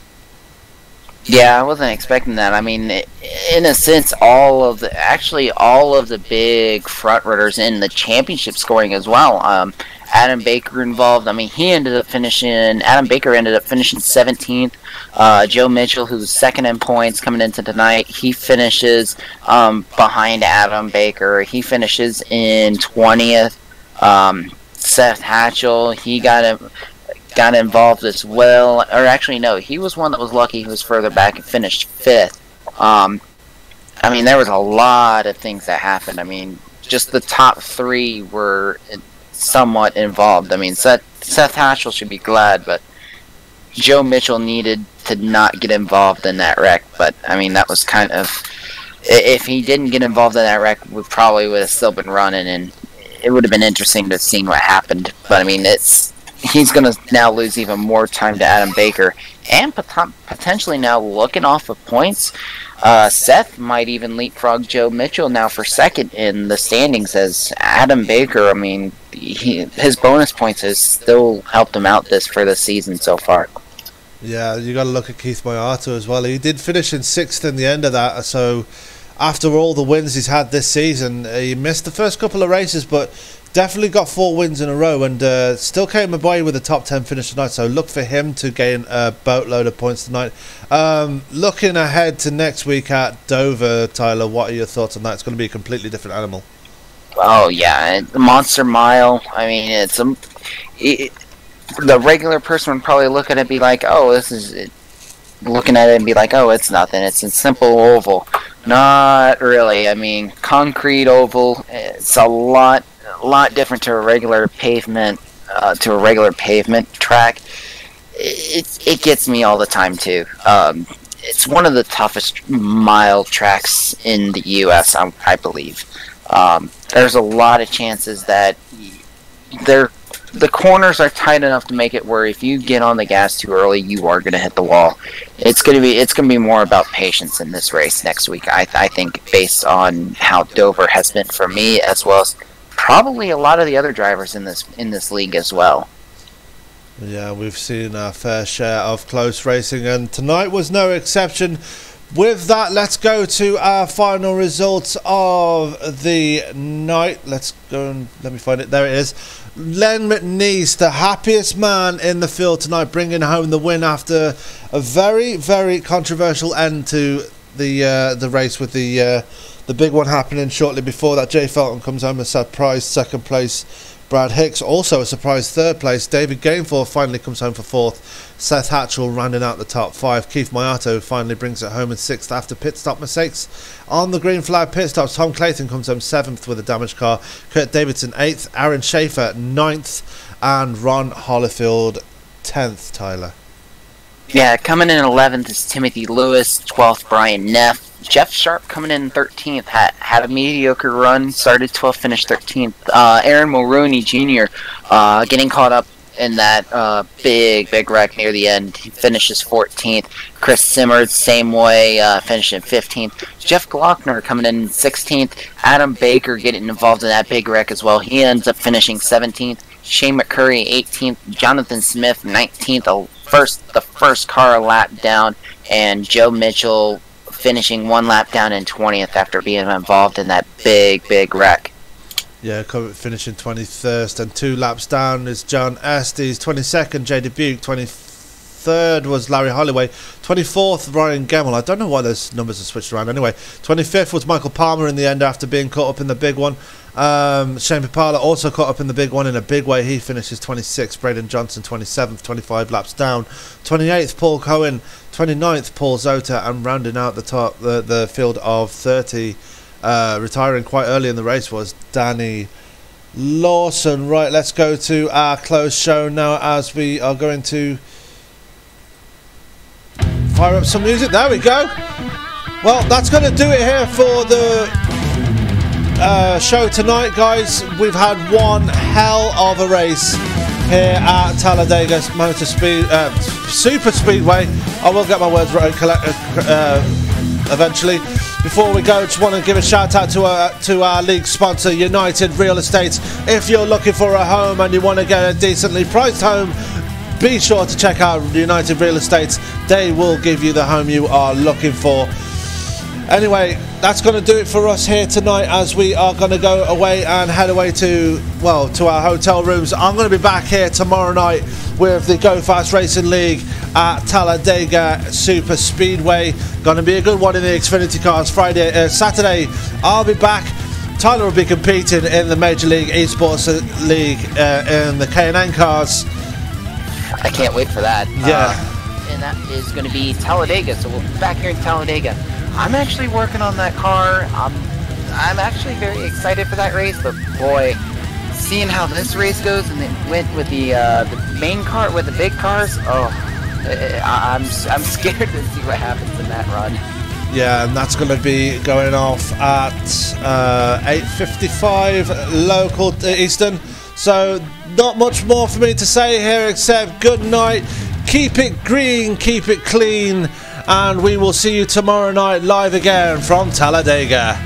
Yeah, I wasn't expecting that. I mean, in a sense, all of the big front runners in the championship scoring as well. Adam Baker involved. I mean, Adam Baker ended up finishing 17th. Joe Mitchell, who's second in points coming into tonight, he finishes behind Adam Baker. He finishes in 20th. Seth Hatchell, he got involved as well. Or actually, no, he was one that was lucky. He was further back and finished 5th. I mean, there was a lot of things that happened. I mean, just the top 3 were somewhat involved. I mean, Seth Hatchell should be glad, but Joe Mitchell needed to not get involved in that wreck. But, I mean, that was kind of... If he didn't get involved in that wreck, we probably would have still been running, and it would have been interesting to see what happened. But, I mean, he's going to now lose even more time to Adam Baker, and potentially now looking off of points, Seth might even leapfrog Joe Mitchell now for 2nd in the standings, as Adam Baker, I mean, his bonus points has still helped him out for the season so far. Yeah, you got to look at Keith Moyato as well. He did finish in 6th in the end of that, so after all the wins he's had this season, he missed the first couple of races, but definitely got 4 wins in a row, and still came away with a top 10 finish tonight, so look for him to gain a boatload of points tonight. Looking ahead to next week at Dover, Tyler, what are your thoughts on that? It's going to be a completely different animal. Oh, yeah, the Monster Mile, I mean, the regular person would probably look at it and be like, oh, looking at it and be like, oh, it's nothing, it's a simple oval. Not really. I mean, concrete oval, it's a lot different to a regular pavement track. It gets me all the time too. It's one of the toughest mile tracks in the U.S. I believe. There's a lot of chances that the corners are tight enough to make it where if you get on the gas too early, you are going to hit the wall. It's going to be more about patience in this race next week. I think, based on how Dover has been for me, as well as probably a lot of the other drivers in this league as well. Yeah, we've seen our fair share of close racing, and tonight was no exception. With that, let's go to our final results of the night. Let's go and let me find it. There it is. Len McNeese, the happiest man in the field tonight, bringing home the win after a very, very controversial end to the race, with the big one happening shortly before that. Jay Felton comes home a surprise 2nd place. Brad Hicks also a surprise 3rd place. David Gainford finally comes home for 4th. Seth Hatchell rounding out the top 5. Keith Moyato finally brings it home in 6th after pit stop mistakes on the green flag pit stops. Tom Clayton comes home 7th with a damaged car. Kurt Davidson 8th. Aaron Schaefer 9th. And Ron Hollifield 10th, Tyler. Yeah, coming in 11th is Timothy Lewis. 12th, Brian Neff. Jeff Sharp coming in 13th, had a mediocre run, started 12th, finished 13th. Aaron Mulrooney Jr. Getting caught up in that big wreck near the end. He finishes 14th. Chris Simmers, same way, finishing 15th. Jeff Glockner coming in 16th. Adam Baker getting involved in that big wreck as well. He ends up finishing 17th. Shane McCurry 18th. Jonathan Smith 19th. The first car lap down, and Joe Mitchell finishing 1 lap down in 20th after being involved in that big wreck. Yeah, finishing 21st, and 2 laps down is John Estes. 22nd, Jay Dubuque. 23rd was Larry Holloway. 24th, Ryan Gemmell. I don't know why those numbers are switched around anyway. 25th was Michael Palmer in the end after being caught up in the big one. Shane Papala also caught up in the big one in a big way. He finishes 26th. Braden Johnson 27th, 25 laps down. 28th, Paul Cohen. 29th, Paul Zota, and rounding out the field of 30, retiring quite early in the race, was Danny Lawson. Right, let's go to our closed show now, as we are going to fire up some music. There we go. Well, that's going to do it here for the show tonight, guys. We've had one hell of a race here at Talladega Super Speedway. I will get my words right eventually. Before we go, just want to give a shout out to our league sponsor, United Real Estate. If you're looking for a home and you want to get a decently priced home, be sure to check out United Real Estate. They will give you the home you are looking for. Anyway, that's going to do it for us here tonight, as we are going to go away and head away to our hotel rooms. I'm going to be back here tomorrow night with the Go Fast Racing League at Talladega Super Speedway. Going to be a good one in the Xfinity cars. Saturday, I'll be back Tyler will be competing in the Major League Esports League in the K&N cars. I can't wait for that. Yeah. And that is going to be Talladega, so we'll be back here in Talladega. I'm actually working on that car. I'm actually very excited for that race, but boy, seeing how this race goes and it went with the main car, with the big cars, I'm scared to see what happens in that run. Yeah, and that's going to be going off at 8:55 local Eastern. So not much more for me to say here except good night. Keep it green, keep it clean, and we will see you tomorrow night live again from Talladega.